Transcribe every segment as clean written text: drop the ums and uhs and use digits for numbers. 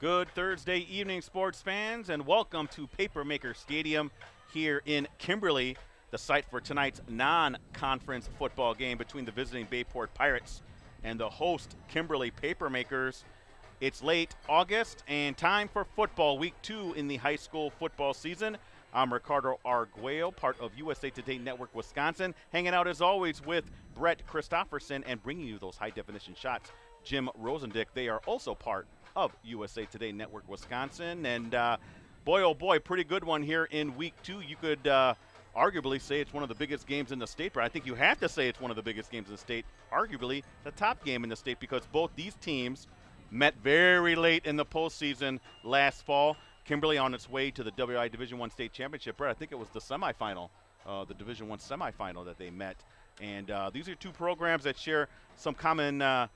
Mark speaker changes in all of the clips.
Speaker 1: Good Thursday evening, sports fans, and welcome to Papermaker Stadium here in Kimberly, the site for tonight's non-conference football game between the visiting Bayport Pirates and the host Kimberly Papermakers. It's late August and time for football, week 2 in the high school football season. I'm Ricardo Arguello, part of USA Today Network Wisconsin, hanging out as always with Brett Christopherson and bringing you those high-definition shots. Jim Rosandick, they are also part of USA Today Network Wisconsin. And boy, oh boy, pretty good one here in week 2. You could arguably say it's one of the biggest games in the state, but I think you have to say it's one of the biggest games in the state, arguably the top game in the state, because both these teams met very late in the postseason last fall. Kimberly on its way to the WI Division I State Championship. Brett, I think it was the semifinal, the Division I semifinal that they met. And these are two programs that share some common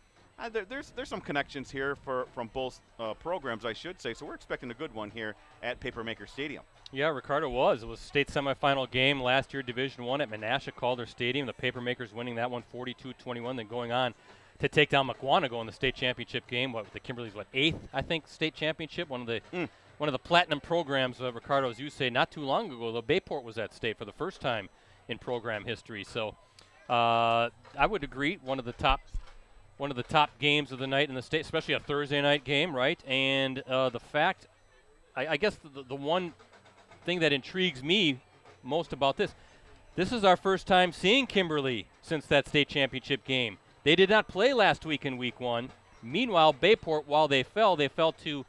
Speaker 1: there's some connections here from both programs, I should say. So we're expecting a good one here at Papermaker Stadium.
Speaker 2: Yeah, Ricardo was. It was a state semifinal game last year, Division I at Menasha-Calder Stadium. The Papermakers winning that one 42-21, then going on to take down Mukwonago in the state championship game. The Kimberly's 8th, I think, state championship. One of the platinum programs, Ricardo, as you say, not too long ago. The Bayport was at state for the first time in program history. So I would agree, one of the top games of the night in the state, especially a Thursday night game, right? And the fact, I guess the one thing that intrigues me most about this is our first time seeing Kimberly since that state championship game. They did not play last week in week 1. Meanwhile, Bayport, while they fell to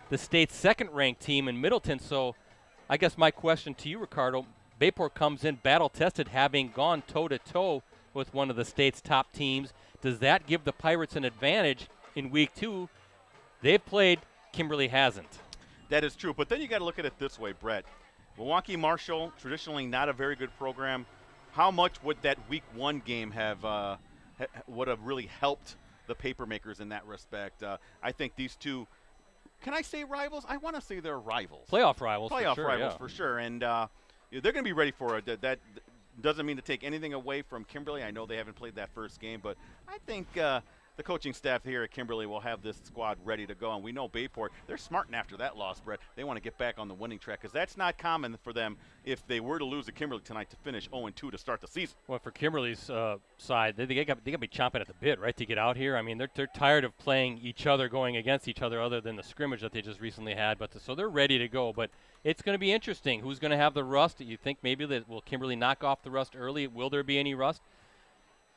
Speaker 2: the state's second-ranked team in Middleton. So I guess my question to you, Ricardo, Bayport comes in battle-tested, having gone toe-to-toe with one of the state's top teams. Does that give the Pirates an advantage in week 2? They've played, Kimberly hasn't.
Speaker 1: That is true, but then you got to look at it this way, Brett. Milwaukee Marshall, traditionally not a very good program. How much would that week 1 game would have really helped the Papermakers in that respect? I think these two, can I say rivals? I want to say they're rivals.
Speaker 2: Playoff rivals,
Speaker 1: for sure. And they're going to be ready for it. That doesn't mean to take anything away from Kimberly. I know they haven't played that first game, but I think the coaching staff here at Kimberly will have this squad ready to go. And we know Bayport, they're smarting after that loss, Brett. They want to get back on the winning track because that's not common for them if they were to lose to Kimberly tonight to finish 0-2 to start the season.
Speaker 2: Well, for Kimberly's side, they got to be chomping at the bit, right, to get out here. I mean, they're tired of playing each other, going against each other, other than the scrimmage that they just recently had. So they're ready to go. But it's going to be interesting. Who's going to have the rust? You think maybe will Kimberly knock off the rust early? Will there be any rust?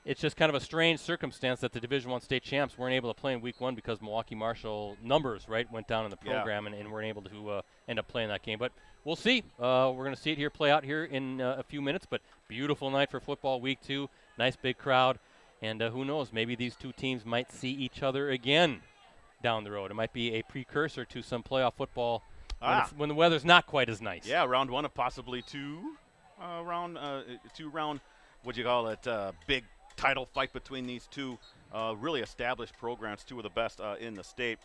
Speaker 2: It's just kind of a strange circumstance that the Division I state champs weren't able to play in week 1 because Milwaukee Marshall numbers, right, went down in the program and weren't able to end up playing that game. But we'll see. We're going to see it here play out here in a few minutes. But beautiful night for football, week 2. Nice big crowd. And who knows, maybe these two teams might see each other again down the road. It might be a precursor to some playoff football when the weather's not quite as nice.
Speaker 1: Yeah, round 1 of possibly two round, what'd you call it, big title fight between these two really established programs, two of the best in the state.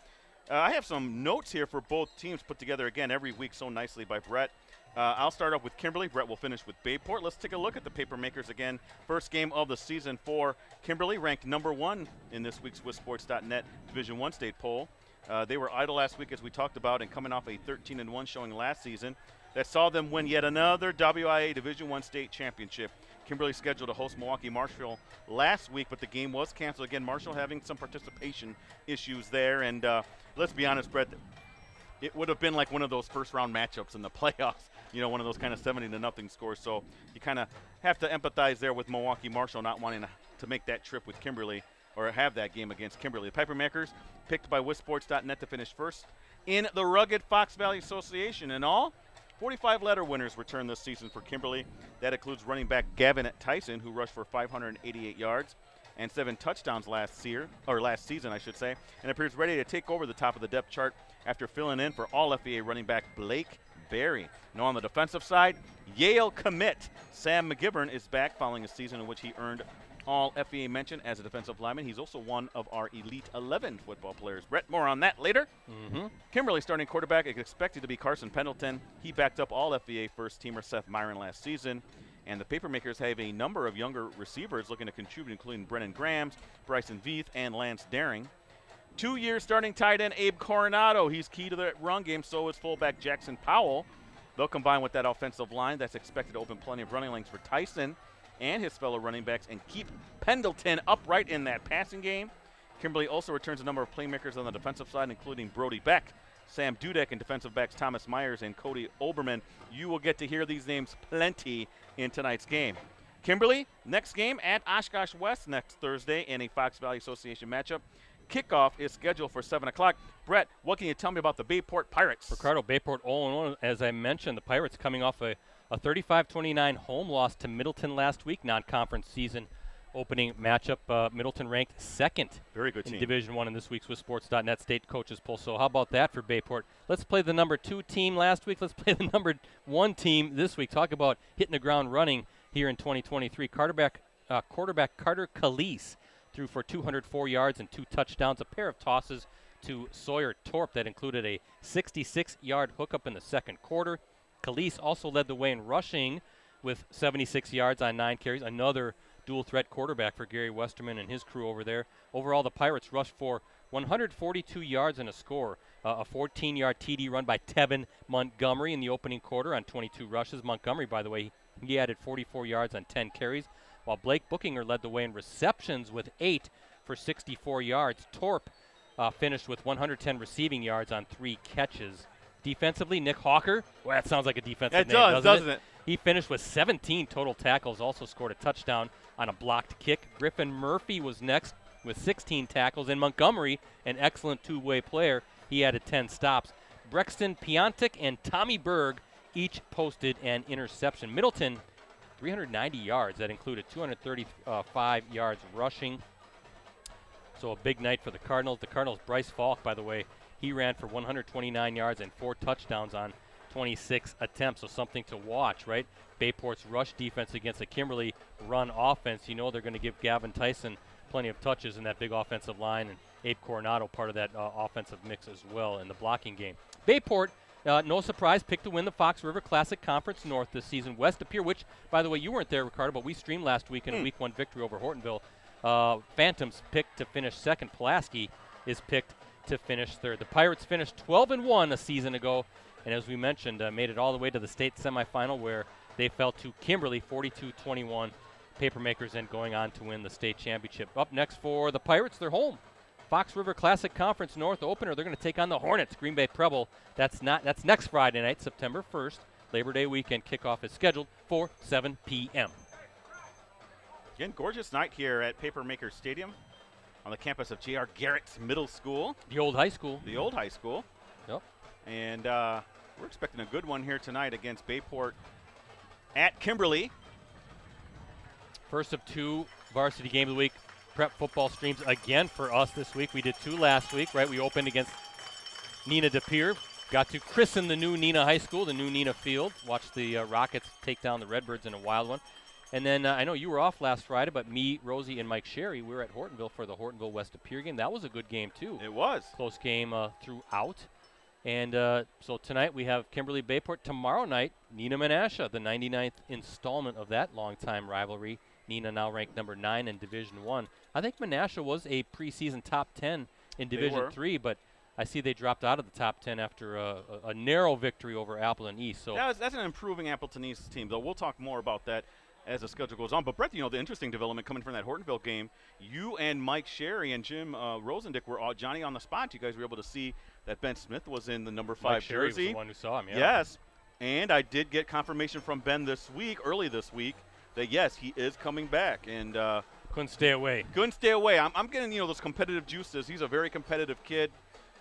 Speaker 1: I have some notes here for both teams put together again every week so nicely by Brett. I'll start off with Kimberly. Brett will finish with Bayport. Let's take a look at the Papermakers again. First game of the season for Kimberly, ranked number 1 in this week's SwissSports.net Division I state poll. They were idle last week, as we talked about, and coming off a 13-1 showing last season that saw them win yet another WIA Division I state championship. Kimberly scheduled to host Milwaukee Marshall last week, but the game was canceled. Again, Marshall having some participation issues there. And let's be honest, Brett, it would have been like one of those first-round matchups in the playoffs, one of those kind of 70-0 scores. So you kind of have to empathize there with Milwaukee Marshall not wanting to make that trip with Kimberly or have that game against Kimberly. The Papermakers picked by SwissSports.net to finish first in the rugged Fox Valley Association. In all, 45 letter winners return this season for Kimberly. That includes running back Gavin Tyson, who rushed for 588 yards and 7 touchdowns last season, and appears ready to take over the top of the depth chart after filling in for All-FEA running back Blake Berry. Now on the defensive side, Yale commit Sam McGivern is back following a season in which he earned All-FEA mention as a defensive lineman. He's also one of our Elite 11 football players. Brett, more on that later. Kimberly starting quarterback is expected to be Carson Pendleton. He backed up All-FEA first-teamer Seth Myron last season. And the Papermakers have a number of younger receivers looking to contribute, including Brennan Grams, Bryson Veith, and Lance Daring. 2-year starting tight end Abe Coronado. He's key to the run game, so is fullback Jackson Powell. They'll combine with that offensive line that's expected to open plenty of running lanes for Tyson and his fellow running backs and keep Pendleton upright in that passing game. Kimberly also returns a number of playmakers on the defensive side, including Brody Beck, Sam Dudek, and defensive backs Thomas Myers and Cody Oberman. You will get to hear these names plenty in tonight's game. Kimberly, next game at Oshkosh West next Thursday in a Fox Valley Association matchup. Kickoff is scheduled for 7 o'clock. Brett, what can you tell me about the Bayport Pirates?
Speaker 2: Ricardo, Bayport 0-1. As I mentioned, the Pirates coming off a 35-29 home loss to Middleton last week, non-conference season opening matchup. Middleton ranked second
Speaker 1: Very good team.
Speaker 2: in Division I in this week's WisSports.net state coaches poll. So how about that for Bayport? Let's play the number 2 team last week. Let's play the number 1 team this week. Talk about hitting the ground running here in 2023. Quarterback Carter Calise threw for 204 yards and 2 touchdowns, a pair of tosses to Sawyer Torp that included a 66-yard hookup in the second quarter. Calise also led the way in rushing with 76 yards on 9 carries, another dual-threat quarterback for Gary Westerman and his crew over there. Overall, the Pirates rushed for 142 yards and a score, a 14-yard TD run by Tevin Montgomery in the opening quarter on 22 rushes. Montgomery, by the way, he added 44 yards on 10 carries, while Blake Bookinger led the way in receptions with 8 for 64 yards. Torp finished with 110 receiving yards on 3 catches. Defensively, Nick Hawker, well, that sounds like a defensive name, doesn't it? He finished with 17 total tackles, also scored a touchdown on a blocked kick. Griffin Murphy was next with 16 tackles, and Montgomery, an excellent two-way player, he added 10 stops. Brexton Piontek and Tommy Berg each posted an interception. Middleton, 390 yards. That included 235 yards rushing. So a big night for the Cardinals. The Cardinals' Bryce Falk, by the way, he ran for 129 yards and 4 touchdowns on 26 attempts, so something to watch, right? Bayport's rush defense against the Kimberly run offense. You know they're going to give Gavin Tyson plenty of touches in that big offensive line, and Abe Coronado part of that offensive mix as well in the blocking game. Bayport, no surprise, picked to win the Fox River Classic Conference North this season. West Appear, which, by the way, you weren't there, Ricardo, but we streamed last week in a Week 1 victory over Hortonville. Phantoms picked to finish second. Pulaski is picked to finish third. The Pirates finished 12-1 a season ago, and as we mentioned, made it all the way to the state semifinal where they fell to Kimberly 42-21. Papermakers then going on to win the state championship. Up next for the Pirates, they're home. Fox River Classic Conference North opener. They're going to take on the Hornets, Green Bay Preble. That's next Friday night, September 1st. Labor Day weekend kickoff is scheduled for 7 p.m.
Speaker 1: Again, gorgeous night here at Papermaker Stadium on the campus of J.R. Garrett's Middle School.
Speaker 2: The old high school.
Speaker 1: The old high school.
Speaker 2: Yep.
Speaker 1: And we're expecting a good one here tonight against Bayport at Kimberly.
Speaker 2: First of 2 varsity games of the week. Prep football streams again for us this week. We did 2 last week, right? We opened against Nina De Pere. Got to christen the new Nina High School, the new Nina Field. Watched the Rockets take down the Redbirds in a wild one. And then I know you were off last Friday, but me, Rosie, and Mike Sherry, we were at Hortonville for the Hortonville West De Pere game. That was a good game, too.
Speaker 1: It was.
Speaker 2: Close game throughout. And so tonight we have Kimberly Bayport. Tomorrow night, Nina Menasha, the 99th installment of that longtime rivalry. Nina now ranked number 9 in Division I. I think Menasha was a preseason top 10 in Division III, but I see they dropped out of the top 10 after a narrow victory over Appleton East. So
Speaker 1: that's an improving Appleton East team, though. We'll talk more about that as the schedule goes on. But, Brett, you know, the interesting development coming from that Hortonville game, you and Mike Sherry and Jim Rosandick were Johnny on the spot. You guys were able to see that Ben Smith was in the number 5
Speaker 2: Mike Sherry
Speaker 1: jersey.
Speaker 2: was the one who saw him, yeah.
Speaker 1: Yes. And I did get confirmation from Ben early this week, that, yes, he is coming back. And
Speaker 2: couldn't stay away.
Speaker 1: I'm getting, those competitive juices. He's a very competitive kid,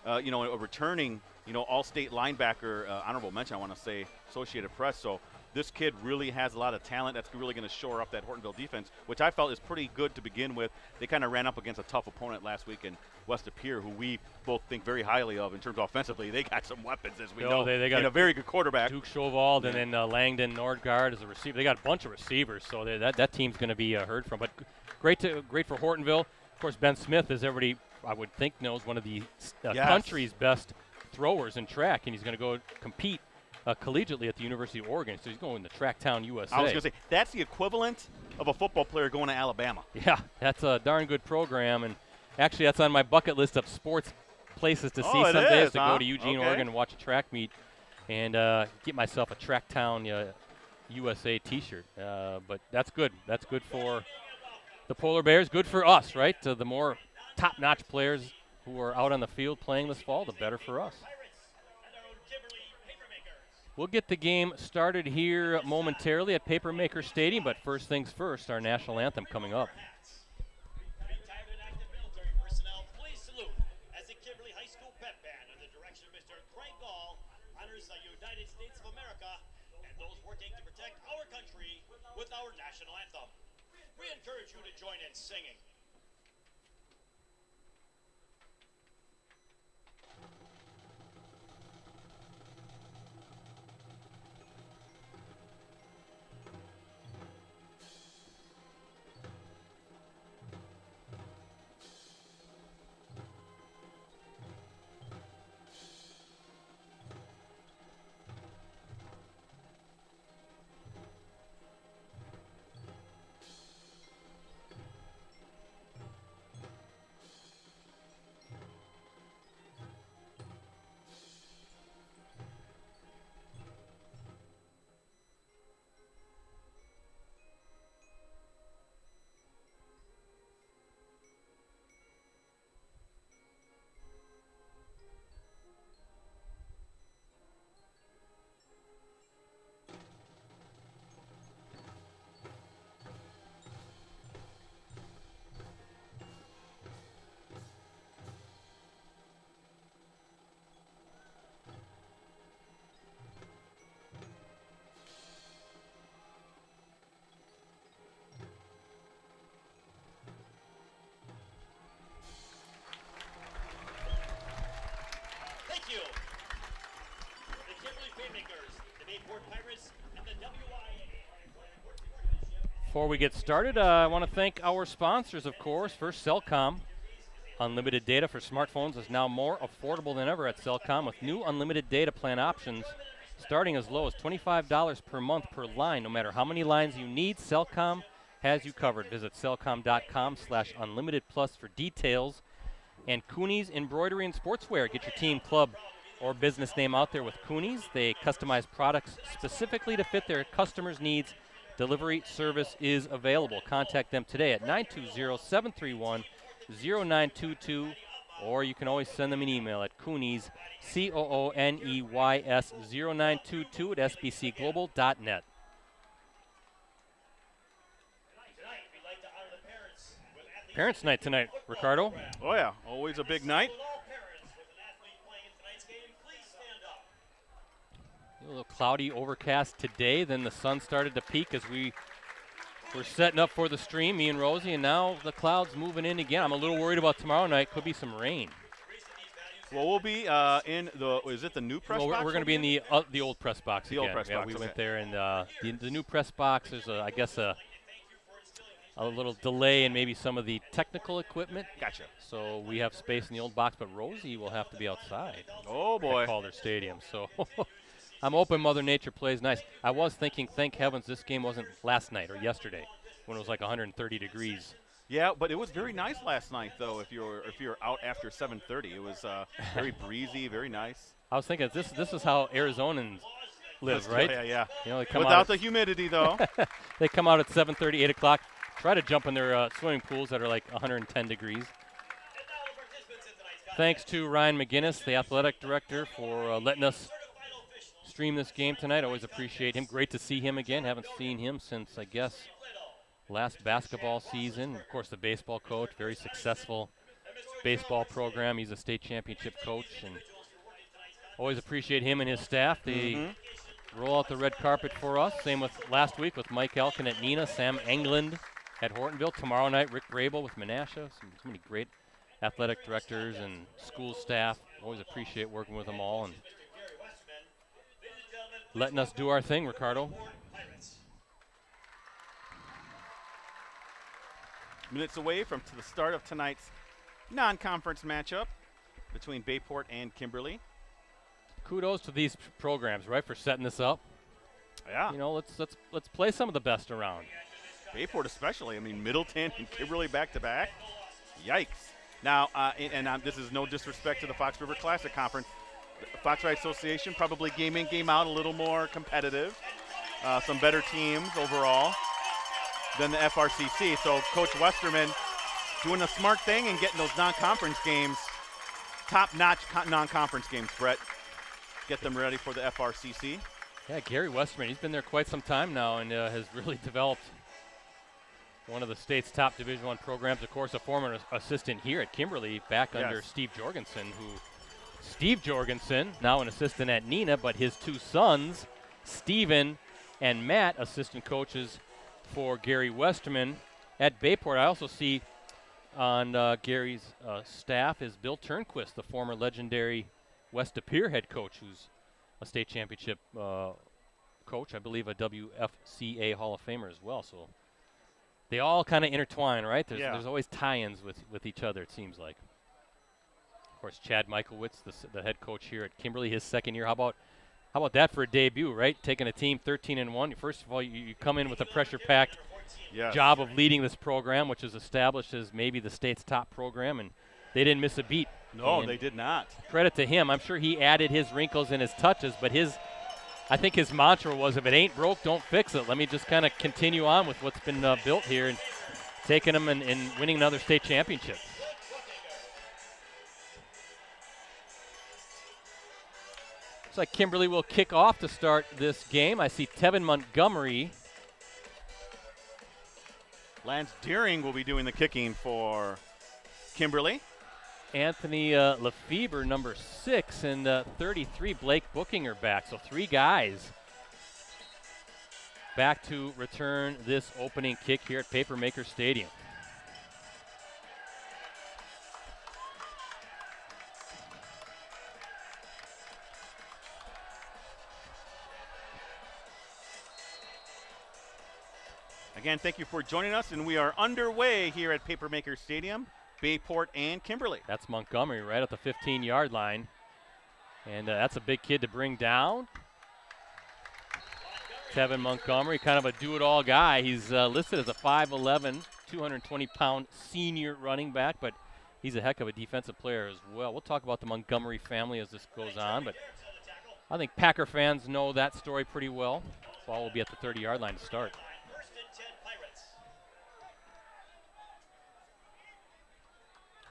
Speaker 1: a returning, all-state linebacker, honorable mention, I want to say, Associated Press. So this kid really has a lot of talent. That's really going to shore up that Hortonville defense, which I felt is pretty good to begin with. They kind of ran up against a tough opponent last week in West De Pere, who we both think very highly of in terms of offensively. They got some weapons, as we know,
Speaker 2: they got
Speaker 1: a very good quarterback.
Speaker 2: Duke Schovald and then Langdon Nordgaard as a receiver. They got a bunch of receivers, so that team's going to be heard from. But great for Hortonville. Of course, Ben Smith, as everybody I would think knows, one of the country's best throwers in track, and he's going to go compete collegiately at the University of Oregon, so he's going to Tracktown, USA.
Speaker 1: I was going to say, that's the equivalent of a football player going to Alabama.
Speaker 2: Yeah, that's a darn good program, and Actually, that's on my bucket list of sports places to see
Speaker 1: it
Speaker 2: someday
Speaker 1: is,
Speaker 2: is to go to Eugene, Oregon, and watch a track meet and get myself a Tracktown USA T-shirt. But that's good. That's good for the Polar Bears. Good for us, right? The more top-notch players who are out on the field playing this fall, the better for us. We'll get the game started here momentarily at Papermaker Stadium, but first things first, our national anthem coming up.
Speaker 3: Retired and active military personnel, please salute as the Kimberly High School Pep Band under the direction of Mr. Craig Gall honors the United States of America and those working to protect our country with our national anthem. We encourage you to join in singing. Thank you. The Kimberly Paymakers, the Bayport Pirates, and the WIA.
Speaker 2: Before we get started, I want to thank our sponsors, of course. First, Cellcom. Unlimited data for smartphones is now more affordable than ever at Cellcom with new unlimited data plan options starting as low as $25 per month per line. No matter how many lines you need, Cellcom has you covered. Visit cellcom.com/unlimitedplus for details. And Cooney's Embroidery and Sportswear. Get your team, club, or business name out there with Cooney's. They customize products specifically to fit their customers' needs. Delivery service is available. Contact them today at 920-731-0922, or you can always send them an email at Cooney's, COONEYS 0922 at sbcglobal.net. Parents' night tonight, Ricardo.
Speaker 1: Oh, yeah. Always a big night.
Speaker 2: A little cloudy, overcast today. Then the sun started to peak as we were setting up for the stream, me and Rosie, and now the clouds moving in again. I'm a little worried about tomorrow night. Could be some rain.
Speaker 1: Well, we'll be in the, is it the new press box?
Speaker 2: We're going to be in the old press box again.
Speaker 1: The old press box,
Speaker 2: we
Speaker 1: okay.
Speaker 2: went there, and the new press box, there's, I guess, a little delay in maybe some of the technical equipment.
Speaker 1: Gotcha.
Speaker 2: So we have space in the old box, but Rosie will have to be outside.
Speaker 1: Oh, boy.
Speaker 2: At Calder Stadium. So I'm hoping Mother Nature plays nice. I was thinking, thank heavens this game wasn't last night or yesterday when it was like 130 degrees.
Speaker 1: Yeah, but it was very nice last night, though. If you're out after 7:30, it was very breezy, very nice.
Speaker 2: I was thinking this is how Arizonans live, right?
Speaker 1: Yeah.
Speaker 2: You know, they come
Speaker 1: Without
Speaker 2: out
Speaker 1: the humidity, though.
Speaker 2: they come out at 7:30, 8 o'clock, try to jump in their swimming pools that are like 110 degrees. Thanks to Ryan McGinnis, the athletic director, for letting us stream this game tonight. Always appreciate him. Great to see him again. Haven't seen him since, I guess, last basketball season. Of course, the baseball coach, very successful baseball program. He's a state championship coach, and always appreciate him and his staff. They roll out the red carpet for us. Same with last week with Mike Elkin at Neenah, Sam England at Hortonville. Tomorrow night, Rick Grable with Menasha. So many great athletic directors and school staff. Always appreciate working with them all and letting us do our thing, Ricardo.
Speaker 1: Minutes away from the start of tonight's non-conference matchup between Bayport and Kimberly.
Speaker 2: Kudos to these programs, right, for setting this up.
Speaker 1: Yeah.
Speaker 2: You know, let's play some of the best around.
Speaker 1: Bayport especially. I mean, Middleton and Kimberly back-to-back. Yikes. Now, this is no disrespect to the Fox River Classic Conference. The Fox Ride Association probably game in, game out, a little more competitive. Some better teams overall than the FRCC. So Coach Westerman doing a smart thing and getting those non-conference games, top-notch non-conference games, Brett. Get them ready for the FRCC.
Speaker 2: Yeah, Gary Westerman, he's been there quite some time now and has really developed one of the state's top Division I programs. Of course, a former assistant here at Kimberly back under Steve Jorgensen, Steve Jorgensen, now an assistant at Neenah, but his two sons, Steven and Matt, assistant coaches for Gary Westerman at Bayport. I also see on Gary's staff is Bill Turnquist, the former legendary West De Pere head coach, who's a state championship coach, I believe a WFCA Hall of Famer as well. So they all kind of intertwine, right? There's always tie-ins with each other, it seems like. Of course, Chad Michaelwitz, the head coach here at Kimberly, his second year. How about that for a debut, right? Taking a team 13-1. First of all, you come in with a pressure-packed job of leading this program, which is established as maybe the state's top program, and they didn't miss a beat.
Speaker 1: No, they did not.
Speaker 2: Credit to him. I'm sure he added his wrinkles and his touches, but I think his mantra was, if it ain't broke, don't fix it. Let me just kind of continue on with what's been built here and taking them and winning another state championship. Looks like Kimberly will kick off to start this game. I see Tevin Montgomery.
Speaker 1: Lance Deering will be doing the kicking for Kimberly.
Speaker 2: Anthony Lefebvre, number 6, and 33, Blake Bookinger back. So 3 guys back to return this opening kick here at Papermaker Stadium.
Speaker 1: Again, thank you for joining us, and we are underway here at Papermaker Stadium. Bayport and Kimberly.
Speaker 2: That's Montgomery right at the 15-yard line. And that's a big kid to bring down. Tevin Montgomery, kind of a do-it-all guy. He's listed as a 5'11", 220-pound senior running back, but he's a heck of a defensive player as well. We'll talk about the Montgomery family as this goes on, but I think Packer fans know that story pretty well. Ball will be at the 30-yard line to start.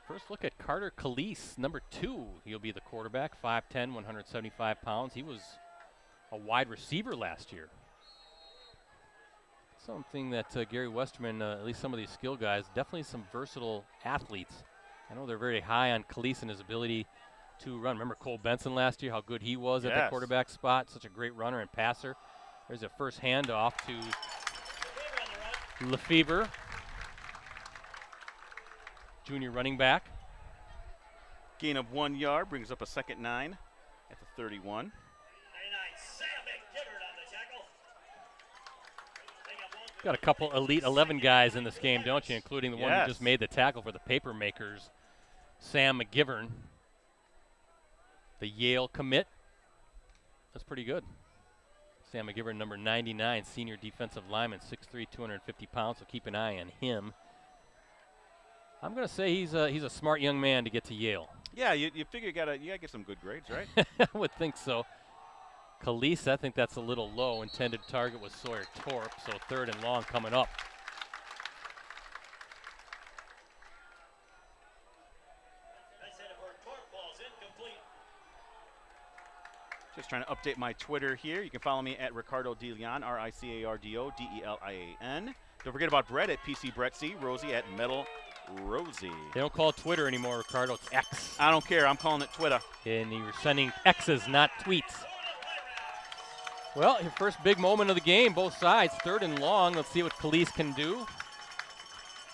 Speaker 2: First look at Carter Calise, number 2. He'll be the quarterback, 5'10", 175 pounds. He was a wide receiver last year. Something that Gary Westerman, at least some of these skill guys, definitely some versatile athletes. I know they're very high on Calise and his ability to run. Remember Cole Benson last year, how good he was at the quarterback spot, such a great runner and passer. There's a first handoff to Lefebvre. Junior running back.
Speaker 1: Gain of 1 yard brings up a 2nd 9 at the 31.
Speaker 2: Got a couple Elite 11 guys in this game, don't you? Including the one who just made the tackle for the Papermakers, Sam McGivern, the Yale commit. That's pretty good. Sam McGivern, number 99, senior defensive lineman, 6'3", 250 pounds, so keep an eye on him. I'm going to say he's a smart young man to get to Yale.
Speaker 1: Yeah, you figure you gotta get some good grades, right?
Speaker 2: I would think so. Calise, I think that's a little low. Intended target was Sawyer Torp, so 3rd and long coming up.
Speaker 1: Just trying to update my Twitter here. You can follow me at Ricardo DeLeon, Ricardo Delian. Don't forget about Brett at PC Brett C, Rosie at Metal Rosie.
Speaker 2: They don't call it Twitter anymore, Ricardo. It's X.
Speaker 1: I don't care. I'm calling it Twitter.
Speaker 2: And you're sending X's, not tweets. Well, your first big moment of the game, both sides, 3rd and long. Let's see what Calise can do.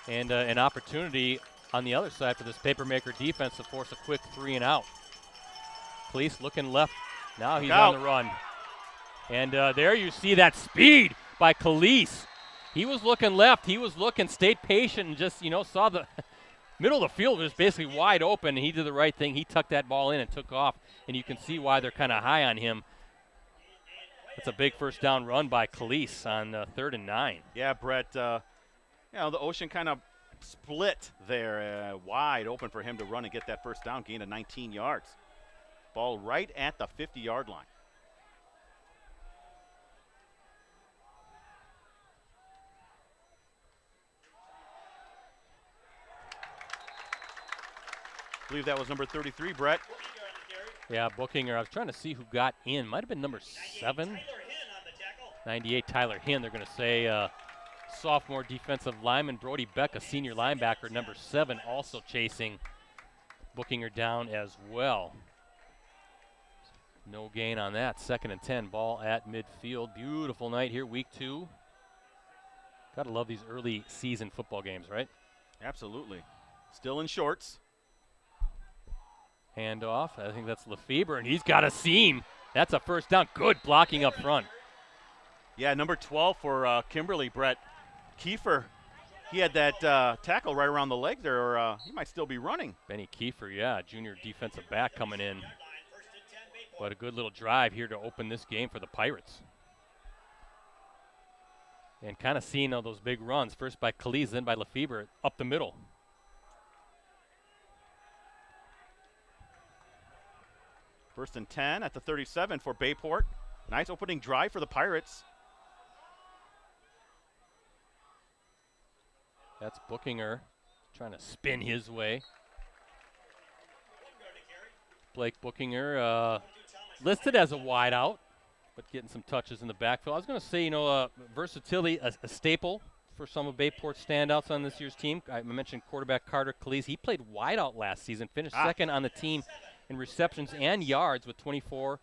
Speaker 2: And an opportunity on the other side for this Papermaker defense to force a quick 3 and out. Calise looking left. Now he's on the run. And there you see that speed by Calise. He was looking left. He was looking, stayed patient, and just, saw the middle of the field was basically wide open, and he did the right thing. He tucked that ball in and took off, and you can see why they're kind of high on him. That's a big first down run by Calise on 3rd and 9.
Speaker 1: Yeah, Brett, the Ocean kind of split there, wide open for him to run and get that first down, gain of 19 yards. Ball right at the 50-yard line. I believe that was number 33, Brett.
Speaker 2: Yeah, Bookinger. I was trying to see who got in. Might have been number 7. 98, Tyler Hinn. They're going to say sophomore defensive lineman Brody Beck, a senior linebacker, number 7, also chasing Bookinger down as well. No gain on that. 2nd and 10, ball at midfield. Beautiful night here, week 2. Gotta love these early season football games, right?
Speaker 1: Absolutely. Still in shorts.
Speaker 2: Handoff. I think that's Lefebvre, and he's got a seam. That's a first down. Good blocking up front.
Speaker 1: Yeah, number 12 for Kimberly, Brett Kiefer. He had that tackle right around the leg there, or he might still be running.
Speaker 2: Benny Kiefer, yeah, junior defensive back coming in. But a good little drive here to open this game for the Pirates. And kind of seeing all those big runs, first by Calise, then by Lefebvre, up the middle.
Speaker 1: First and 10 at the 37 for Bayport. Nice opening drive for the Pirates.
Speaker 2: That's Bookinger trying to spin his way. Blake Bookinger listed as a wideout, but getting some touches in the backfield. I was going to say, versatility, a staple for some of Bayport's standouts on this year's team. I mentioned quarterback Carter Calise. He played wideout last season, finished second on the team in receptions and yards with 24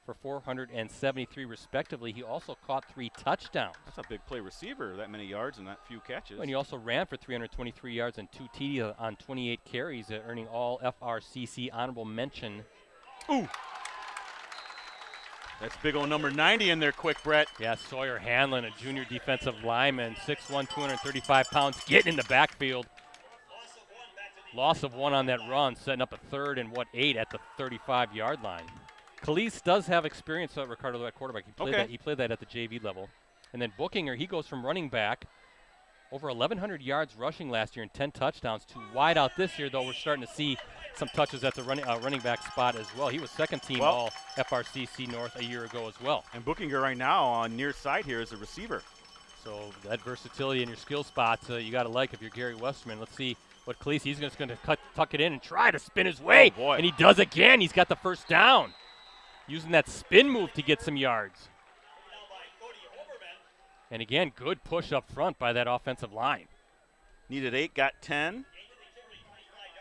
Speaker 2: for 473 respectively. He also caught 3 touchdowns.
Speaker 1: That's a big play receiver, that many yards and that few catches.
Speaker 2: And he also ran for 323 yards and 2 TD on 28 carries, earning all FRCC honorable mention.
Speaker 1: Ooh. That's big old number 90 in there quick, Brett.
Speaker 2: Yeah, Sawyer Hanlon, a junior defensive lineman, 6'1", 235 pounds, getting in the backfield. Loss of 1 on that run, setting up a 3rd and 8 at the 35-yard line. Calise does have experience at Ricardo at quarterback. He played that at the JV level. And then Bookinger, he goes from running back, over 1,100 yards rushing last year and 10 touchdowns, to wide out this year, though we're starting to see some touches at the running back spot as well. He was second team all FRCC North a year ago as well.
Speaker 1: And Bookinger right now on near side here is a receiver.
Speaker 2: So that versatility in your skill spots you got to like if you're Gary Westerman. Let's see what Calise, he's just going to tuck it in and try to spin his way.
Speaker 1: Oh boy.
Speaker 2: And he does again. He's got the first down, using that spin move to get some yards. And again, good push up front by that offensive line.
Speaker 1: Needed 8, got 10.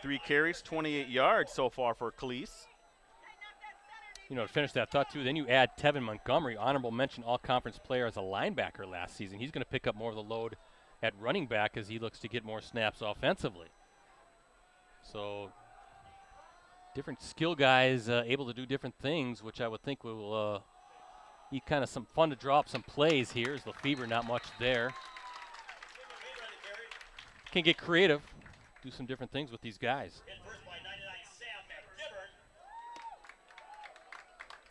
Speaker 1: 3 carries, 28 yards so far for Calise.
Speaker 2: To finish that thought, too, then you add Tevin Montgomery, honorable mention all-conference player as a linebacker last season. He's going to pick up more of the load at running back as he looks to get more snaps offensively. So different skill guys able to do different things, which I would think will be kind of some fun to draw up some plays here. As Lefebvre, not much there. Can get creative, do some different things with these guys.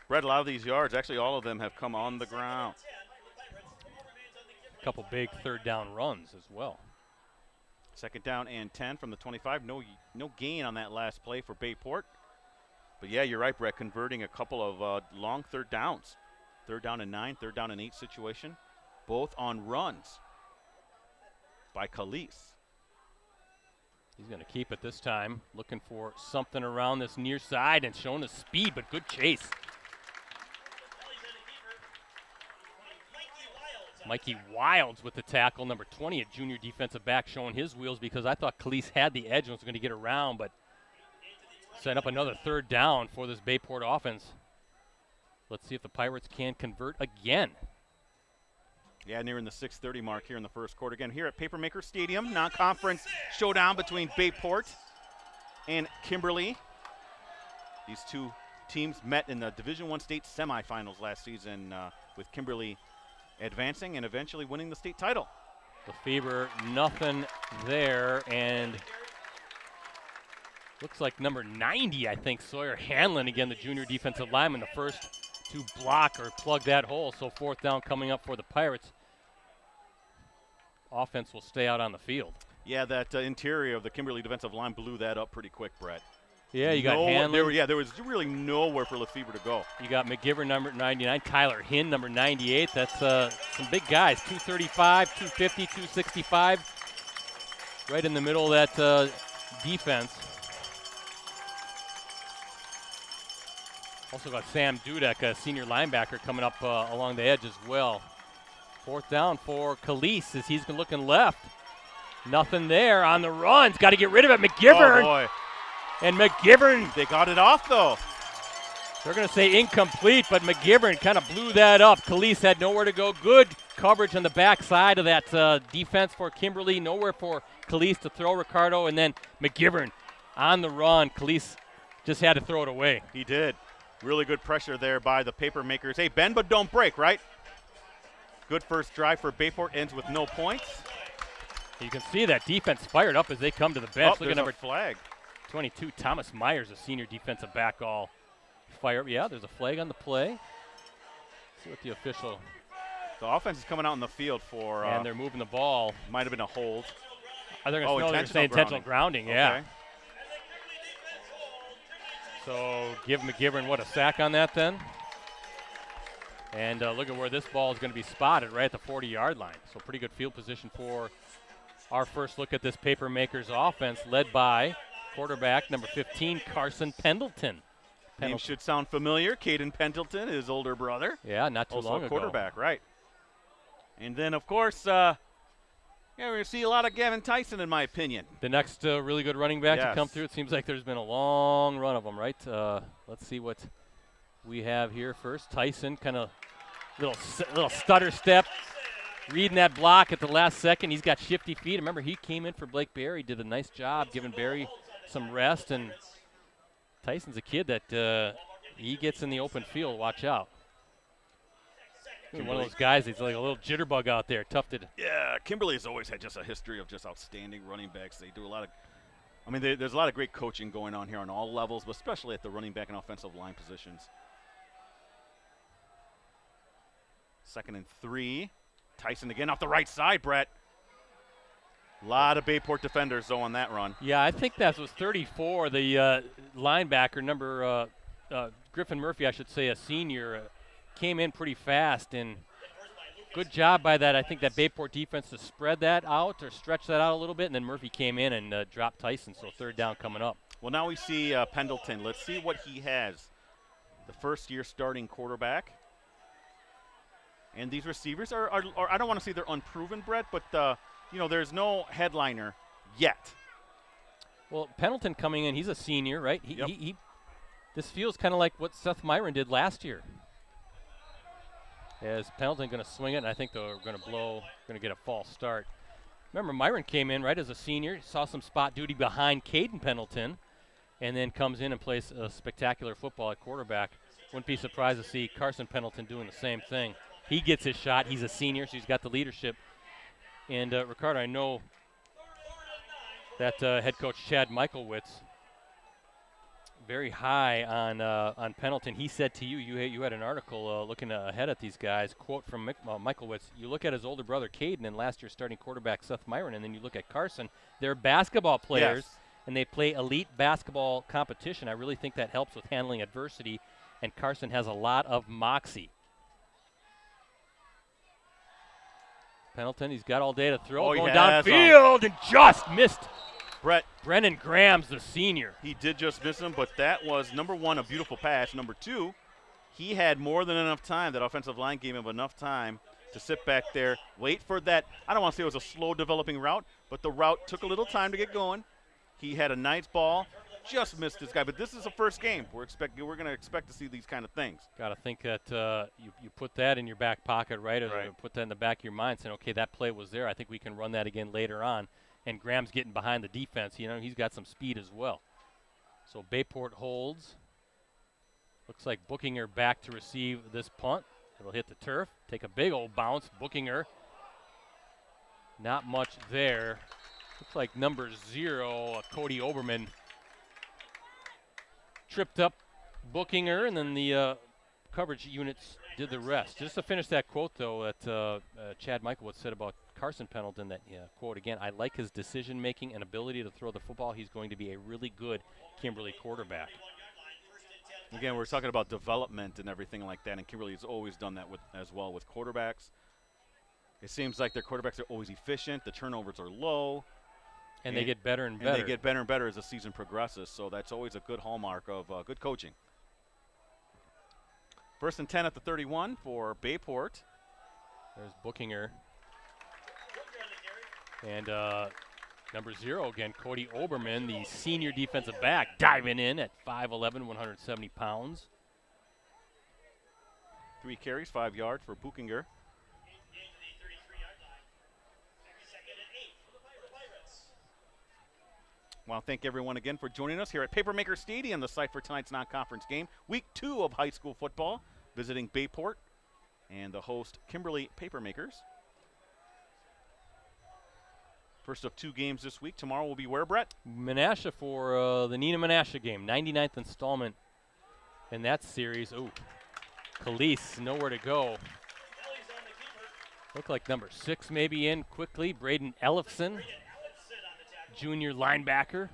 Speaker 1: Brett, a lot of these yards, actually all of them have come on the ground.
Speaker 2: A couple big 3rd down runs as well.
Speaker 1: 2nd down and 10 from the 25. No gain on that last play for Bayport. But yeah, you're right, Brett, converting a couple of long 3rd downs. 3rd down and 9, 3rd down and 8 situation. Both on runs by Calise.
Speaker 2: He's going to keep it this time, looking for something around this near side and showing the speed, but good chase. Mikey Wilds with the tackle, number 20, a junior defensive back, showing his wheels because I thought Calise had the edge and was going to get around, but set up another 3rd down for this Bayport offense. Let's see if the Pirates can convert again.
Speaker 1: Yeah, nearing the 6:30 mark here in the first quarter. Again, here at Papermaker Stadium, non-conference showdown between Bayport and Kimberly. These two teams met in the Division I state semifinals last season with Kimberly advancing and eventually winning the state title.
Speaker 2: Lefebvre, nothing there, and looks like number 90, I think, Sawyer Hanlon, again, the junior defensive lineman, the first to block or plug that hole. So 4th down coming up for the Pirates. Offense will stay out on the field.
Speaker 1: Yeah, that interior of the Kimberly defensive line blew that up pretty quick, Brett.
Speaker 2: Yeah, you got Hanlon.
Speaker 1: There was really nowhere for Lefevre to go.
Speaker 2: You got McGivern, number 99. Tyler Hinn, number 98. That's some big guys, 235, 250, 265. Right in the middle of that defense. Also got Sam Dudek, a senior linebacker, coming up along the edge as well. 4th down for Calise as he's looking left. Nothing there on the run. He's got to get rid of it. McGivern.
Speaker 1: Oh, boy.
Speaker 2: And McGivern.
Speaker 1: They got it off, though.
Speaker 2: They're going to say incomplete, but McGivern kind of blew that up. Calise had nowhere to go. Good coverage on the backside of that defense for Kimberly. Nowhere for Calise to throw Ricardo. And then McGivern on the run. Calise just had to throw it away.
Speaker 1: He did. Really good pressure there by the Papermakers. Hey, bend but don't break, right? Good first drive for Bayport, ends with no points.
Speaker 2: You can see that defense fired up as they come to the bench.
Speaker 1: Oh,
Speaker 2: Look at number
Speaker 1: flag.
Speaker 2: 22, Thomas Myers, a senior defensive back, all fire. Yeah, there's a flag on the play. Let's see what the official.
Speaker 1: The offense is coming out in the field for.
Speaker 2: And they're moving the ball.
Speaker 1: Might have been a hold.
Speaker 2: Are they going to say intentional grounding? Yeah.
Speaker 1: Okay.
Speaker 2: So give McGivern, what, a sack on that then? And look at where this ball is going to be spotted, right at the 40-yard line. So pretty good field position for our first look at this Papermakers offense, led by quarterback number 15, Carson Pendleton.
Speaker 1: Name should sound familiar. Caden Pendleton, his older brother.
Speaker 2: Yeah, not too
Speaker 1: also
Speaker 2: long ago.
Speaker 1: Quarterback, right. And then, of course, we're going to see a lot of Gavin Tyson, in my opinion.
Speaker 2: The next really good running back to come through. It seems like there's been a long run of them, right? Let's see what we have here first. Tyson, kind of little stutter step, reading that block at the last second. He's got shifty feet. Remember, he came in for Blake Berry, did a nice job giving Berry some rest. And Tyson's a kid that he gets in the open field. Watch out. One of those guys, he's like a little jitterbug out there. Tough to.
Speaker 1: Yeah, Kimberly has always had just a history of just outstanding running backs. They do a lot of, there's a lot of great coaching going on here on all levels, but especially at the running back and offensive line positions. 2nd and 3. Tyson again off the right side, Brett. A lot of Bayport defenders, though, on that run.
Speaker 2: Yeah, I think that was 34, the linebacker, number Griffin Murphy, I should say, a senior, came in pretty fast. And good job by that, I think, that Bayport defense to spread that out or stretch that out a little bit. And then Murphy came in and dropped Tyson, so 3rd down coming up.
Speaker 1: Well, now we see Pendleton. Let's see what he has. The first-year starting quarterback. And these receivers are I don't want to say they're unproven, Brett, but, there's no headliner yet.
Speaker 2: Well, Pendleton coming in, he's a senior, right?
Speaker 1: Yep.
Speaker 2: This feels kind of like what Seth Myron did last year. As Pendleton going to swing it, and I think they're going to get a false start. Remember, Myron came in, right, as a senior, saw some spot duty behind Caden Pendleton, and then comes in and plays a spectacular football at quarterback. Wouldn't be surprised to see Carson Pendleton doing the same thing. He gets his shot. He's a senior, so he's got the leadership. And, Ricardo, I know that head coach Chad Michaelwitz, very high on Pendleton. He said to you, you had an article looking ahead at these guys, quote from Michaelwitz, you look at his older brother Caden and last year's starting quarterback Seth Myron, and then you look at Carson. They're basketball players, and they play elite basketball competition. I really think that helps with handling adversity, and Carson has a lot of moxie. Pendleton, he's got all day to throw, going downfield, and just missed.
Speaker 1: Brett.
Speaker 2: Brennan Graham's the senior.
Speaker 1: He did just miss him, but that was, number one, a beautiful pass. Number two, he had more than enough time. That offensive line gave him enough time to sit back there, wait for that. I don't want to say it was a slow developing route, but the route took a little time to get going. He had a nice ball. Just missed this guy, but this is the first game. We're going to expect to see these kind of things.
Speaker 2: Got to think that you put that in your back pocket, right? Or put that in the back of your mind, saying, okay, that play was there. I think we can run that again later on. And Graham's getting behind the defense. He's got some speed as well. So Bayport holds. Looks like Bookinger back to receive this punt. It'll hit the turf, take a big old bounce. Bookinger, not much there. Looks like number 0, Cody Oberman, tripped up Bookinger, and then the coverage units did the rest. Just to finish that quote, though, that Chad Michaelwitz said about Carson Pendleton that quote again, I like his decision-making and ability to throw the football. He's going to be a really good Kimberly quarterback.
Speaker 1: Again, we're talking about development and everything like that, and Kimberly has always done that as well with quarterbacks. It seems like their quarterbacks are always efficient. The turnovers are low.
Speaker 2: And they get better and better.
Speaker 1: And they get better and better as the season progresses, so that's always a good hallmark of good coaching. 1st and 10 at the 31 for Bayport.
Speaker 2: There's Bookinger. And number 0 again, Cody Oberman, the senior defensive back, diving in at 5'11", 170 pounds.
Speaker 1: 3 carries, 5 yards for Bookinger. I want to thank everyone again for joining us here at Papermaker Stadium, the site for tonight's non-conference game. Week 2 of high school football, visiting Bayport and the host Kimberly Papermakers. First of 2 games this week. Tomorrow will be where, Brett?
Speaker 2: Menasha for the Neenah Menasha game, 99th installment in that series. Ooh, Khalees, nowhere to go. Look like number 6 maybe in quickly. Braden Ellefson, junior linebacker,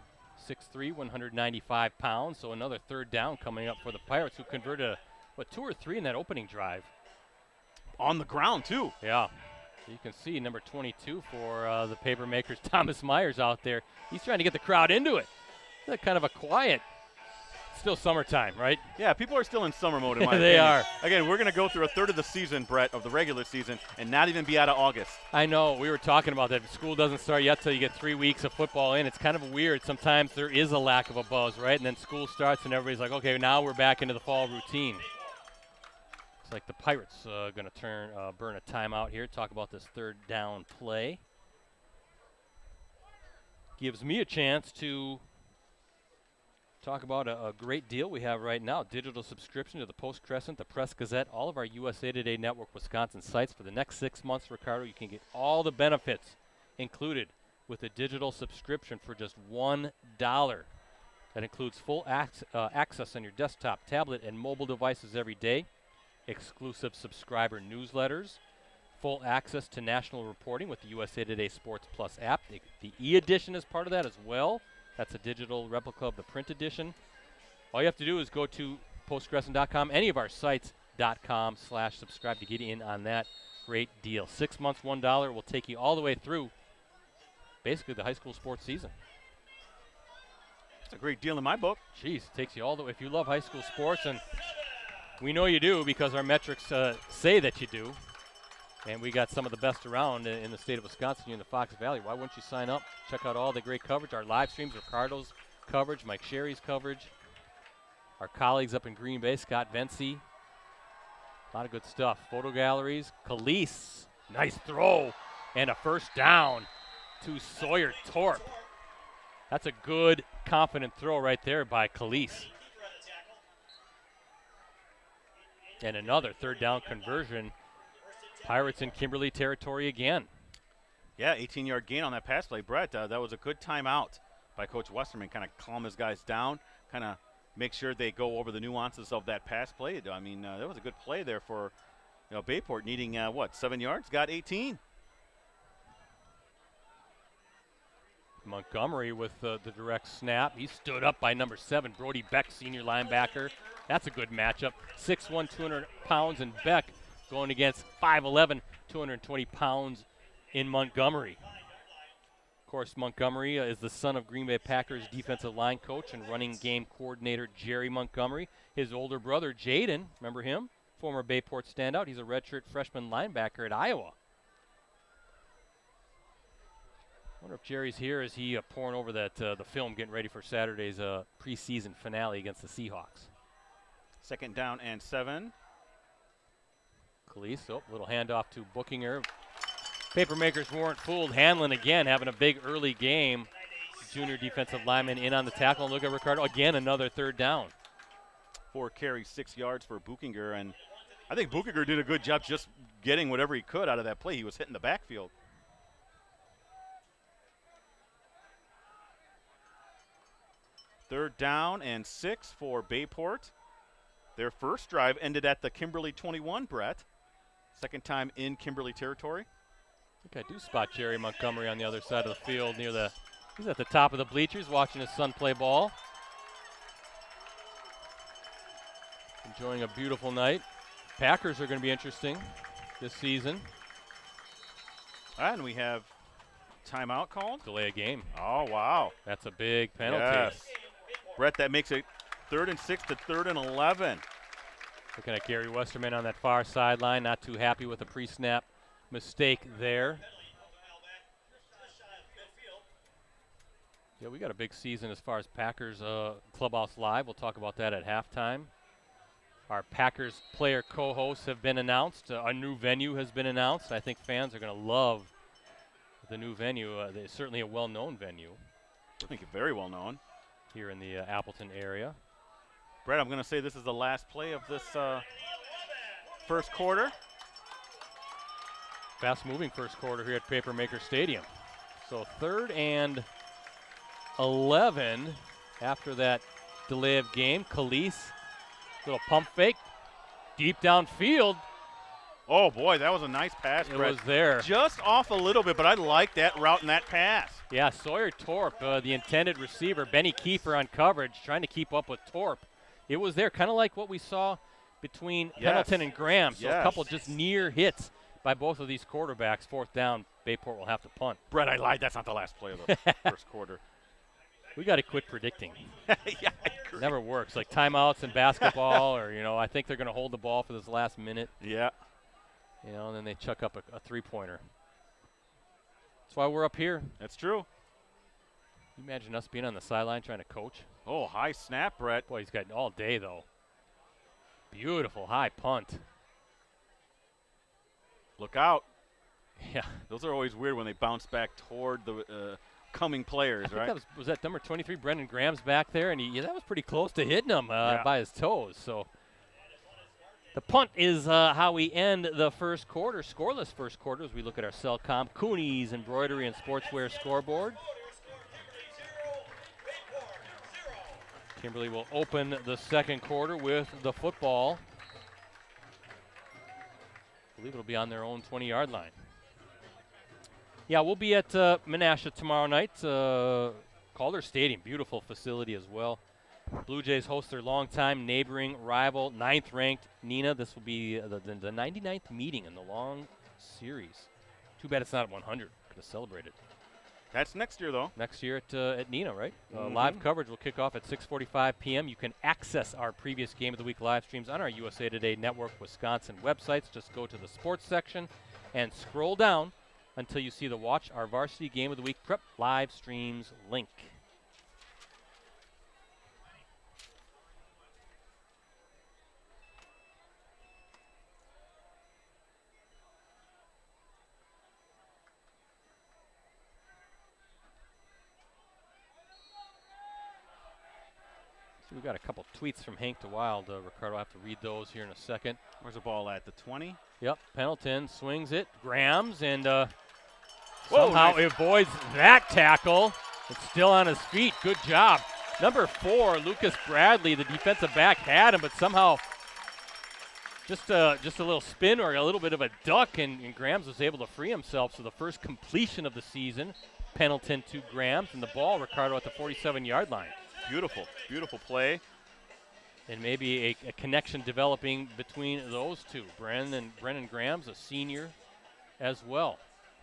Speaker 2: 6'3", 195 pounds. So another 3rd down coming up for the Pirates, who converted, 2 or 3 in that opening drive.
Speaker 1: On the ground, too.
Speaker 2: Yeah. You can see number 22 for the Papermakers, Thomas Myers out there. He's trying to get the crowd into it. It's kind of a quiet, still summertime, right?
Speaker 1: Yeah, people are still in summer mode, in my
Speaker 2: They
Speaker 1: opinion.
Speaker 2: are.
Speaker 1: Again, we're going to go through a third of the season, Brett, of the regular season, and not even be out of August.
Speaker 2: I know. We were talking about that. School doesn't start yet till you get 3 weeks of football in. It's kind of weird. Sometimes there is a lack of a buzz, right? And then school starts and everybody's like, okay, now we're back into the fall routine. It's like the Pirates going to burn a timeout here. Talk about this 3rd down play. Gives me a chance to talk about a great deal we have right now. Digital subscription to the Post-Crescent, the Press Gazette, all of our USA Today Network Wisconsin sites for the next 6 months, Ricardo. You can get all the benefits included with a digital subscription for just $1. That includes full access on your desktop, tablet, and mobile devices every day. Exclusive subscriber newsletters, full access to national reporting with the USA Today Sports Plus app. The e-edition is part of that as well. That's a digital replica of the print edition. All you have to do is go to postcrescent.com, any of our sites.com/subscribe to get in on that great deal. 6 months, $1 will take you all the way through basically the high school sports season.
Speaker 1: It's a great deal in my book.
Speaker 2: Jeez, takes you all the way. If you love high school sports, and we know you do because our metrics say that you do, and we got some of the best around in the state of Wisconsin here in the Fox Valley. Why wouldn't you sign up? Check out all the great coverage, our live streams, Ricardo's coverage, Mike Sherry's coverage, our colleagues up in Green Bay, Scott Vency. A lot of good stuff. Photo galleries. Khalees, nice throw, and a 1st down to Sawyer Torp. That's a good, confident throw right there by Khalees. And another 3rd down conversion. Pirates in Kimberly territory again.
Speaker 1: Yeah, 18-yard gain on that pass play. Brett, that was a good timeout by Coach Westerman. Kind of calm his guys down, kind of make sure they go over the nuances of that pass play. I mean, that was a good play there for Bayport, needing, 7 yards? Got 18.
Speaker 2: Montgomery with the direct snap. He stood up by number 7, Brody Beck, senior linebacker. That's a good matchup. 6'1", 200 pounds, and Beck going against 5'11", 220 pounds in Montgomery. Of course, Montgomery is the son of Green Bay Packers defensive line coach and running game coordinator Jerry Montgomery. His older brother, Jaden, remember him? Former Bayport standout. He's a redshirt freshman linebacker at Iowa. Wonder if Jerry's here as he pouring over that the film, getting ready for Saturday's preseason finale against the Seahawks.
Speaker 1: 2nd down and 7.
Speaker 2: Khalees, little handoff to Bookinger. Papermakers weren't fooled. Hanlon again having a big early game. Junior defensive lineman in on the tackle. And look at Ricardo, again another 3rd down.
Speaker 1: 4 carries, 6 yards for Bookinger, and I think Bookinger did a good job just getting whatever he could out of that play. He was hitting the backfield. Third down and 6 for Bayport. Their first drive ended at the Kimberly 21, Brett. Second time in Kimberly territory.
Speaker 2: I think I do spot Jerry Montgomery on the other side of the field he's at the top of the bleachers watching his son play ball. Enjoying a beautiful night. Packers are going to be interesting this season.
Speaker 1: And we have timeout called.
Speaker 2: Delay a game.
Speaker 1: Oh, wow.
Speaker 2: That's a big penalty.
Speaker 1: Yes. Brett, that makes it 3rd and 6 to 3rd and 11.
Speaker 2: Looking at Gary Westerman on that far sideline, not too happy with the pre-snap mistake there. Yeah, we got a big season as far as Packers Clubhouse Live. We'll talk about that at halftime. Our Packers player co-hosts have been announced. A new venue has been announced. I think fans are going to love the new venue. It's certainly a well-known venue.
Speaker 1: I think it's very well known.
Speaker 2: Here in the Appleton area.
Speaker 1: Brett, I'm going to say this is the last play of this first quarter.
Speaker 2: Fast-moving first quarter here at Papermaker Stadium. So 3rd and 11 after that delay of game. Khalees, little pump fake, deep downfield.
Speaker 1: Oh, boy, that was a nice pass,
Speaker 2: It
Speaker 1: Brett.
Speaker 2: was there.
Speaker 1: Just off a little bit, but I like that route and that pass.
Speaker 2: Yeah, Sawyer Torp, the intended receiver. Benny Kiefer on coverage, trying to keep up with Torp. It was there, kind of like what we saw between Pendleton and Graham. So a couple just near hits by both of these quarterbacks. 4th down, Bayport will have to punt.
Speaker 1: Brett, I lied. That's not the last play of the first quarter.
Speaker 2: We got to quit predicting.
Speaker 1: Yeah, I agree.
Speaker 2: Never works. Like timeouts in basketball or, I think they're going to hold the ball for this last minute.
Speaker 1: Yeah.
Speaker 2: And then they chuck up a three-pointer. That's why we're up here.
Speaker 1: That's true.
Speaker 2: You imagine us being on the sideline trying to coach?
Speaker 1: Oh, high snap, Brett.
Speaker 2: Boy, he's got all day, though. Beautiful high punt.
Speaker 1: Look out.
Speaker 2: Yeah.
Speaker 1: Those are always weird when they bounce back toward the coming players, right?
Speaker 2: That was that number 23, Brendan Graham's back there, and that was pretty close to hitting him by his toes. So the punt is how we end the first quarter, scoreless first quarter, as we look at our Cellcom Cooney's Embroidery and Sportswear scoreboard. Kimberly will open the second quarter with the football. I believe it'll be on their own 20-yard line. Yeah, we'll be at Menasha tomorrow night. Calder Stadium, beautiful facility as well. Blue Jays host their longtime neighboring rival, 9th-ranked Nina. This will be the 99th meeting in the long series. Too bad it's not at 100. Could have celebrated.
Speaker 1: That's next year, though.
Speaker 2: Next year at Nina, right? Live coverage will kick off at 6:45 p.m. You can access our previous Game of the Week live streams on our USA Today Network Wisconsin websites. Just go to the sports section and scroll down until you see the Watch Our Varsity Game of the Week Prep live streams link. We've got a couple tweets from Hank DeWild. Ricardo, I'll have to read those here in a second.
Speaker 1: Where's the ball at? The 20?
Speaker 2: Yep, Pendleton swings it, Grams, and
Speaker 1: Whoa,
Speaker 2: somehow
Speaker 1: nice.
Speaker 2: avoids that tackle. It's still on his feet. Good job. Number 4, Lucas Bradley, the defensive back, had him, but somehow just a little spin or a little bit of a duck, and Grams was able to free himself. So the first completion of the season, Pendleton to Grams, and the ball, Ricardo, at the 47-yard line.
Speaker 1: Beautiful, beautiful play.
Speaker 2: And maybe a connection developing between those two. Brennan Grams, a senior as well.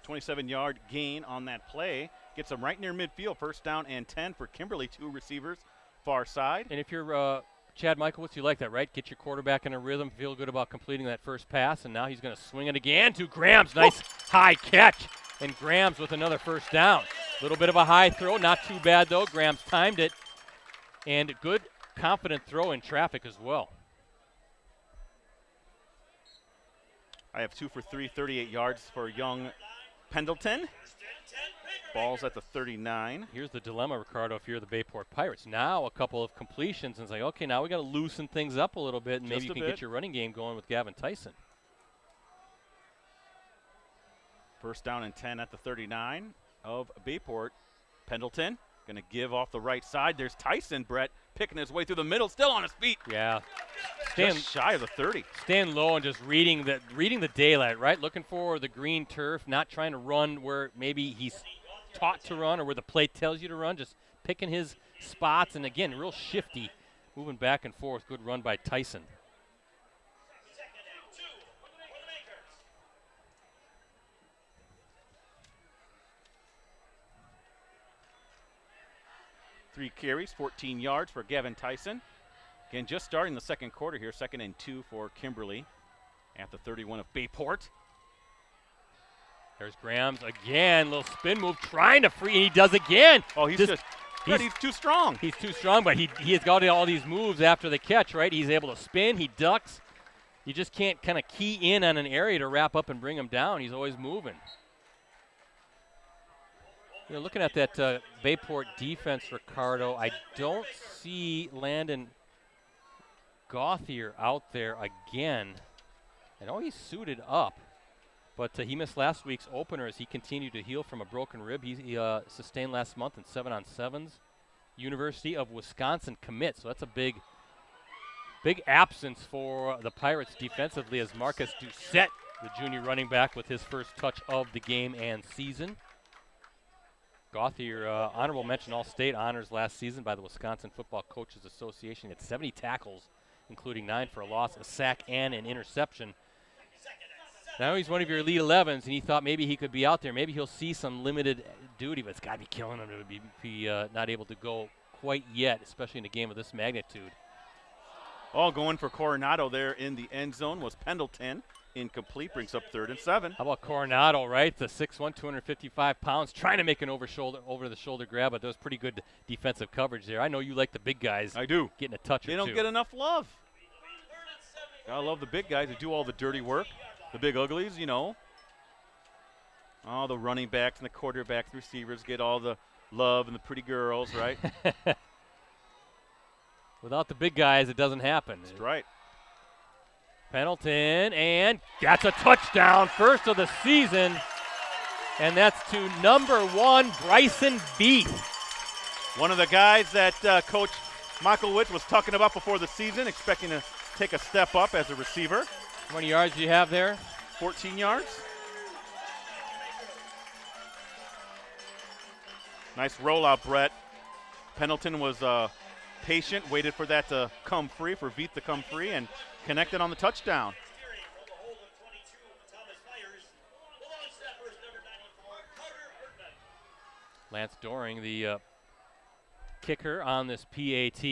Speaker 1: 27-yard gain on that play. Gets them right near midfield. 1st down and 10 for Kimberly. 2 receivers, far side.
Speaker 2: And if you're Chad Michaelwitz, you like that, right? Get your quarterback in a rhythm, feel good about completing that first pass, and now he's going to swing it again to Grams. Nice high catch. And Grams with another 1st down. A little bit of a high throw, not too bad, though. Grams timed it. And good, confident throw in traffic as well.
Speaker 1: I have 2 for 3, 38 yards for young Pendleton. Ball's at the 39.
Speaker 2: Here's the dilemma, Ricardo, if you're the Bayport Pirates. Now a couple of completions, and it's like, okay, now we got to loosen things up a little bit, and maybe you can get your running game going with Gavin Tyson.
Speaker 1: 1st down and 10 at the 39 of Bayport. Pendleton going to give off the right side. There's Tyson, Brett, picking his way through the middle, still on his feet.
Speaker 2: Yeah,
Speaker 1: Just shy of the 30.
Speaker 2: Staying low and just reading the daylight, right? Looking for the green turf, not trying to run where maybe he's taught to run or where the play tells you to run, just picking his spots, and again, real shifty, moving back and forth. Good run by Tyson.
Speaker 3: Second and 2 for the Makers.
Speaker 1: 3 carries, 14 yards for Gavin Tyson. Again, just starting the second quarter here, 2nd and 2 for Kimberly at the 31 of Bayport.
Speaker 2: There's Grams again, little spin move, trying to free, and he does again.
Speaker 1: Oh, he's too strong.
Speaker 2: He's too strong, but he has got all these moves after the catch, right? He's able to spin, he ducks. You just can't kind of key in on an area to wrap up and bring him down. He's always moving. You're looking at that Bayport defense, Ricardo. I don't see Landon Gauthier out there again. I know he's suited up, but he missed last week's opener as he continued to heal from a broken rib. He sustained last month in 7-on-7s. University of Wisconsin commit, so that's a big absence for the Pirates defensively as Marcus Doucette, the junior running back, with his first touch of the game and season. Gauthier, honorable mention All-State honors last season by the Wisconsin Football Coaches Association. He had 70 tackles, including 9 for a loss, a sack, and an interception. Now he's one of your elite 11s, and he thought maybe he could be out there. Maybe he'll see some limited duty, but it's got to be killing him to be not able to go quite yet, especially in a game of this magnitude.
Speaker 1: All going for Coronado there in the end zone was Pendleton. Incomplete, brings up 3rd and 7.
Speaker 2: How about Coronado, right? The 6'1", 255 pounds, trying to make an over-the-shoulder grab, but that was pretty good defensive coverage there. I know you like the big guys.
Speaker 1: I do.
Speaker 2: Getting a touch or two.
Speaker 1: They don't get enough love. I love the big guys who do all the dirty work. The big uglies, you know. All the running backs and the quarterbacks, the receivers get all the love and the pretty girls, right?
Speaker 2: Without the big guys, it doesn't happen.
Speaker 1: That's right.
Speaker 2: Pendleton, and that's a touchdown, first of the season. And that's to number 1, Bryson Beath.
Speaker 1: One of the guys that Coach Michaelwitz was talking about before the season, expecting to take a step up as a receiver.
Speaker 2: How many yards do you have there?
Speaker 1: 14 yards. Nice rollout, Brett. Pendleton was patient, waited for that to come free, for Veith to come free, and connected on the touchdown.
Speaker 2: Lance Doring, the kicker on this PAT.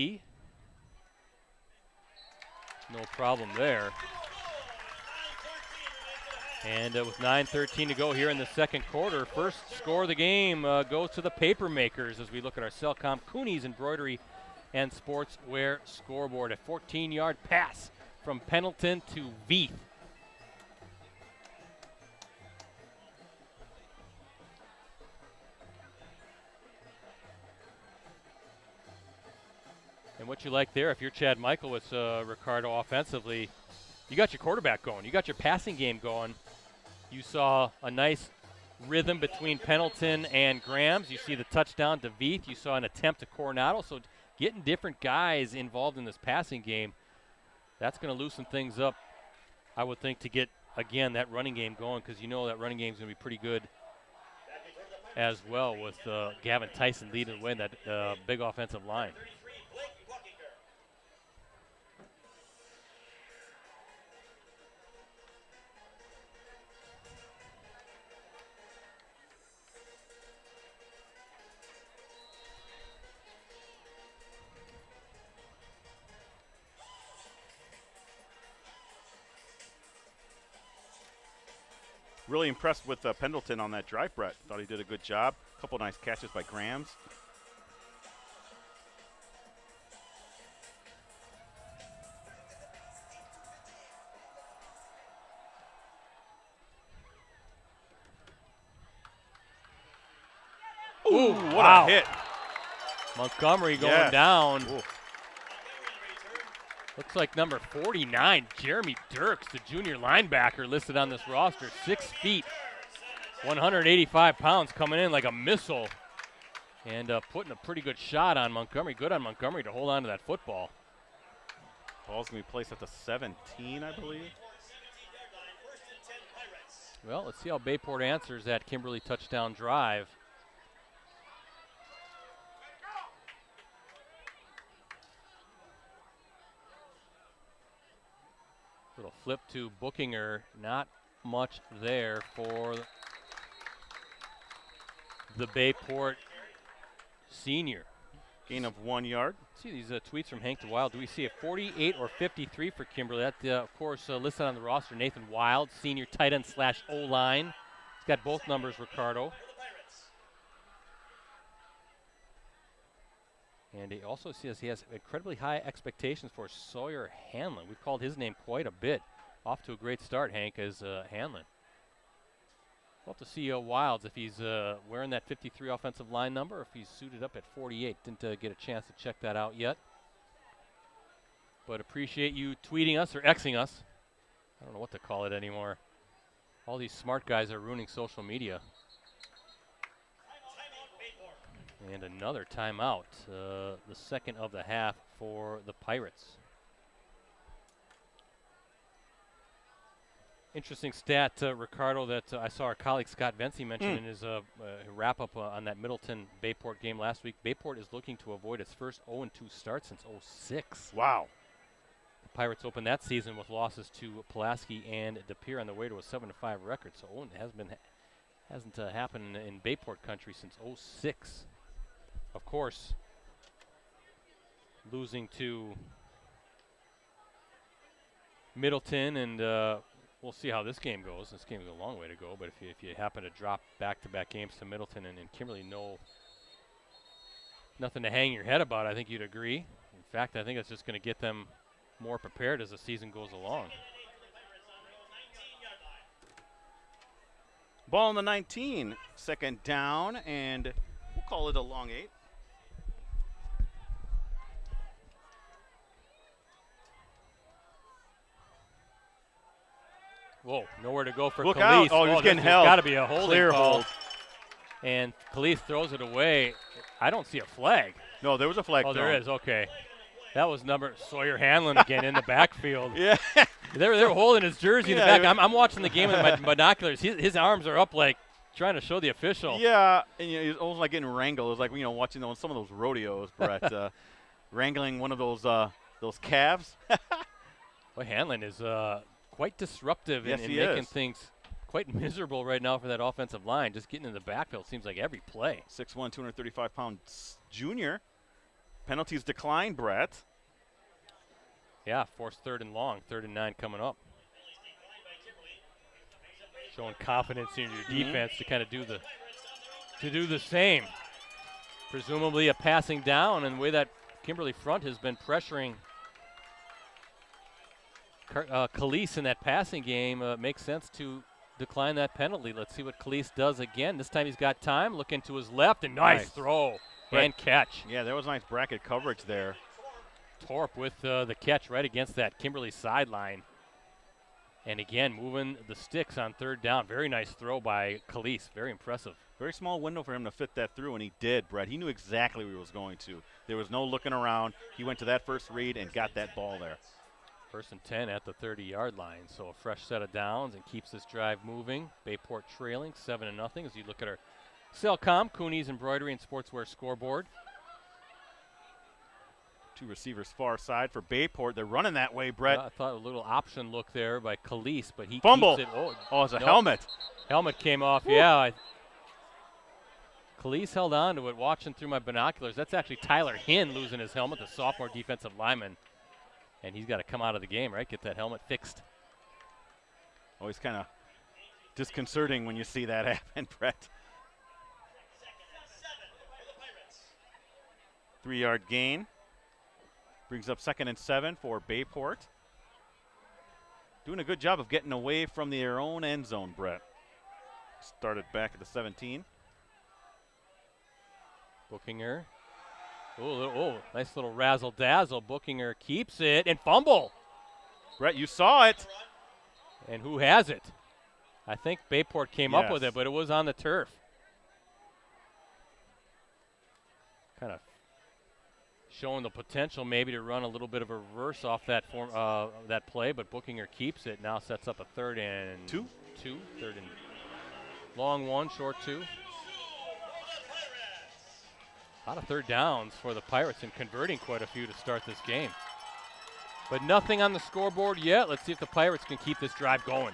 Speaker 2: No problem there. And with 9:13 to go here in the second quarter, first score of the game goes to the Papermakers as we look at our Cellcom Cooney's Embroidery and Sportswear scoreboard. A 14-yard pass from Pendleton to Veith. And what you like there, if you're Chad Michael with Ricardo offensively, you got your quarterback going. You got your passing game going. You saw a nice rhythm between Pendleton and Grams. You see the touchdown to Veith. You saw an attempt to Coronado. So getting different guys involved in this passing game, that's going to loosen things up, I would think, to get, again, that running game going, because you know that running game is going to be pretty good as well with Gavin Tyson leading the way in that big offensive line.
Speaker 1: Really impressed with Pendleton on that drive, Brett. Thought he did a good job. A couple nice catches by Grams. Ooh, what a hit.
Speaker 2: Montgomery going down.
Speaker 1: Ooh.
Speaker 2: Looks like number 49, Jeremy Dirks, the junior linebacker listed on this roster. 6 feet, 185 pounds, coming in like a missile. And putting a pretty good shot on Montgomery. Good on Montgomery to hold on to that football.
Speaker 1: Ball's going to be placed at the 17, I believe.
Speaker 2: Well, let's see how Bayport answers that Kimberly touchdown drive. Little flip to Bookinger, not much there for the Bayport senior.
Speaker 1: Gain of 1 yard.
Speaker 2: See these tweets from Hank the Wild. Do we see a 48 or 53 for Kimberly? That, of course, listed on the roster, Nathan Wild, senior tight end / O-line. He's got both numbers, Ricardo. And he also says he has incredibly high expectations for Sawyer Hanlon. We've called his name quite a bit. Off to a great start, Hank, as Hanlon. We'll have to see Wilds if he's wearing that 53 offensive line number, or if he's suited up at 48. Didn't get a chance to check that out yet. But appreciate you tweeting us or Xing us. I don't know what to call it anymore. All these smart guys are ruining social media. And another timeout, the second of the half for the Pirates. Interesting stat, Ricardo, that I saw our colleague Scott Vency mention in his wrap-up on that Middleton Bayport game last week. Bayport is looking to avoid its first 0-2 start since 06.
Speaker 1: Wow.
Speaker 2: The Pirates opened that season with losses to Pulaski and De Pere on the way to a 7-5 record. So 0 hasn't happened in Bayport country since 06. Of course, losing to Middleton, and we'll see how this game goes. This game is a long way to go, but if you happen to drop back-to-back games to Middleton and Kimberly, nothing to hang your head about, I think you'd agree. In fact, I think it's just going to get them more prepared as the season goes along.
Speaker 1: Ball on the 19, second down, and we'll call it a long 8.
Speaker 2: Whoa, nowhere to go for
Speaker 1: Look
Speaker 2: Khalees.
Speaker 1: out. Oh, he's getting held.
Speaker 2: Got to be a holding
Speaker 1: Clear
Speaker 2: call.
Speaker 1: hold.
Speaker 2: And Khalees throws it away. I don't see a flag.
Speaker 1: No, there was a flag.
Speaker 2: Oh, there is. Okay. That was number Sawyer Hanlon again in the backfield.
Speaker 1: Yeah.
Speaker 2: They're holding his jersey in the back. I'm watching the game with my binoculars. His arms are up like trying to show the official.
Speaker 1: Yeah, and he's almost like getting wrangled. It was like, watching some of those rodeos, Brett, wrangling one of those calves.
Speaker 2: Well, Hanlon is quite disruptive
Speaker 1: Yes,
Speaker 2: in
Speaker 1: he
Speaker 2: making
Speaker 1: is.
Speaker 2: things quite miserable right now for that offensive line. Just getting in the backfield seems like every play.
Speaker 1: 6'1", 235-pound junior. Penalties decline, Brett.
Speaker 2: Yeah, forced 3rd and long, 3rd and 9 coming up. Showing confidence in your defense to kind of do the same. Presumably a passing down, and the way that Kimberly front has been pressuring Khalees in that passing game, makes sense to decline that penalty. Let's see what Khalees does again. This time he's got time. Looking to his left, and nice throw and catch.
Speaker 1: Yeah, there was nice bracket coverage there.
Speaker 2: Torp with the catch right against that Kimberly sideline. And again, moving the sticks on 3rd down. Very nice throw by Khalees. Very impressive.
Speaker 1: Very small window for him to fit that through, and he did, Brett. He knew exactly where he was going to. There was no looking around. He went to that first read and got that ball there.
Speaker 2: 1st and 10 at the 30-yard line. So a fresh set of downs and keeps this drive moving. Bayport trailing 7-0 as you look at our Cellcom, Cooney's Embroidery and Sportswear scoreboard.
Speaker 1: 2 receivers far side for Bayport. They're running that way, Brett.
Speaker 2: I thought a little option look there by Khalees, but he
Speaker 1: Fumble.
Speaker 2: keeps it.
Speaker 1: Oh, it's a helmet.
Speaker 2: Helmet came off,
Speaker 1: Woo.
Speaker 2: yeah. Khalees held on to it, watching through my binoculars. That's actually Tyler Hinn losing his helmet, the sophomore defensive lineman. And he's got to come out of the game, right? Get that helmet fixed.
Speaker 1: Always kind of disconcerting when you see that happen, Brett. 3-yard gain. Brings up 2nd and 7 for Bayport. Doing a good job of getting away from their own end zone, Brett. Started back at the 17.
Speaker 2: Bookinger. Oh, nice little razzle-dazzle. Bookinger keeps it and fumble.
Speaker 1: Brett, you saw it.
Speaker 2: And who has it? I think Bayport came up with
Speaker 1: Yes.
Speaker 2: it, but it was on the turf. Kind of showing the potential maybe to run a little bit of a reverse off that that play, but Bookinger keeps it. Now sets up a 3rd and 2. 3rd and long 1, short 2. A lot of 3rd downs for the Pirates and converting quite a few to start this game. But nothing on the scoreboard yet. Let's see if the Pirates can keep this drive going.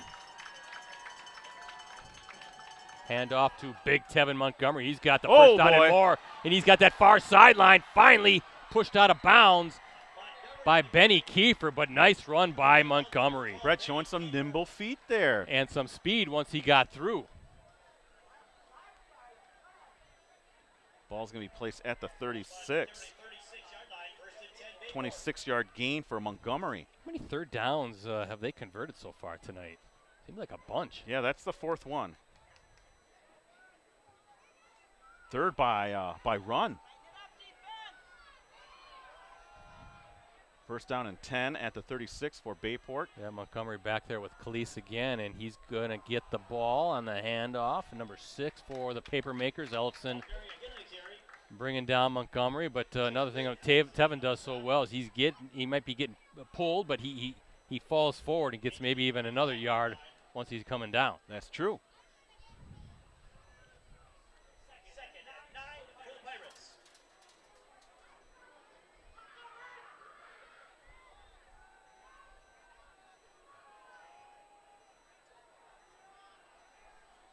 Speaker 2: Hand off to big Tevin Montgomery. He's got the first down and more, and he's got that far sideline. Finally pushed out of bounds by Benny Kiefer, but nice run by Montgomery.
Speaker 1: Brett showing some nimble feet there.
Speaker 2: And some speed once he got through.
Speaker 1: Ball's going to be placed at the 36. 26-yard gain for Montgomery.
Speaker 2: How many 3rd downs have they converted so far tonight? Seems like a bunch.
Speaker 1: Yeah, that's the 4th one. 3rd by run. First down and 10 at the 36 for Bayport.
Speaker 2: Yeah, Montgomery back there with Khalees again, and he's going to get the ball on the handoff. Number 6 for the Papermakers, Ellefson, bringing down Montgomery. But another thing Tevin does so well is he might be getting pulled, but he falls forward and gets maybe even another yard once he's coming down.
Speaker 1: That's true.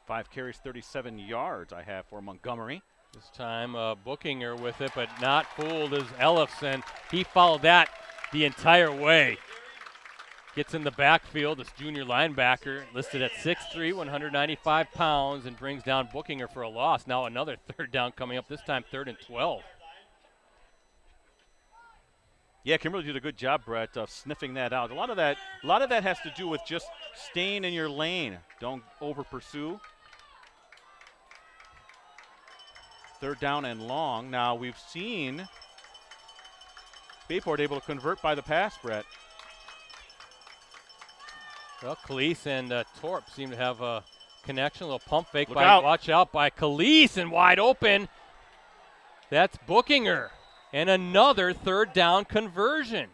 Speaker 1: Five carries, 37 yards I have for Montgomery.
Speaker 2: This time Bookinger with it, but not fooled as Ellefson. He followed that the entire way. Gets in the backfield, this junior linebacker listed at 6'3", 195 pounds, and brings down Bookinger for a loss. Now another 3rd down coming up, this time 3rd and 12.
Speaker 1: Yeah, Kimberly did a good job, Brett, of sniffing that out. A lot of that has to do with just staying in your lane. Don't over pursue. 3rd down and long. Now we've seen Bayport able to convert by the pass, Brett.
Speaker 2: Well, Khalees and Torp seem to have a connection. A little pump fake watch out by Khalees, and wide open. That's Bookinger. And another 3rd down conversion.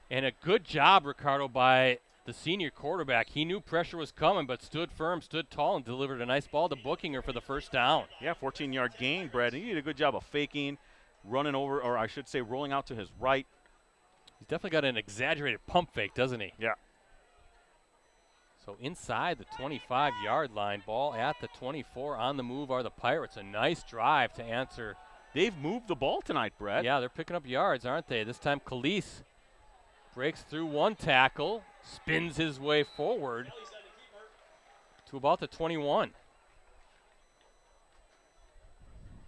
Speaker 2: And a good job, Ricardo, by the senior quarterback. He knew pressure was coming, but stood firm, stood tall, and delivered a nice ball to Bookinger for the 1st down.
Speaker 1: Yeah, 14-yard gain, Brad. He did a good job of faking, running over, or I should say rolling out to his right.
Speaker 2: He's definitely got an exaggerated pump fake, doesn't he?
Speaker 1: Yeah.
Speaker 2: So inside the 25-yard line, ball at the 24. On the move are the Pirates. A nice drive to answer.
Speaker 1: They've moved the ball tonight, Brad.
Speaker 2: Yeah, they're picking up yards, aren't they? This time Khalees breaks through one tackle, spins his way forward to about the 21.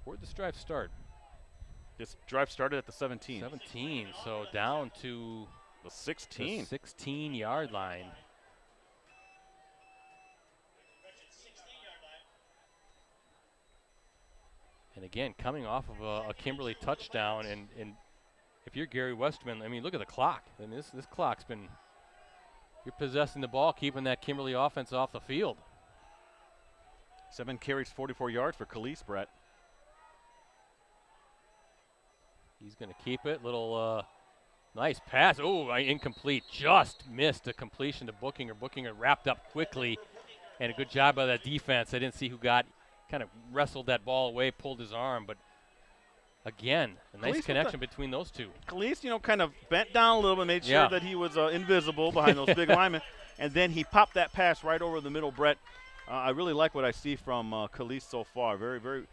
Speaker 2: Where'd this drive start?
Speaker 1: This drive started at the 17.
Speaker 2: 17, so down to
Speaker 1: the 16.
Speaker 2: The 16-yard line. And again, coming off of a Kimberly touchdown, and if you're Gary Westerman, I mean, look at the clock. I mean, this clock's been, you're possessing the ball, keeping that Kimberly offense off the field.
Speaker 1: 7 carries, 44 yards for Khalees, Brett.
Speaker 2: He's going to keep it. Little nice pass. Oh, incomplete. Just missed a completion to Bookinger. Bookinger wrapped up quickly, and a good job by that defense. I didn't see who kind of wrestled that ball away, pulled his arm, but again, a nice connection between those two.
Speaker 1: Khalees, kind of bent down a little bit, made sure that he was invisible behind those big linemen, and then he popped that pass right over the middle, Brett. I really like what I see from Khalees so far. Very, very,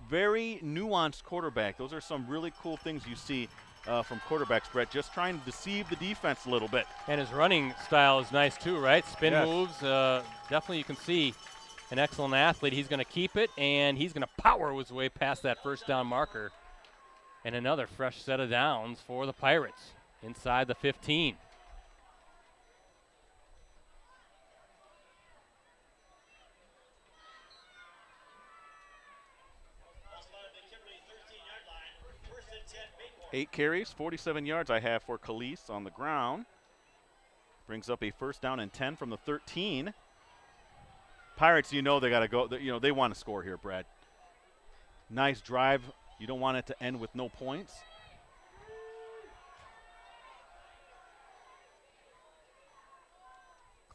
Speaker 1: very nuanced quarterback. Those are some really cool things you see from quarterbacks, Brett, just trying to deceive the defense a little bit.
Speaker 2: And his running style is nice too, right? Spin moves, definitely you can see an excellent athlete. He's going to keep it, and he's going to power his way past that 1st down marker. And another fresh set of downs for the Pirates inside the 15.
Speaker 1: Eight carries, 47 yards I have for Khalees on the ground. Brings up a 1st down and 10 from the 13. Pirates, they got to go. They want to score here, Brad. Nice drive. You don't want it to end with no points.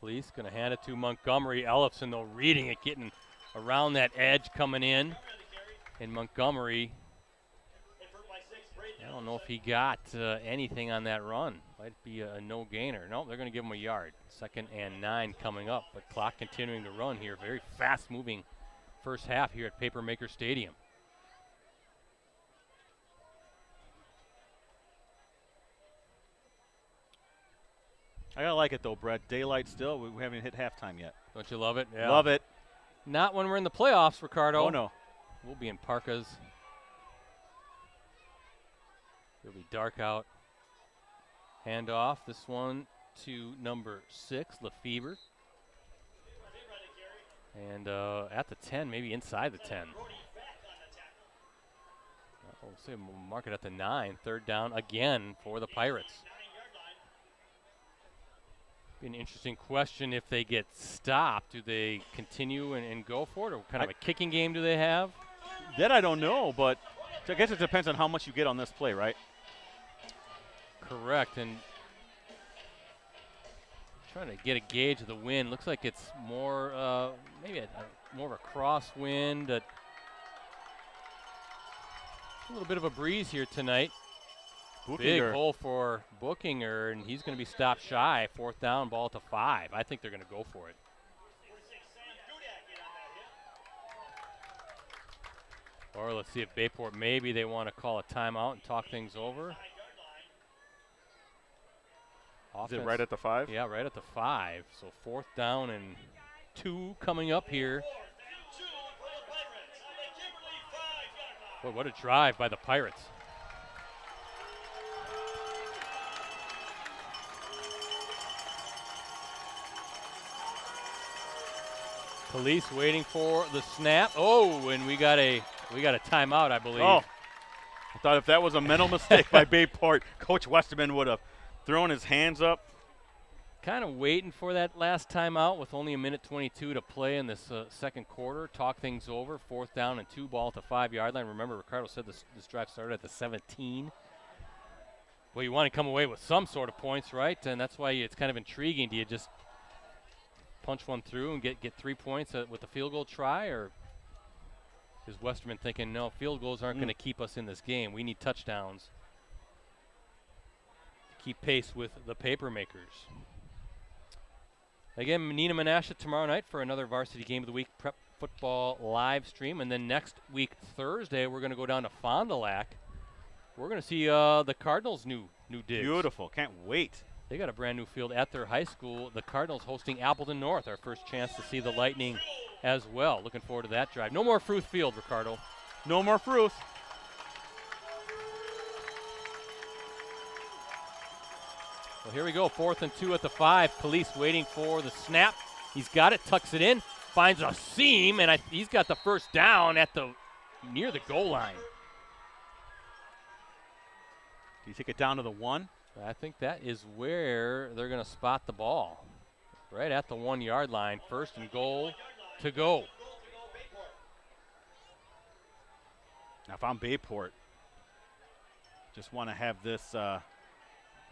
Speaker 2: Cleese going to hand it to Montgomery. Ellefson, though, reading it, getting around that edge coming in. And Montgomery, I don't know if he got anything on that run. Might be a no gainer. No, they're going to give him a yard. 2nd and 9 coming up, but clock continuing to run here. Very fast moving first half here at Papermaker Stadium.
Speaker 1: I gotta like it though, Brett. Daylight still. We haven't hit halftime yet.
Speaker 2: Don't you love it? Yeah.
Speaker 1: Love it.
Speaker 2: Not when we're in the playoffs, Ricardo.
Speaker 1: Oh no.
Speaker 2: We'll be in parkas. It'll be dark out. Hand off. This one to number 6, Lefebvre. And at the 10, maybe inside the 10. We'll say we'll mark it at the 9. 3rd down again for the Pirates. Be an interesting question if they get stopped. Do they continue and go for it? Or what kind of a kicking game do they have?
Speaker 1: That I don't know, but I guess it depends on how much you get on this play, right?
Speaker 2: Correct. And trying to get a gauge of the wind. Looks like it's more, maybe more of a crosswind. A little bit of a breeze here tonight. Big hole for Bookinger, and he's going to be stopped shy. 4th down, ball to 5. I think they're going to go for it. Or let's see if Bayport, maybe they want to call a timeout and talk things over.
Speaker 1: Is it right at the 5?
Speaker 2: Yeah, right at the 5. So 4th down and 2 coming up here. Boy, what a drive by the Pirates. Police waiting for the snap. Oh, and we got a timeout, I believe.
Speaker 1: Oh, I thought if that was a mental mistake by Bayport, Coach Westerman would have thrown his hands up.
Speaker 2: Kind of waiting for that last timeout with only 1:22 to play in this 2nd quarter. Talk things over. 4th down and 2, ball at the 5-yard line. Remember, Ricardo said this drive started at the 17. Well, you want to come away with some sort of points, right? And that's why it's kind of intriguing. Do you just punch one through and get 3 points with the field goal try, or is Westerman thinking, no, field goals aren't going to keep us in this game. We need touchdowns to keep pace with the Papermakers. Again, Menina Menasha tomorrow night for another Varsity Game of the Week prep football live stream, and then next week Thursday we're going to go down to Fond du Lac. We're going to see the Cardinals' new digs.
Speaker 1: Beautiful, can't wait.
Speaker 2: They got a brand new field at their high school. The Cardinals hosting Appleton North, our first chance to see the Lightning as well. Looking forward to that drive. No more Fruth Field, Ricardo.
Speaker 1: No more Fruth.
Speaker 2: Well, here we go. 4th and 2 at the 5. Police waiting for the snap. He's got it, tucks it in, finds a seam, and he's got the first down at near the goal line.
Speaker 1: Do you take it down to the 1?
Speaker 2: I think that is where they're going to spot the ball. Right at the 1-yard line. 1st and goal to go.
Speaker 1: Now, if I'm Bayport, just want to have this, well,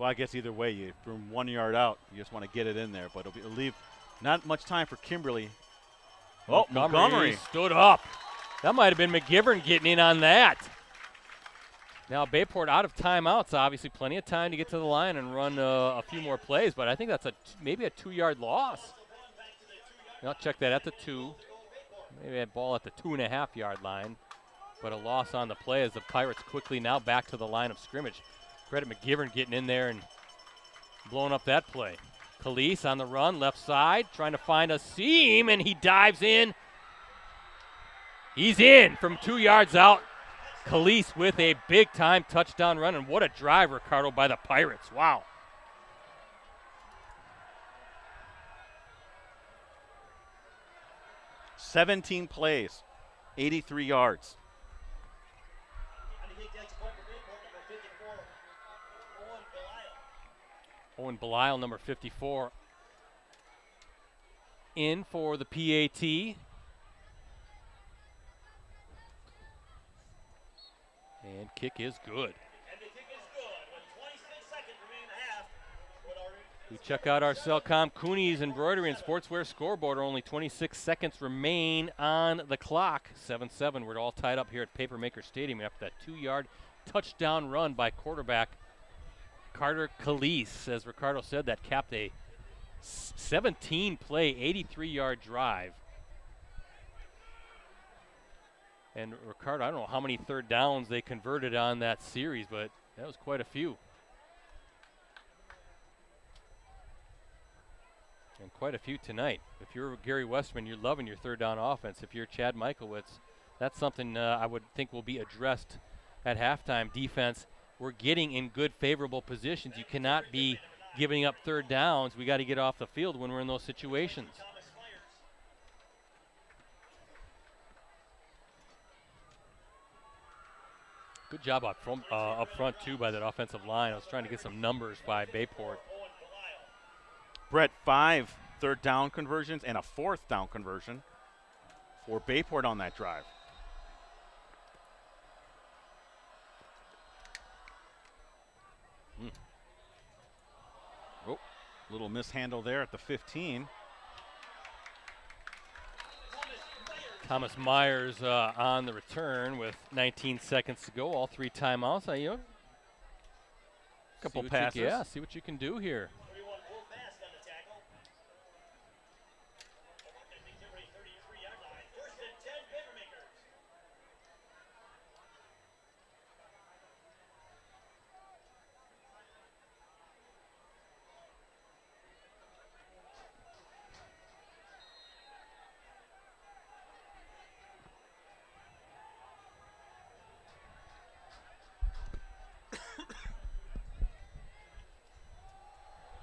Speaker 1: I guess either way, from 1 yard out, you just want to get it in there. But it'll leave not much time for Kimberly. Oh, Montgomery
Speaker 2: stood up. That might have been McGivern getting in on that. Now, Bayport out of timeouts, obviously plenty of time to get to the line and run a few more plays, but I think that's maybe a 2-yard loss. I'll check that at the 2. Maybe a ball at the 2.5-yard line, but a loss on the play as the Pirates quickly now back to the line of scrimmage. Credit McGivern getting in there and blowing up that play. Calise on the run, left side, trying to find a seam, and he dives in. He's in from 2 yards out. Calise with a big-time touchdown run, and what a drive, Ricardo, by the Pirates. Wow.
Speaker 1: "17 plays, 83 yards.
Speaker 2: Owen Belisle, number 54, in for the PAT. And kick is good.
Speaker 3: And the kick is good with 26 seconds remaining in the half.
Speaker 2: We check out our Cellcom Cooney's Embroidery and Sportswear scoreboard. Only 26 seconds remain on the clock. 7-7. We're all tied up here at Papermaker Stadium after that 2-yard touchdown run by quarterback Carter Calise. As Ricardo said, that capped a 17-play, 83-yard drive. And Ricardo, I don't know how many third downs they converted on that series, but that was quite a few. And quite a few tonight. If you're Gary Westman, you're loving your third down offense. If you're Chad Michaelwitz, that's something I would think will be addressed at halftime. Defense, we're getting in good, favorable positions. You cannot be giving up third downs. We got to get off the field when we're in those situations. Good job up front, too, by that offensive line. I was trying to get some numbers by Bayport.
Speaker 1: Brett, 5 third down conversions and a 4th down conversion for Bayport on that drive. Oh, little mishandle there at the 15.
Speaker 2: Thomas Myers on the return with 19 seconds to go. All 3 timeouts.
Speaker 1: Couple passes.
Speaker 2: See what you can do here.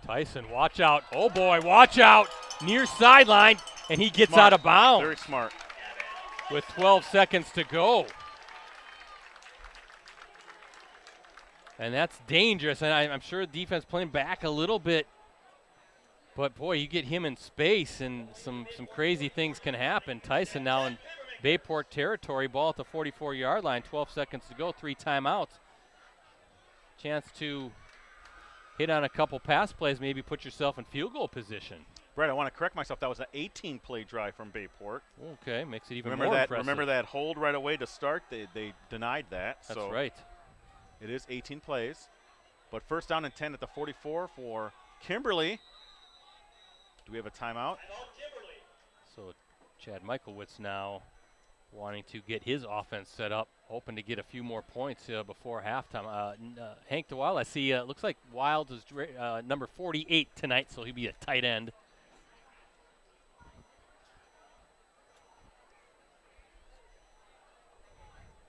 Speaker 2: Tyson, watch out. Oh, boy, watch out. Near sideline, and he gets out of bounds.
Speaker 1: Very smart.
Speaker 2: With 12 seconds to go. And that's dangerous, and I'm sure the defense playing back a little bit. But, boy, you get him in space, and some crazy things can happen. Tyson now in Bayport territory, ball at the 44-yard line, 12 seconds to go, 3 timeouts. Chance to hit on a couple pass plays, maybe put yourself in field goal position.
Speaker 1: Brett, I want to correct myself. That was an 18-play drive from Bayport.
Speaker 2: Okay, makes it even
Speaker 1: more
Speaker 2: impressive.
Speaker 1: Remember that hold right away to start? They denied that.
Speaker 2: That's
Speaker 1: so
Speaker 2: right.
Speaker 1: It is 18 plays. But first down and 10 at the 44 for Kimberly. Do we have a timeout?
Speaker 2: So Chad Michaelwitz now wanting to get his offense set up, hoping to get a few more points before halftime. Hank DeWild, I see, looks like Wild is number 48 tonight, so he'll be a tight end.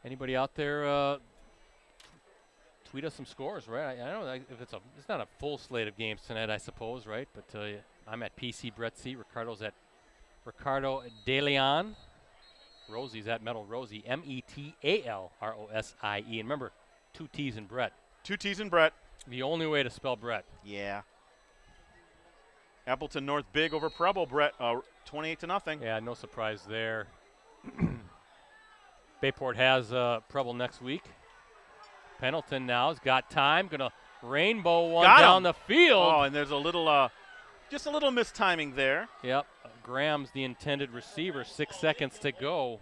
Speaker 2: Anybody out there tweet us some scores, right? I don't know if it's not a full slate of games tonight, I suppose, right? But I'm at PC Brett C. Ricardo's at Ricardo De Leon. Rosie's at Metal Rosie, M-E-T-A-L-R-O-S-I-E. And remember, 2 T's in Brett.
Speaker 1: 2 T's in Brett.
Speaker 2: The only way to spell Brett.
Speaker 1: Yeah. Appleton North big over Preble, Brett, 28-0.
Speaker 2: Yeah, no surprise there. Bayport has Preble next week. Pendleton now has got time, gonna rainbow one down the field.
Speaker 1: Oh, and there's a little, just a little mistiming there.
Speaker 2: Yep, Graham's the intended receiver. 6 seconds to go.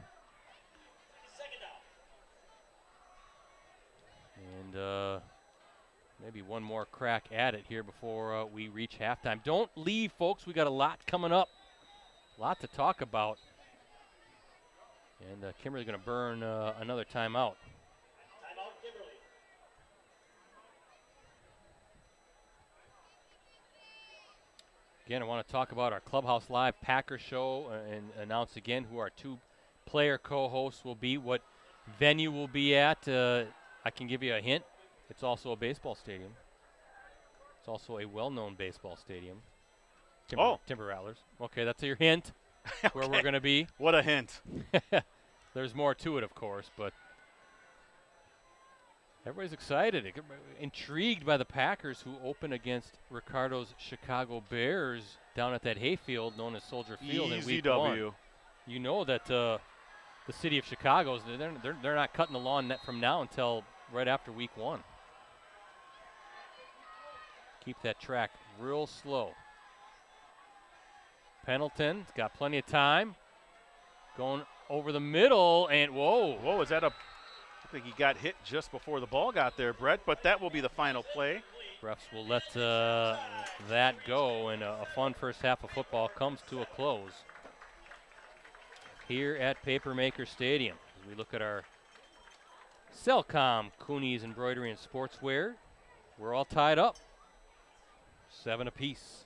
Speaker 2: And maybe one more crack at it here before we reach halftime. Don't leave, folks. We got a lot coming up. A lot to talk about. And Kimberly's going to burn another timeout.
Speaker 3: Timeout, Kimberly.
Speaker 2: Again, I want to talk about our Clubhouse Live Packer show and announce again who our 2 player co-hosts will be, what venue we'll be at. I can give you a hint. It's also a baseball stadium. It's also a well-known baseball stadium. Timber Rattlers. Okay, that's your hint. Where we're going to be.
Speaker 1: What a hint.
Speaker 2: There's more to it, of course, but everybody's excited, intrigued by the Packers, who open against Ricardo's Chicago Bears down at that hayfield known as Soldier Field in week 1.
Speaker 1: EZW.
Speaker 2: You know that the city of Chicago's, they're not cutting the lawn from now until right after week 1. Keep that track real slow. Pendleton's got plenty of time. Going over the middle, and whoa.
Speaker 1: Whoa, is that I think he got hit just before the ball got there, Brett, but that will be the final play.
Speaker 2: Refs will let that go, and a fun first half of football comes to a close here at Papermaker Stadium. As we look at our Cellcom Cooney's Embroidery and Sportswear, we're all tied up, 7 apiece.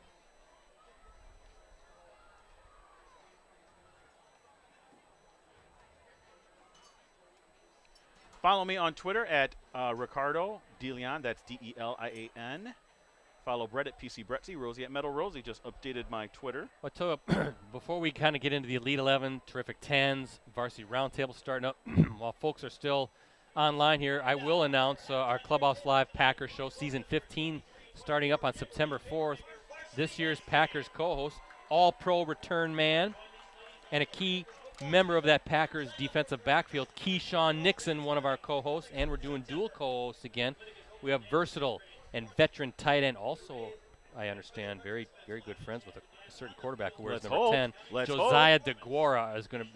Speaker 1: Follow me on Twitter at Ricardo DeLeon. That's DELIAN. Follow Brett at PC Bretzy. Rosie at Metal Rosie. Just updated my Twitter.
Speaker 2: Before we kind of get into the Elite 11, terrific 10s, varsity roundtable starting up, while folks are still online here, I will announce our Clubhouse Live Packers show, season 15, starting up on September 4th. This year's Packers co-host, all-pro return man, and a key member of that Packers defensive backfield, Keyshawn Nixon, one of our co-hosts, and we're doing dual co-hosts again. We have versatile and veteran tight end, also, I understand, very, very good friends with a certain quarterback who wears number 10. Josiah DeGuara is going to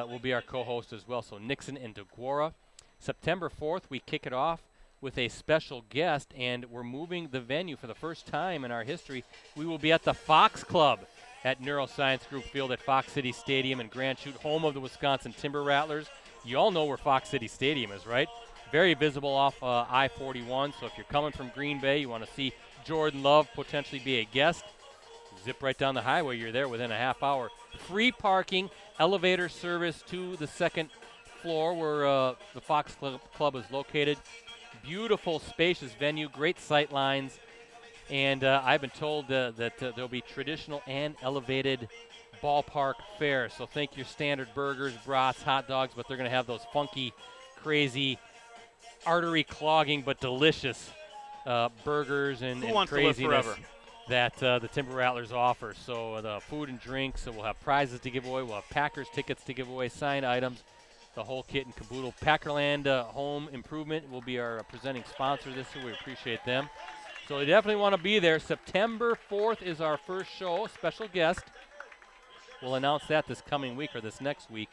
Speaker 2: will be our co-host as well. So Nixon and DeGuara. September 4th, we kick it off with a special guest, and we're moving the venue for the first time in our history. We will be at the Fox Club at Neuroscience Group Field at Fox City Stadium in Grand Chute, home of the Wisconsin Timber Rattlers. You all know where Fox City Stadium is, right? Very visible off I-41, so if you're coming from Green Bay, you want to see Jordan Love potentially be a guest, zip right down the highway. You're there within a half hour. Free parking, elevator service to the second floor where the Fox Club is located. Beautiful, spacious venue, great sight lines. And I've been told that there'll be traditional and elevated ballpark fare. So think your standard burgers, brats, hot dogs, but they're going to have those funky, crazy, artery-clogging but delicious burgers and craziness that the Timber Rattlers offer. So the food and drinks, so we'll have prizes to give away. We'll have Packers tickets to give away, signed items, the whole kit and caboodle. Packerland Home Improvement will be our presenting sponsor this year. We appreciate them. So you definitely want to be there. September 4th is our first show, special guest. We'll announce that this coming week or this next week.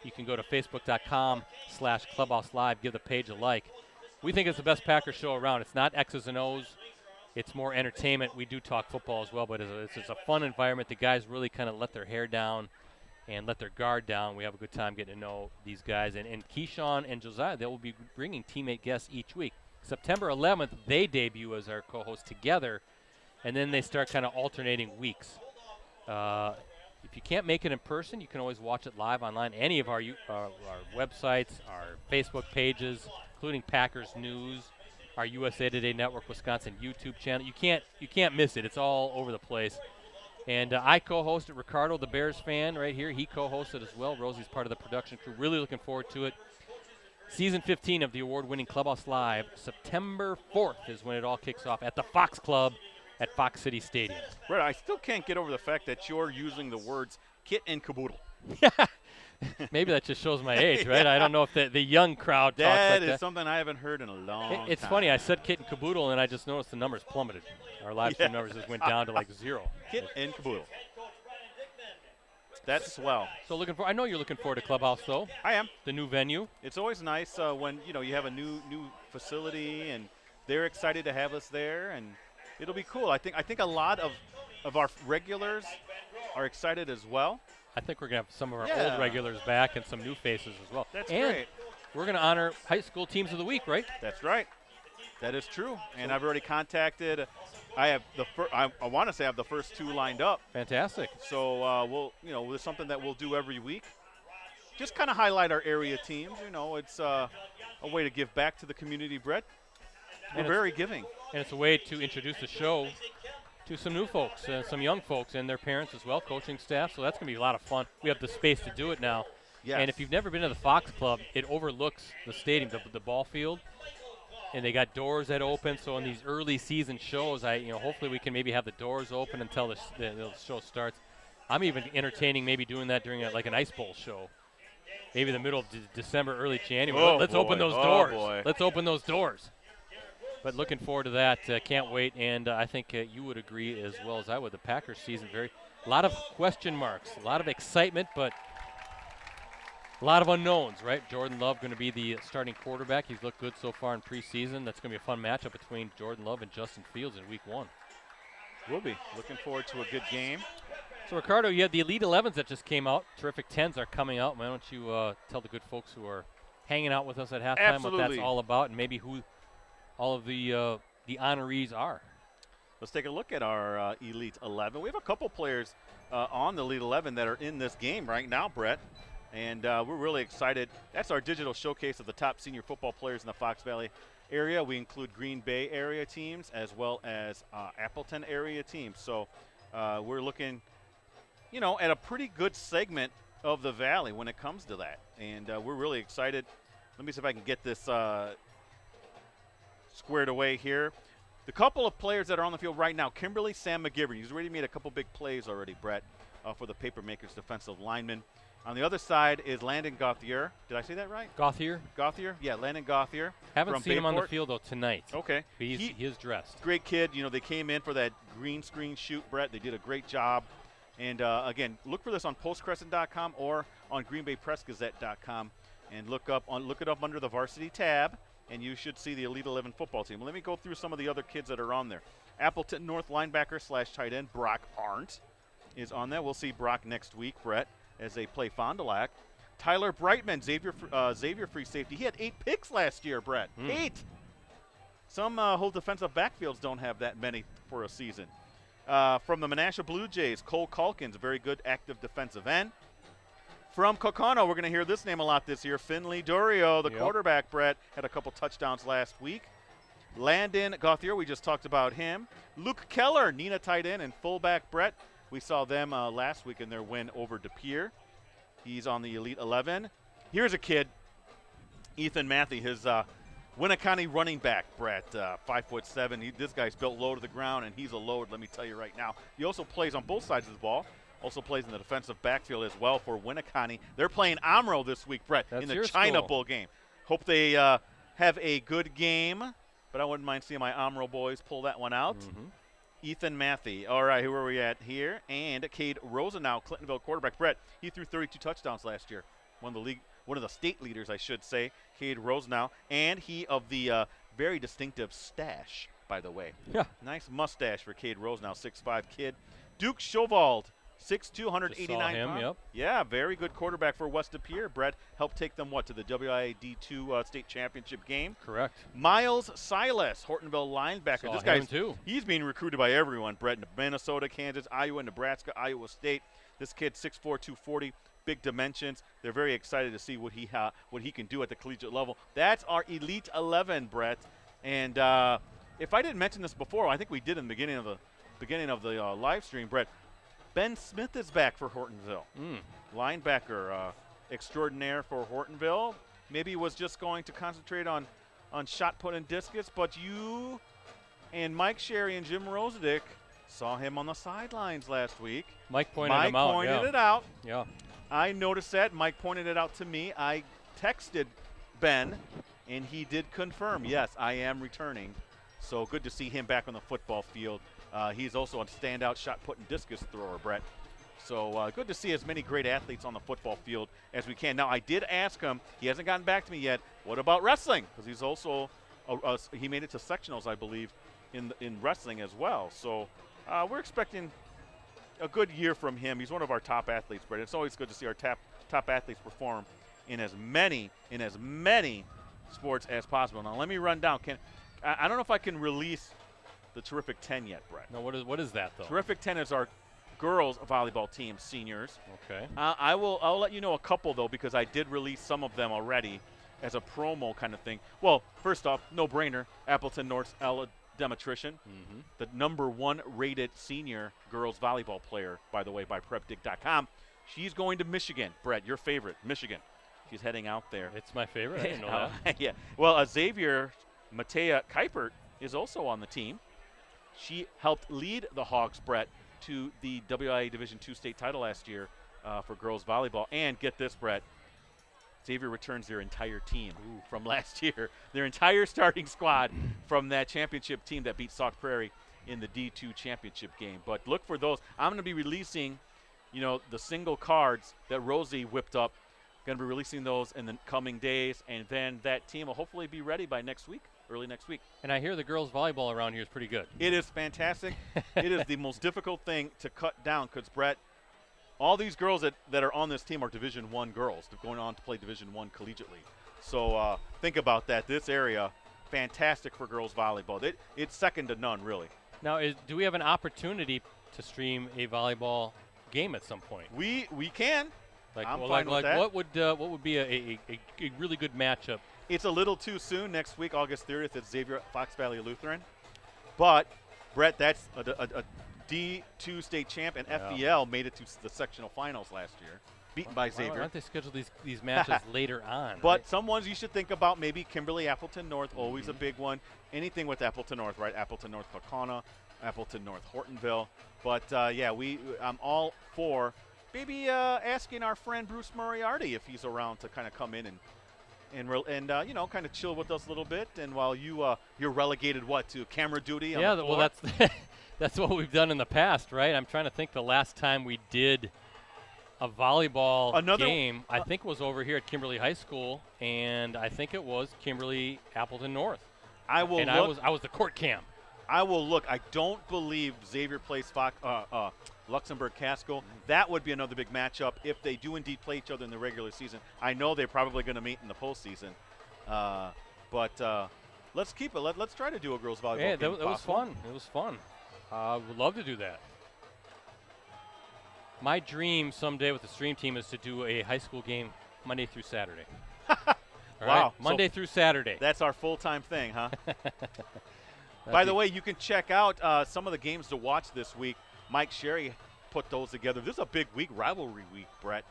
Speaker 2: You can go to facebook.com/Clubhouse Live, give the page a like. We think it's the best Packers show around. It's not X's and O's. It's more entertainment. We do talk football as well, but it's a fun environment. The guys really kind of let their hair down and let their guard down. We have a good time getting to know these guys. And Keyshawn and Josiah, they will be bringing teammate guests each week. September 11th, they debut as our co-hosts together, and then they start kind of alternating weeks. If you can't make it in person, you can always watch it live online. Any of our websites, our Facebook pages, including Packers News, our USA Today Network Wisconsin YouTube channel. You can't miss it. It's all over the place. And I co-hosted Ricardo, the Bears fan, right here. He co-hosted as well. Rosie's part of the production crew. Really looking forward to it. Season 15 of the award-winning Clubhouse Live, September 4th is when it all kicks off at the Fox Club at Fox City Stadium.
Speaker 1: Brett, I still can't get over the fact that you're using the words kit and caboodle.
Speaker 2: Maybe that just shows my age, right? I don't know if the young crowd talks like that.
Speaker 1: That is something I haven't heard in a long time.
Speaker 2: It's funny. I said kit and caboodle, and I just noticed the numbers plummeted. Our live stream numbers just went down to like 0.
Speaker 1: Kit and caboodle. That's swell.
Speaker 2: So I know you're looking forward to Clubhouse, though.
Speaker 1: I am.
Speaker 2: The new venue.
Speaker 1: It's always nice when you have a new facility, and they're excited to have us there, and it'll be cool. I think a lot of our regulars are excited as well.
Speaker 2: I think we're going to have some of our old regulars back and some new faces as well.
Speaker 1: That's
Speaker 2: and
Speaker 1: great.
Speaker 2: We're going to honor high school teams of the week, right?
Speaker 1: That's right. That is true. And I've already contacted. I want to say I have the first 2 lined up.
Speaker 2: Fantastic.
Speaker 1: So there's something that we'll do every week. Just kind of highlight our area teams. It's a way to give back to the community, Brett. We're very giving.
Speaker 2: And it's a way to introduce the show to some new folks, some young folks and their parents as well, coaching staff. So that's going to be a lot of fun. We have the space to do it now.
Speaker 1: Yes.
Speaker 2: And if you've never been to the Fox Club, it overlooks the stadium, the ball field. And they got doors that open. So in these early season shows, hopefully we can maybe have the doors open until the show starts. I'm even entertaining maybe doing that during an ice bowl show. maybe the middle of December, early January.
Speaker 1: Oh,
Speaker 2: Let's
Speaker 1: boy.
Speaker 2: open those
Speaker 1: Oh,
Speaker 2: doors.
Speaker 1: boy.
Speaker 2: Let's open those doors. But looking forward to that. Can't wait. And I think you would agree as well as I would. The Packers season, a lot of question marks, a lot of excitement, but a lot of unknowns, right? Jordan Love going to be the starting quarterback. He's looked good so far in preseason. That's going to be a fun matchup between Jordan Love and Justin Fields in week 1.
Speaker 1: We'll be looking forward to a good game.
Speaker 2: So, Ricardo, you had the Elite 11s that just came out. Terrific 10s are coming out. Why don't you tell the good folks who are hanging out with us at halftime what that's all about and maybe who all of the honorees are.
Speaker 1: Let's take a look at our Elite 11. We have a couple players on the Elite 11 that are in this game right now, Brett. And we're really excited. That's our digital showcase of the top senior football players in the Fox Valley area. We include Green Bay area teams as well as Appleton area teams. So we're looking, at a pretty good segment of the Valley when it comes to that. And we're really excited. Let me see if I can get this squared away here. The couple of players that are on the field right now, Kimberly Sam McGivern. He's already made a couple big plays already, Brett, for the Papermakers defensive lineman. On the other side is Landon Gauthier. Did I say that right?
Speaker 2: Gauthier?
Speaker 1: Gauthier? Yeah, Landon Gauthier.
Speaker 2: Haven't seen him on the field, though, tonight.
Speaker 1: Okay.
Speaker 2: But he is dressed.
Speaker 1: Great kid. They came in for that green screen shoot, Brett. They did a great job. And, again, look for this on postcrescent.com or on greenbaypressgazette.com and look it up under the varsity tab, and you should see the Elite 11 football team. Let me go through some of the other kids that are on there. Appleton North linebacker / tight end Brock Arndt is on there. We'll see Brock next week, Brett, as they play Fond du Lac. Tyler Brightman, Xavier free safety. He had 8 picks last year, Brett. 8. Some whole defensive backfields don't have that many for a season. From the Menasha Blue Jays, Cole Calkins, a very good active defensive end. From Kokano, we're going to hear this name a lot this year. Finley Dorio, the quarterback, Brett, had a couple touchdowns last week. Landon Gauthier, we just talked about him. Luke Keller, Nina tight end, and fullback, Brett. We saw them last week in their win over De Pere. He's on the Elite 11. Here's a kid, Ethan Matthew, his Winneconne running back, Brett, 5'7". This guy's built low to the ground, and he's a load, let me tell you right now. He also plays on both sides of the ball. Also plays in the defensive backfield as well for Winneconne. They're playing Amro this week, Brett, in the China Bowl game. Hope they have a good game, but I wouldn't mind seeing my Amro boys pull that one out. Ethan Matthew. All right, who are we at here? And Cade Rosenau, Clintonville quarterback. Brett, he threw 32 touchdowns last year. One of the state leaders, I should say, Cade Rosenau. And he of the very distinctive stash, by the way.
Speaker 2: Yeah.
Speaker 1: Nice mustache for Cade Rosenau, 6'5" kid. Duke Shovald, 6'2", 189 pounds.
Speaker 2: Yep.
Speaker 1: Yeah, very good quarterback for West De Pere. Brett helped take them, to the WID2 state championship game.
Speaker 2: Correct.
Speaker 1: Miles Silas, Hortonville linebacker. This guy's
Speaker 2: too.
Speaker 1: He's being recruited by everyone, Brett. Minnesota, Kansas, Iowa, Nebraska, Iowa State. This kid, 6'4", 240, big dimensions. They're very excited to see what he can do at the collegiate level. That's our Elite 11, Brett. And if I didn't mention this before, I think we did in the beginning of the live stream, Brett. Ben Smith is back for Hortonville. Linebacker extraordinaire for Hortonville. Maybe was just going to concentrate on shot put and discus, but you and Mike Sherry and Jim Rosandick saw him on the sidelines last week.
Speaker 2: Mike pointed it out. Yeah.
Speaker 1: I noticed that. Mike pointed it out to me. I texted Ben, and he did confirm, yes, I am returning. So good to see him back on the football field. He's also a standout shot put and discus thrower, Brett. So good to see as many great athletes on the football field as we can. Now, I did ask him, he hasn't gotten back to me yet, what about wrestling? Because he's also, he made it to sectionals, I believe, in wrestling as well. So we're expecting a good year from him. He's one of our top athletes, Brett. It's always good to see our top athletes perform in as many sports as possible. Now, let me run down. I don't know if I can release the Terrific 10 yet, Brett.
Speaker 2: No, what is that, though?
Speaker 1: Terrific 10 is our girls volleyball team, seniors.
Speaker 2: Okay.
Speaker 1: I'll let you know a couple, though, because I did release some of them already as a promo kind of thing. Well, first off, no-brainer, Appleton North's Ella Demetrician, the #1 rated senior girls volleyball player, by the way, by PrepDig.com. She's going to Michigan. Brett, your favorite, Michigan. She's heading out there.
Speaker 2: It's my favorite. I didn't know that.
Speaker 1: Yeah. Well, Xavier Matea Kuipert is also on the team. She helped lead the Hogs, Brett, to the WIA Division II state title last year for girls volleyball. And get this, Brett, Xavier returns their entire team from last year, their entire starting squad from that championship team that beat Sauk Prairie in the D2 championship game. But look for those. I'm going to be releasing, the single cards that Rosie whipped up. Going to be releasing those in the coming days, and then that team will hopefully be ready by next week, early next week.
Speaker 2: And I hear the girls' volleyball around here is pretty good.
Speaker 1: It is fantastic. It is the most difficult thing to cut down because, Brett, all these girls that are on this team are Division I girls. They're going on to play Division I collegiately. So think about that. This area, fantastic for girls volleyball. It's second to none, really.
Speaker 2: Now, do we have an opportunity to stream a volleyball game at some point?
Speaker 1: We can. I'm fine with
Speaker 2: like
Speaker 1: that.
Speaker 2: what would be a really good matchup?
Speaker 1: It's a little too soon. Next week, August 30th, at Xavier at Fox Valley Lutheran. But, Brett, that's a D2 state champ, and FVL made it to the sectional finals last year, beaten by Xavier.
Speaker 2: Why don't they schedule these matches later on?
Speaker 1: But
Speaker 2: right?
Speaker 1: some ones you should think about, maybe Kimberly, Appleton North, always a big one. Anything with Appleton North, right? Appleton North, Kaukauna, Appleton North, Hortonville. But, I'm all for maybe asking our friend Bruce Moriarty if he's around to kind of come in and kind of chill with us a little bit. And while you're relegated to camera duty? On the floor?
Speaker 2: Well, that's what we've done in the past, right? I'm trying to think the last time we did a volleyball game. I think it was over here at Kimberly High School, and I think it was Kimberly Appleton North. I was the court cam.
Speaker 1: I will look. I don't believe Xavier plays Luxembourg Casco. That would be another big matchup if they do indeed play each other in the regular season. I know they're probably going to meet in the postseason. But let's keep it. Let's try to do a girls volleyball game.
Speaker 2: That was fun. It was fun. Would love to do that. My dream someday with the stream team is to do a high school game Monday through Saturday. All
Speaker 1: wow.
Speaker 2: Right? Monday through Saturday.
Speaker 1: That's our full-time thing, huh? By the way, you can check out some of the games to watch this week. Mike Sherry put those together. This is a big week, rivalry week, Brett.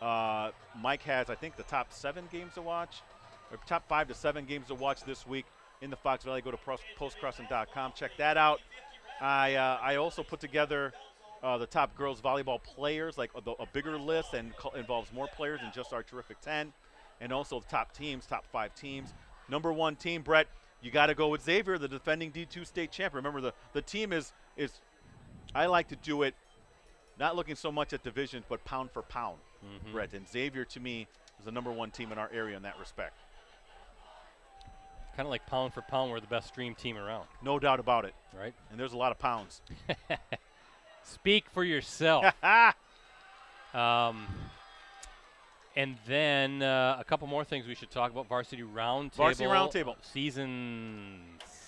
Speaker 1: Mike has, I think, the top 7 games to watch, or top 5 to 7 games to watch this week in the Fox Valley. Go to postcrossing.com. Check that out. I also put together the top girls volleyball players, like a bigger list, and involves more players than just our terrific 10, and also the top teams, top 5 teams. Number 1 team, Brett, you got to go with Xavier, the defending D2 state champ. Remember, the team is I like to do it not looking so much at divisions, but pound for pound, Brett. And Xavier, to me, is the number 1 team in our area in that respect.
Speaker 2: Kind of like pound for pound, we're the best stream team around.
Speaker 1: No doubt about it.
Speaker 2: Right?
Speaker 1: And there's a lot of pounds.
Speaker 2: Speak for yourself. And then a couple more things we should talk about. Varsity Roundtable.
Speaker 1: Varsity Roundtable.
Speaker 2: Season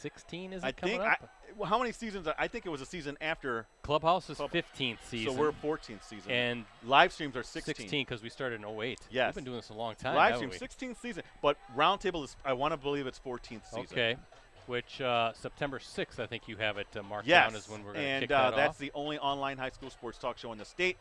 Speaker 2: 16 is it coming up?
Speaker 1: How many seasons? I think it was a season after.
Speaker 2: Clubhouse is 15th season.
Speaker 1: So we're 14th season.
Speaker 2: And
Speaker 1: live streams are 16.
Speaker 2: 16 because we started in 08.
Speaker 1: Yes.
Speaker 2: We've been doing this a long time.
Speaker 1: Live stream, 16th season. But Roundtable is, I want to believe it's 14th season.
Speaker 2: Okay. Which September 6th, I think you have it marked down is when we're going to kick that off.
Speaker 1: And that's the only online high school sports talk show in the state.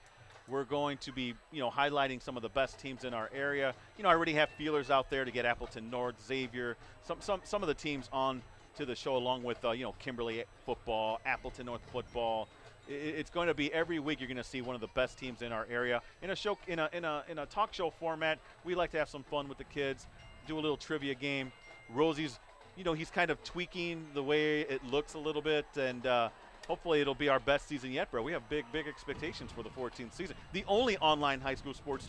Speaker 1: We're going to be, highlighting some of the best teams in our area. I already have feelers out there to get Appleton North, Xavier, some of the teams on to the show, along with Kimberly football, Appleton North football. It's going to be every week. You're going to see one of the best teams in our area in a show in a talk show format. We like to have some fun with the kids, do a little trivia game. Rosie's, he's kind of tweaking the way it looks a little bit, and hopefully it'll be our best season yet, bro. We have big expectations for the 14th season. The only online high school sports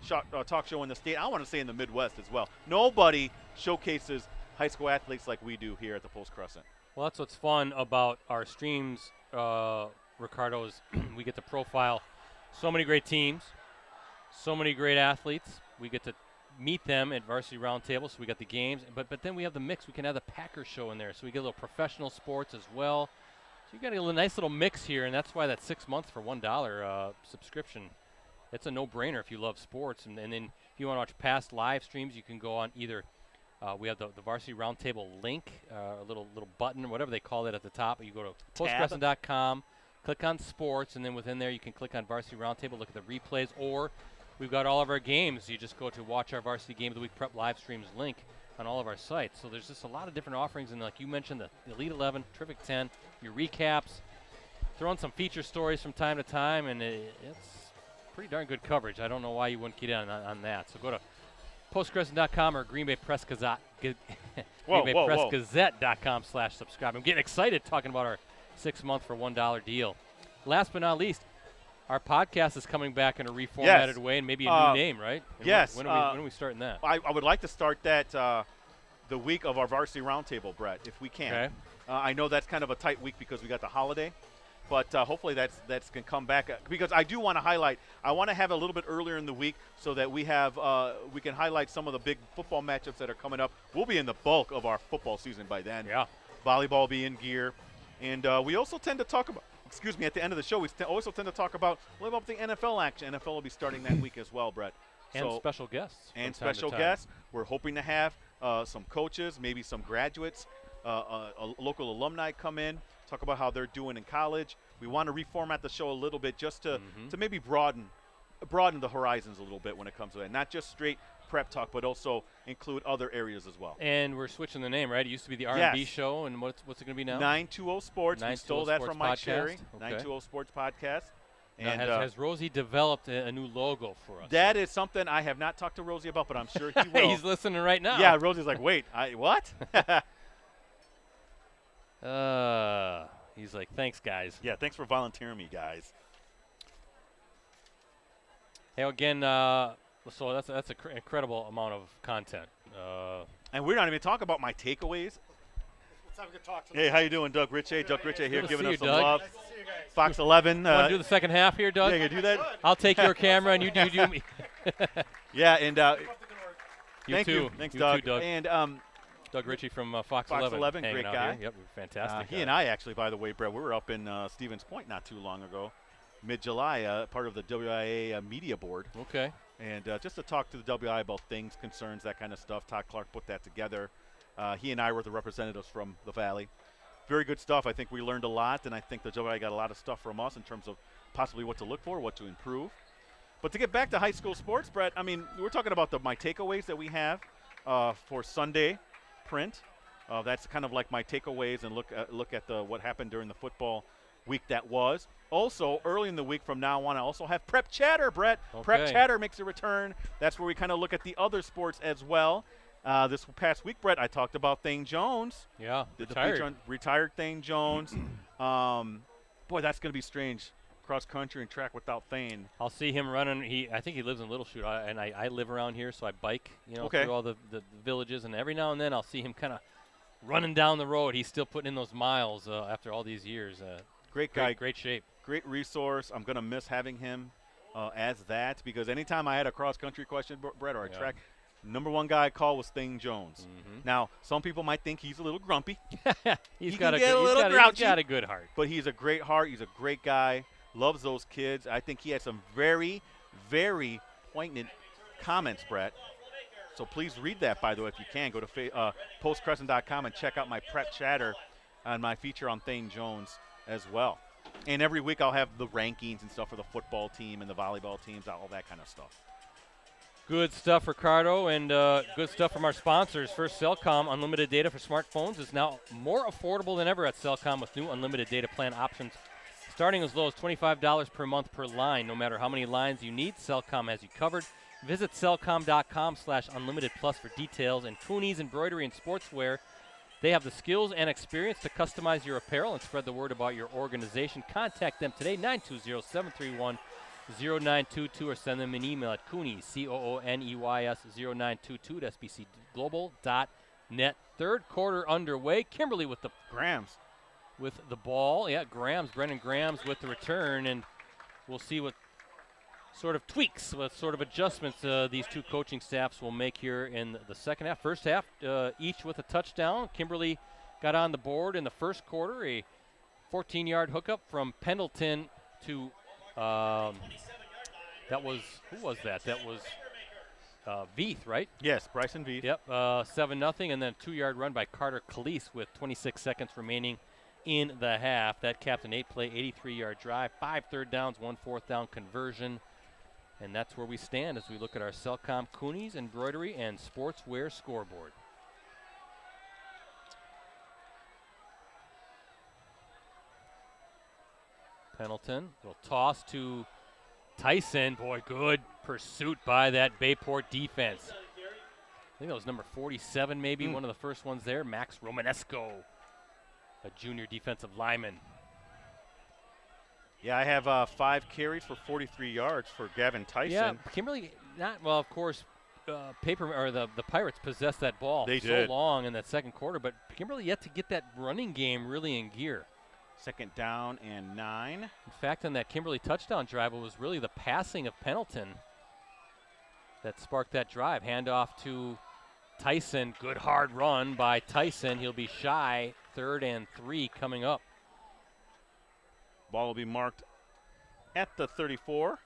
Speaker 1: talk show in the state. I want to say in the Midwest as well. Nobody showcases high school athletes like we do here at the Post Crescent.
Speaker 2: Well, that's what's fun about our streams, Ricardo, is we get to profile so many great teams, so many great athletes. We get to meet them at Varsity Roundtable, so we got the games. But then we have the mix. We can have the Packers show in there, so we get a little professional sports as well. So you got a nice little mix here, and that's why that 6 months for $1 subscription, it's a no-brainer if you love sports. And then if you want to watch past live streams, you can go on either we have the Varsity Roundtable link, a little button, whatever they call it at the top. You go to postcrescent.com, click on sports, and then within there you can click on Varsity Roundtable, look at the replays, or we've got all of our games. You just go to Watch Our Varsity Game of the Week Prep live streams link on all of our sites. So there's just a lot of different offerings, and like you mentioned, the Elite 11, Terrific 10, your recaps, throwing some feature stories from time to time, and it's pretty darn good coverage. I don't know why you wouldn't get in on that. So go to postcrescent.com or Green Bay Press Gazette.
Speaker 1: Whoa,
Speaker 2: Green Bay
Speaker 1: whoa,
Speaker 2: Press
Speaker 1: whoa.
Speaker 2: Gazette.com/subscribe. I'm getting excited talking about our 6-month for $1 deal. Last but not least, our podcast is coming back in a reformatted way and maybe a new name, right? And
Speaker 1: yes.
Speaker 2: When are we starting that?
Speaker 1: I would like to start that the week of our varsity roundtable, Brett, if we can.
Speaker 2: Okay.
Speaker 1: I know that's kind of a tight week because we got the holiday, but hopefully that's can come back because I do want to highlight. I want to have a little bit earlier in the week so that we have we can highlight some of the big football matchups that are coming up. We'll be in the bulk of our football season by then.
Speaker 2: Yeah.
Speaker 1: Volleyball will be in gear, and we also tend to talk about. Excuse me. At the end of the show, we also tend to talk about the NFL action. NFL will be starting that week as well, Brett.
Speaker 2: And special guests.
Speaker 1: And special guests. We're hoping to have some coaches, maybe some graduates, a local alumni come in, talk about how they're doing in college. We want to reformat the show a little bit just to maybe broaden the horizons a little bit when it comes to that. Not just straight prep talk, but also include other areas as well.
Speaker 2: And we're switching the name, right? It used to be the R&B show, and what's it going to be now?
Speaker 1: 920 Sports. We stole that from Mike Sherry.
Speaker 2: Okay.
Speaker 1: 920 Sports Podcast.
Speaker 2: Now,
Speaker 1: And
Speaker 2: has Rosie developed a new logo for us?
Speaker 1: that is something I have not talked to Rosie about, but I'm sure he will.
Speaker 2: He's listening right now.
Speaker 1: Yeah, Rosie's like, wait, what?
Speaker 2: He's like, thanks, guys.
Speaker 1: Yeah, thanks for volunteering me, guys.
Speaker 2: Hey, again, so that's an incredible amount of content.
Speaker 1: And we're not even talking about my takeaways.
Speaker 3: Let's have a good talk.
Speaker 1: Hey, how you doing, Doug Ritchie? Doug Ritchie here
Speaker 2: to
Speaker 1: giving
Speaker 2: see
Speaker 1: us
Speaker 2: you,
Speaker 1: some
Speaker 2: Doug.
Speaker 1: love.
Speaker 3: Nice to see you guys.
Speaker 1: Fox 11.
Speaker 2: Want to do the second half here, Doug?
Speaker 1: Yeah, you do that?
Speaker 2: I'll take your camera, and you do me.
Speaker 1: Yeah, and
Speaker 2: You
Speaker 1: thank
Speaker 2: too.
Speaker 1: you. Thanks,
Speaker 2: You
Speaker 1: Doug.
Speaker 2: too, Doug.
Speaker 1: And
Speaker 2: Doug Ritchie from Fox
Speaker 1: Fox
Speaker 2: 11.
Speaker 1: 11,
Speaker 2: hanging
Speaker 1: great
Speaker 2: out
Speaker 1: guy.
Speaker 2: Here. Yep, fantastic.
Speaker 1: he and I actually, by the way, Brett, we were up in Stevens Point not too long ago, mid-July, part of the WIA media board.
Speaker 2: Okay.
Speaker 1: And just to talk to the WI about things, concerns, that kind of stuff. Todd Clark put that together. He and I were the representatives from the Valley. Very good stuff. I think we learned a lot, and I think the WI got a lot of stuff from us in terms of possibly what to look for, what to improve. But to get back to high school sports, Brett, I mean, we're talking about my takeaways that we have for Sunday print. That's kind of like my takeaways and look at what happened during the football week that was. Also, early in the week from now on, I also have Prep Chatter, Brett.
Speaker 2: Okay.
Speaker 1: Prep Chatter makes a return. That's where we kind of look at the other sports as well. This past week, Brett, I talked about Thane Jones.
Speaker 2: Yeah,
Speaker 1: Retired Thane Jones. Boy, that's going to be strange. Cross country and track without Thane.
Speaker 2: I'll see him running. I think he lives in Little Chute, and I live around here, so I bike,
Speaker 1: Okay.
Speaker 2: through all the villages, and every now and then I'll see him kind of running down the road. He's still putting in those miles after all these years.
Speaker 1: Great guy.
Speaker 2: Great shape.
Speaker 1: Great resource. I'm going to miss having him as that because anytime I had a cross country question, Brett, or a track, number one guy I called was Thane Jones. Now, some people might think he's a little grumpy.
Speaker 2: He's
Speaker 1: He
Speaker 2: got
Speaker 1: can
Speaker 2: a
Speaker 1: get a little
Speaker 2: he's
Speaker 1: grouchy.
Speaker 2: got a good heart.
Speaker 1: But he's a great heart. He's a great guy. Loves those kids. I think he had some very, very poignant comments, Brett. So please read that, by the way, if you can. Go to postcrescent.com and check out my Prep Chatter on my feature on Thane Jones as well. And every week I'll have the rankings and stuff for the football team and the volleyball teams, all that kind of stuff.
Speaker 2: Good stuff, Ricardo, and good stuff from our sponsors. First, Cellcom unlimited data for smartphones is now more affordable than ever at Cellcom with new unlimited data plan options starting as low as $25 per month per line. No matter how many lines you need, Cellcom has you covered. Visit cellcom.com/unlimitedplus for details. And Cooney's Embroidery and Sportswear, they have the skills and experience to customize your apparel and spread the word about your organization. Contact them today, 920-731-0922, or send them an email at Cooney's, COONEYS 0922 at sbcglobal.net. Third quarter underway. Kimberly with the
Speaker 1: Grams.
Speaker 2: with the ball. Yeah, Brennan Grams with the return, and we'll see what sort of tweaks, what sort of adjustments these two coaching staffs will make here in the second half. First half, each with a touchdown. Kimberly got on the board in the first quarter, a 14-yard hookup from Pendleton to who was that? That was Veith, right?
Speaker 1: Yes, Bryson Veith.
Speaker 2: Yep, 7-0, and then a 2-yard run by Carter Calise with 26 seconds remaining in the half. That capped an 8-play, 83-yard drive, 5 third downs, 1 fourth down conversion. And that's where we stand as we look at our Cellcom Cooney's Embroidery and Sportswear scoreboard. Pendleton will toss to Tyson. Boy, good pursuit by that Bayport defense. I think that was number 47 maybe, one of the first ones there. Max Romanesco, a junior defensive lineman.
Speaker 1: Yeah, I have 5 carries for 43 yards for Gavin Tyson.
Speaker 2: Yeah, Kimberly, of course, the Pirates possessed that ball so long in that second quarter, but Kimberly yet to get that running game really in gear.
Speaker 1: 2nd down and 9.
Speaker 2: In fact, on that Kimberly touchdown drive, it was really the passing of Pendleton that sparked that drive. Handoff to Tyson. Good hard run by Tyson. He'll be shy. 3rd and 3 coming up.
Speaker 1: Ball will be marked at the 34.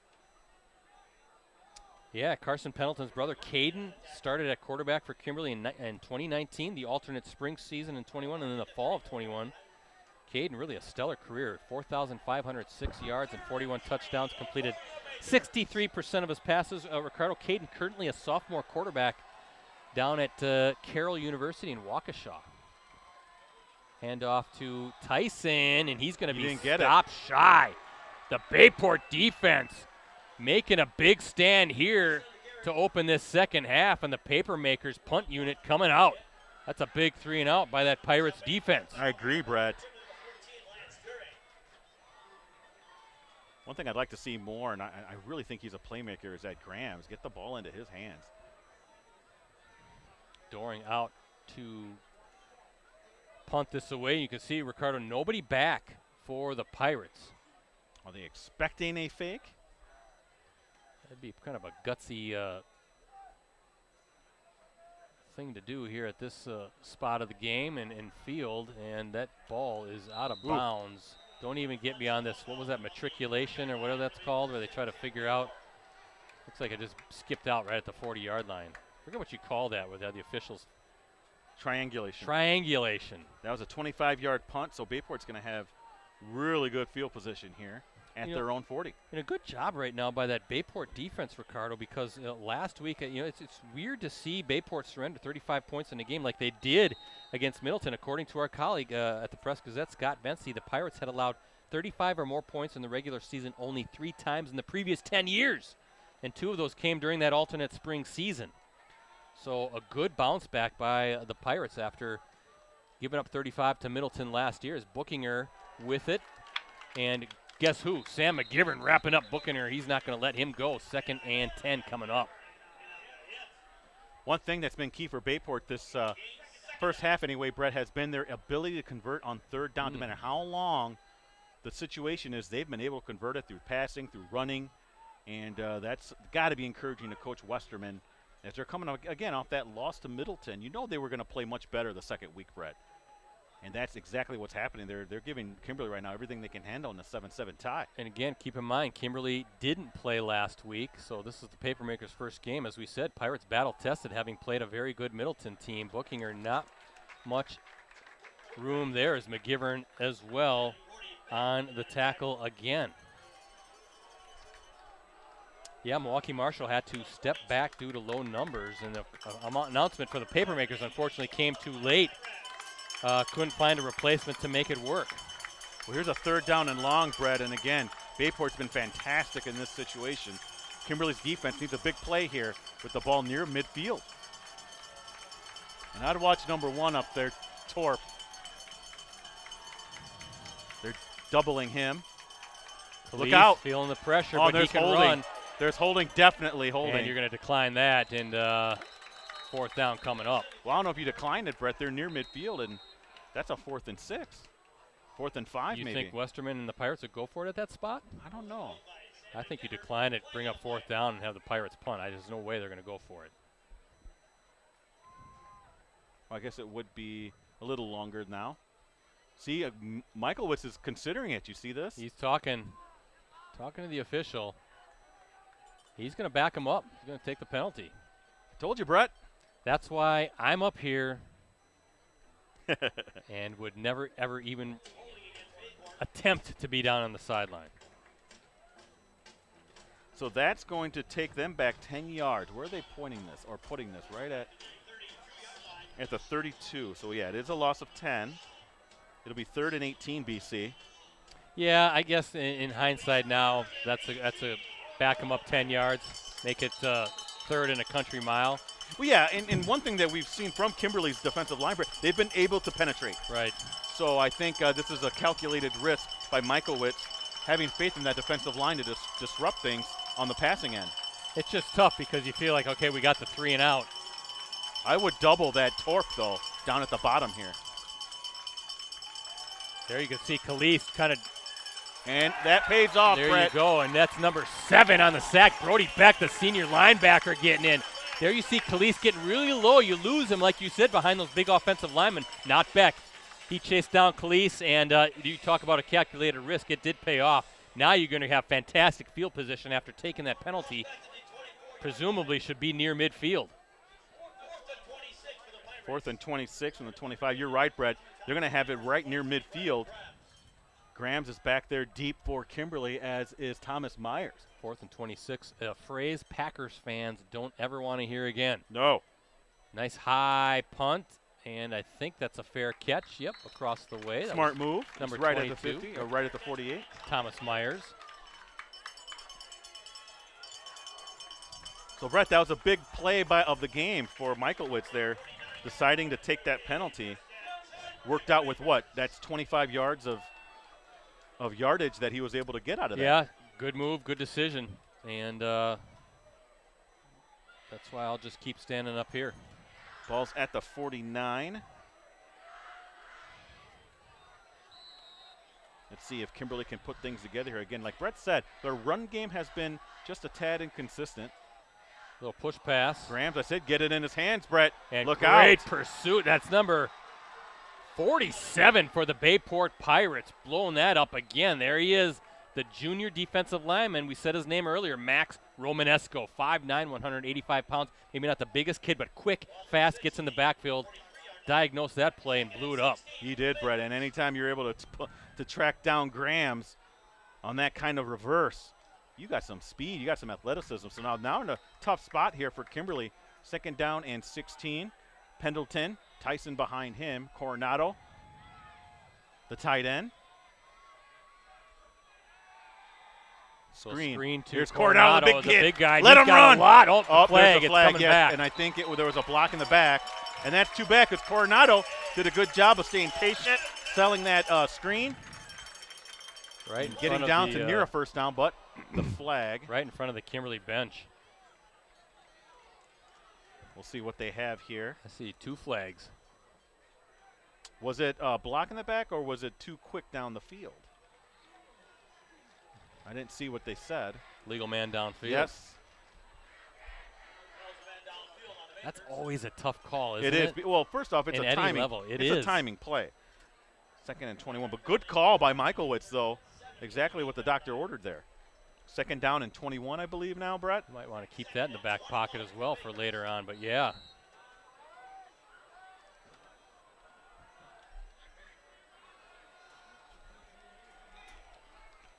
Speaker 2: Yeah, Carson Pendleton's brother, Caden, started at quarterback for Kimberly in 2019, the alternate spring season in 21, and then the fall of 21. Caden, really a stellar career, 4,506 yards and 41 touchdowns, completed 63% of his passes. Ricardo, Caden currently a sophomore quarterback down at Carroll University in Waukesha. Handoff to Tyson, and he's going to be stopped shy. The Bayport defense making a big stand here to open this second half, and the Papermakers punt unit coming out. That's a big 3-and-out by that Pirates defense.
Speaker 1: I agree, Brett. One thing I'd like to see more, and I really think he's a playmaker, is that Grams get the ball into his hands.
Speaker 2: Doring out to punt this away. You can see, Ricardo, nobody back for the Pirates.
Speaker 1: Are they expecting a fake?
Speaker 2: That'd be kind of a gutsy thing to do here at this spot of the game and field, and that ball is out of bounds. Don't even get beyond this. What was that, matriculation or whatever that's called, where they try to figure out? Looks like it just skipped out right at the 40-yard line. Forget what you call that with the officials.
Speaker 1: Triangulation.
Speaker 2: Triangulation.
Speaker 1: That was a 25-yard punt, so Bayport's going to have really good field position here at their own 40.
Speaker 2: And a good job right now by that Bayport defense, Ricardo, because last week, it's weird to see Bayport surrender 35 points in a game like they did against Middleton. According to our colleague at the Press Gazette, Scott Vency, the Pirates had allowed 35 or more points in the regular season only 3 times in the previous 10 years, and 2 of those came during that alternate spring season. So a good bounce back by the Pirates after giving up 35 to Middleton last year. Is Bookinger with it, and guess who? Sam McGivern wrapping up Bookinger. He's not going to let him go. 2nd and 10 coming up.
Speaker 1: One thing that's been key for Bayport this first half anyway, Brett, has been their ability to convert on 3rd down. No matter how long the situation is, they've been able to convert it through passing, through running, and that's got to be encouraging to Coach Westerman as they're coming again off that loss to Middleton. You know they were going to play much better the second week, Brett. And that's exactly what's happening. They're giving Kimberly right now everything they can handle in the 7-7 tie.
Speaker 2: And again, keep in mind, Kimberly didn't play last week, so this is the Papermakers' first game. As we said, Pirates battle-tested, having played a very good Middleton team. Bookinger, not much room there, as McGivern as well on the tackle again. Yeah, Milwaukee Marshall had to step back due to low numbers, and the announcement for the Papermakers unfortunately came too late. Couldn't find a replacement to make it work.
Speaker 1: Well, here's a 3rd down and long, Brett, and again, Bayport's been fantastic in this situation. Kimberly's defense needs a big play here with the ball near midfield. And I'd watch number 1 up there, Torp. They're doubling him. Look out.
Speaker 2: Feeling the pressure, but he can run.
Speaker 1: There's holding, definitely holding.
Speaker 2: And you're going to decline that, and 4th down coming up.
Speaker 1: Well, I don't know if you declined it, Brett. They're near midfield, and that's a 4th and 6. 4th and 5,
Speaker 2: you
Speaker 1: maybe.
Speaker 2: You think Westerman and the Pirates would go for it at that spot?
Speaker 1: I don't know.
Speaker 2: I think you decline it, bring up 4th down, and have the Pirates punt. There's no way they're going to go for it.
Speaker 1: Well, I guess it would be a little longer now. See, Michaelwitz is considering it. You see this?
Speaker 2: He's talking to the official. He's going to back him up. He's going to take the penalty.
Speaker 1: Told you, Brett.
Speaker 2: That's why I'm up here and would never, ever even attempt to be down on the sideline.
Speaker 1: So that's going to take them back 10 yards. Where are they pointing this or putting this? Right at the 32. So, yeah, it is a loss of 10. It'll be 3rd and 18, BC.
Speaker 2: Yeah, I guess in hindsight now, that's a back them up 10 yards, make it 3rd and a country mile.
Speaker 1: Well, yeah, and one thing that we've seen from Kimberly's defensive line, they've been able to penetrate.
Speaker 2: Right.
Speaker 1: So I think this is a calculated risk by Michaelwitz, having faith in that defensive line to disrupt things on the passing end.
Speaker 2: It's just tough because you feel like, okay, we got the 3 and out.
Speaker 1: I would double that torque, though, down at the bottom here.
Speaker 2: There you can see Khalees kind of.
Speaker 1: And that pays off,
Speaker 2: There
Speaker 1: Brett.
Speaker 2: you go, and that's number 7 on the sack. Brody Beck, the senior linebacker, getting in. There you see Khalees getting really low. You lose him, like you said, behind those big offensive linemen. Not Beck. He chased down Khalees, and you talk about a calculated risk. It did pay off. Now you're going to have fantastic field position after taking that penalty. Presumably should be near midfield.
Speaker 1: 4th and 26 from the 25. You're right, Brett. They're going to have it right near midfield. Grams is back there deep for Kimberly, as is Thomas Myers.
Speaker 2: 4th and 26, a phrase Packers fans don't ever want to hear again.
Speaker 1: No.
Speaker 2: Nice high punt, and I think that's a fair catch. Yep, across the way.
Speaker 1: Smart move.
Speaker 2: Number
Speaker 1: it's right
Speaker 2: 22.
Speaker 1: at the 50, or right at the 48.
Speaker 2: Thomas Myers.
Speaker 1: So, Brett, that was a big play of the game for Michaelwitz there, deciding to take that penalty. Worked out with what? That's 25 yards of yardage that he was able to get out of that.
Speaker 2: Yeah, good move, good decision. And that's why I'll just keep standing up here.
Speaker 1: Ball's at the 49. Let's see if Kimberly can put things together here. Again, like Brett said, their run game has been just a tad inconsistent.
Speaker 2: Little push pass.
Speaker 1: Grams, I said, get it in his hands, Brett.
Speaker 2: And
Speaker 1: look
Speaker 2: great
Speaker 1: out.
Speaker 2: pursuit. That's number 47 for the Bayport Pirates. Blowing that up again. There he is, the junior defensive lineman. We said his name earlier, Max Romanesco, 5'9", 185 pounds. Maybe not the biggest kid, but quick, fast, gets in the backfield. Diagnosed that play and blew it up.
Speaker 1: He did, Brett. And anytime you're able to track down Grams on that kind of reverse, you got some speed, you got some athleticism. So now in a tough spot here for Kimberly. 2nd down and 16. Pendleton, Tyson behind him. Coronado, the tight end.
Speaker 2: Screen to
Speaker 1: Here's Coronado, the big kid.
Speaker 2: Big guy.
Speaker 1: Let
Speaker 2: He's
Speaker 1: him
Speaker 2: got
Speaker 1: run.
Speaker 2: A lot. Oh, the flag.
Speaker 1: There's a flag,
Speaker 2: it's coming
Speaker 1: yes,
Speaker 2: back.
Speaker 1: and I think there was a block in the back. And that's too bad because Coronado did a good job of staying patient, selling that screen.
Speaker 2: Right,
Speaker 1: and getting down to near a first down, but the flag.
Speaker 2: Right in front of the Kimberly bench.
Speaker 1: We'll see what they have here.
Speaker 2: I see 2 flags.
Speaker 1: Was it a block in the back, or was it too quick down the field? I didn't see what they said.
Speaker 2: Legal man downfield.
Speaker 1: Yes.
Speaker 2: That's always a tough call, isn't it?
Speaker 1: It is. Well, first off, it's
Speaker 2: In
Speaker 1: a
Speaker 2: any
Speaker 1: timing.
Speaker 2: level, it
Speaker 1: it's
Speaker 2: is.
Speaker 1: a timing play. 2nd and 21, but good call by Michaelwitz, though. Exactly what the doctor ordered there. 2nd down and 21, I believe now, Brett.
Speaker 2: You might want to keep that in the back pocket as well for later on, but yeah.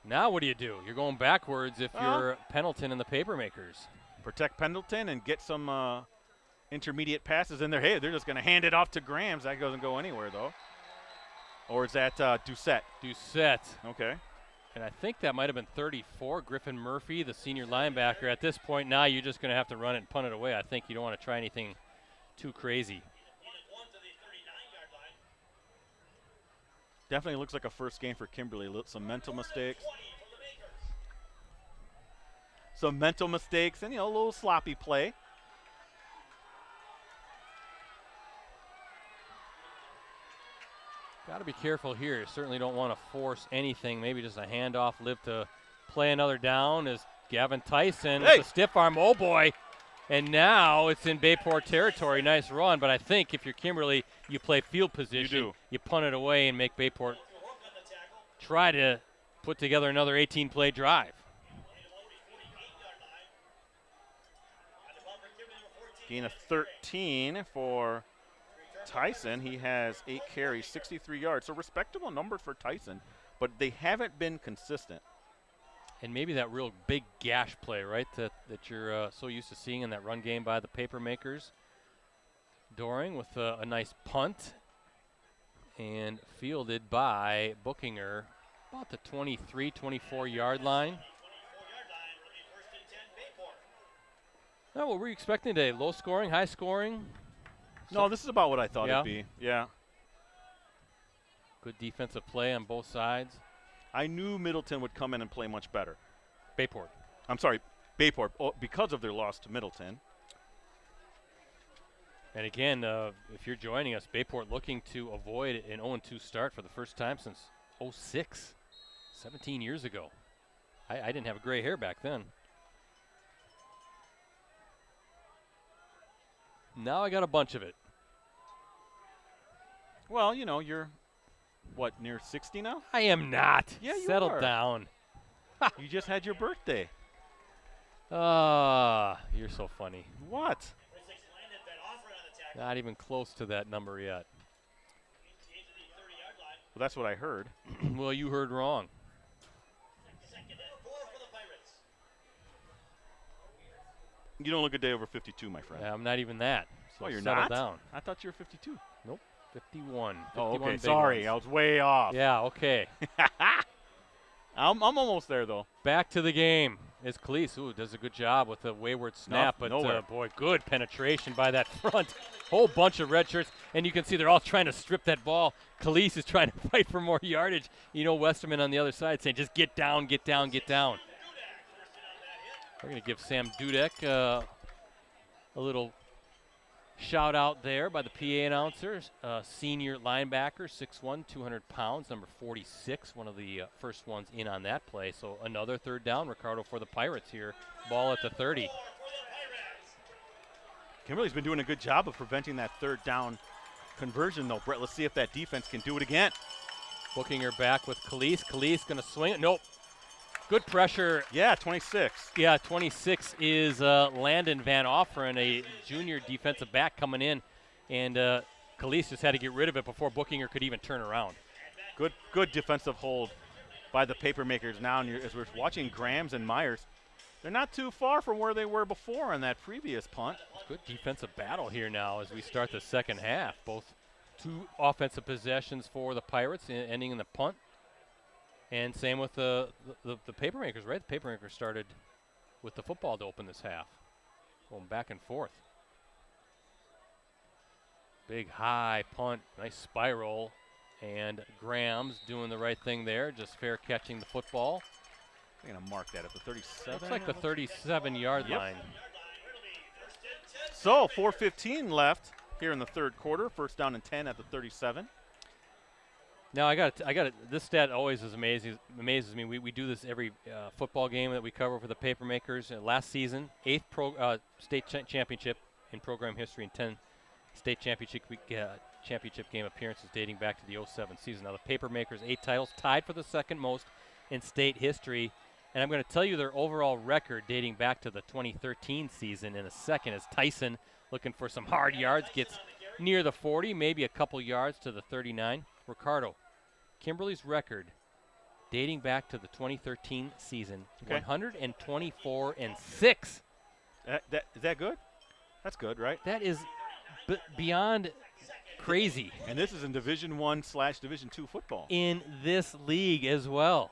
Speaker 2: Now what do? You're going backwards if you're Pendleton and the Papermakers.
Speaker 1: Protect Pendleton and get some intermediate passes in there. Hey, they're just going to hand it off to Grams. That doesn't go anywhere, though. Or is that Doucette?
Speaker 2: Doucette.
Speaker 1: Okay.
Speaker 2: And I think that might have been 34, Griffin Murphy, the senior linebacker. At this point now, you're just going to have to run it and punt it away. I think you don't want to try anything too crazy.
Speaker 1: Definitely looks like a first game for Kimberly. Some mental mistakes. Some mental mistakes and, a little sloppy play.
Speaker 2: Got to be careful here. You certainly don't want to force anything. Maybe just a handoff, live to play another down as Gavin Tyson with a stiff arm. Oh, boy. And now it's in Bayport territory. Nice run. But I think if you're Kimberly, you play field position.
Speaker 1: You do.
Speaker 2: You punt it away and make Bayport try to put together another 18-play drive.
Speaker 1: Gain of 13 for Tyson. He has 8 carries, 63 yards. So respectable numbers for Tyson, but they haven't been consistent.
Speaker 2: And maybe that real big gash play, right, that you're so used to seeing in that run game by the Papermakers. Doring with a nice punt and fielded by Bookinger about the 23, 24-yard line. Oh, what were you expecting today? Low scoring, high scoring?
Speaker 1: No, this is about what I thought
Speaker 2: Yeah.
Speaker 1: it'd be. Yeah.
Speaker 2: Good defensive play on both sides.
Speaker 1: I knew Middleton would come in and play much better.
Speaker 2: Bayport.
Speaker 1: I'm sorry, Bayport, because of their loss to Middleton.
Speaker 2: And again, if you're joining us, Bayport looking to avoid an 0-2 start for the first time since 06, 17 years ago. I didn't have gray hair back then. Now I got a bunch of it.
Speaker 1: Well, you know, you're, what, near 60 now?
Speaker 2: I am not.
Speaker 1: Yeah, you
Speaker 2: Settle
Speaker 1: are.
Speaker 2: down.
Speaker 1: You just had your birthday.
Speaker 2: You're so funny.
Speaker 1: What?
Speaker 2: Not even close to that number yet.
Speaker 1: Well, that's what I heard.
Speaker 2: Well, you heard wrong.
Speaker 1: You don't look a day over 52, my friend.
Speaker 2: I'm not even that. So
Speaker 1: Oh, you're
Speaker 2: settle
Speaker 1: not?
Speaker 2: down.
Speaker 1: I thought you were 52.
Speaker 2: Nope. 51.
Speaker 1: Oh,
Speaker 2: 51
Speaker 1: okay.
Speaker 2: big
Speaker 1: Sorry,
Speaker 2: ones.
Speaker 1: I was way off.
Speaker 2: Yeah, okay.
Speaker 1: I'm almost there, though.
Speaker 2: Back to the game is Kalise. Ooh, does a good job with the wayward snap, but
Speaker 1: nowhere.
Speaker 2: boy, good penetration by that front. Whole bunch of red shirts, and you can see they're all trying to strip that ball. Kalise is trying to fight for more yardage. You know, Westerman on the other side saying, just get down, get down, get down. We're going to give Sam Dudek a little shout out there by the PA announcers. Senior linebacker, 6'1", 200 pounds, number 46, one of the first ones in on that play. So another third down, Ricardo, for the Pirates here. Ball at the 30.
Speaker 1: Kimberly's been doing a good job of preventing that third down conversion, though. Brett, let's see if that defense can do it again.
Speaker 2: Booking her back with Kalise. Kalise going to swing it. Nope. Good pressure.
Speaker 1: Yeah, 26.
Speaker 2: Yeah, 26 is Landon Van Offeren, a junior defensive back coming in. And Kalise just had to get rid of it before Bookinger could even turn around.
Speaker 1: Good defensive hold by the Papermakers now. And as we're watching Grams and Myers, they're not too far from where they were before on that previous punt.
Speaker 2: Good defensive battle here now as we start the second half. Both two offensive possessions for the Pirates, ending in the punt. And same with the Papermakers, right? The Papermakers started with the football to open this half. Going back and forth. Big high punt, nice spiral. And Graham's doing the right thing there, just fair catching the football.
Speaker 1: I'm going to mark that at the 37.
Speaker 2: Looks like the 37-yard line.
Speaker 1: So 4:15 left here in the third quarter. First down and 10 at the 37.
Speaker 2: Now I got this stat always amazes me. We do this every football game that we cover for the Papermakers. Last season, 8th state championship in program history and 10 state championship game appearances dating back to the 07 season. Now the Papermakers 8 titles, tied for the second most in state history. And I'm going to tell you their overall record dating back to the 2013 season in a second as Tyson, looking for some hard yards, gets near the 40, maybe a couple yards to the 39. Ricardo, Kimberly's record dating back to the 2013 season, 124-6.
Speaker 1: Is that good? That's good, right?
Speaker 2: That is beyond crazy.
Speaker 1: And this is in Division I/Division II football.
Speaker 2: In this league as well.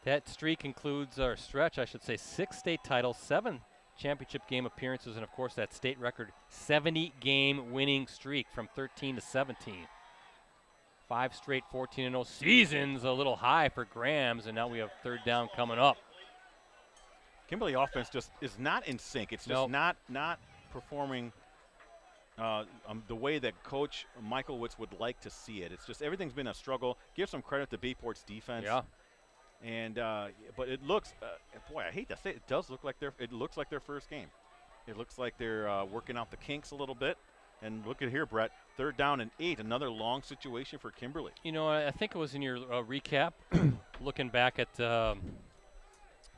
Speaker 2: That streak includes, or stretch, I should say, 6 state titles, 7 championship game appearances, and of course that state record 70-game winning streak from 13 to 17. 5 straight 14-0 seasons, a little high for Grams, and now we have third down coming up.
Speaker 1: Kimberly offense just is not in sync. It's just not performing the way that Coach Michaelwitz would like to see it. It's just everything's been a struggle. Give some credit to Bayport's defense.
Speaker 2: Yeah.
Speaker 1: And but it looks, boy, I hate to say it, does look like their first game. It looks like they're working out the kinks a little bit. And look at here, Brett, third down and 8, another long situation for Kimberly.
Speaker 2: You know, I think it was in your recap, looking back at the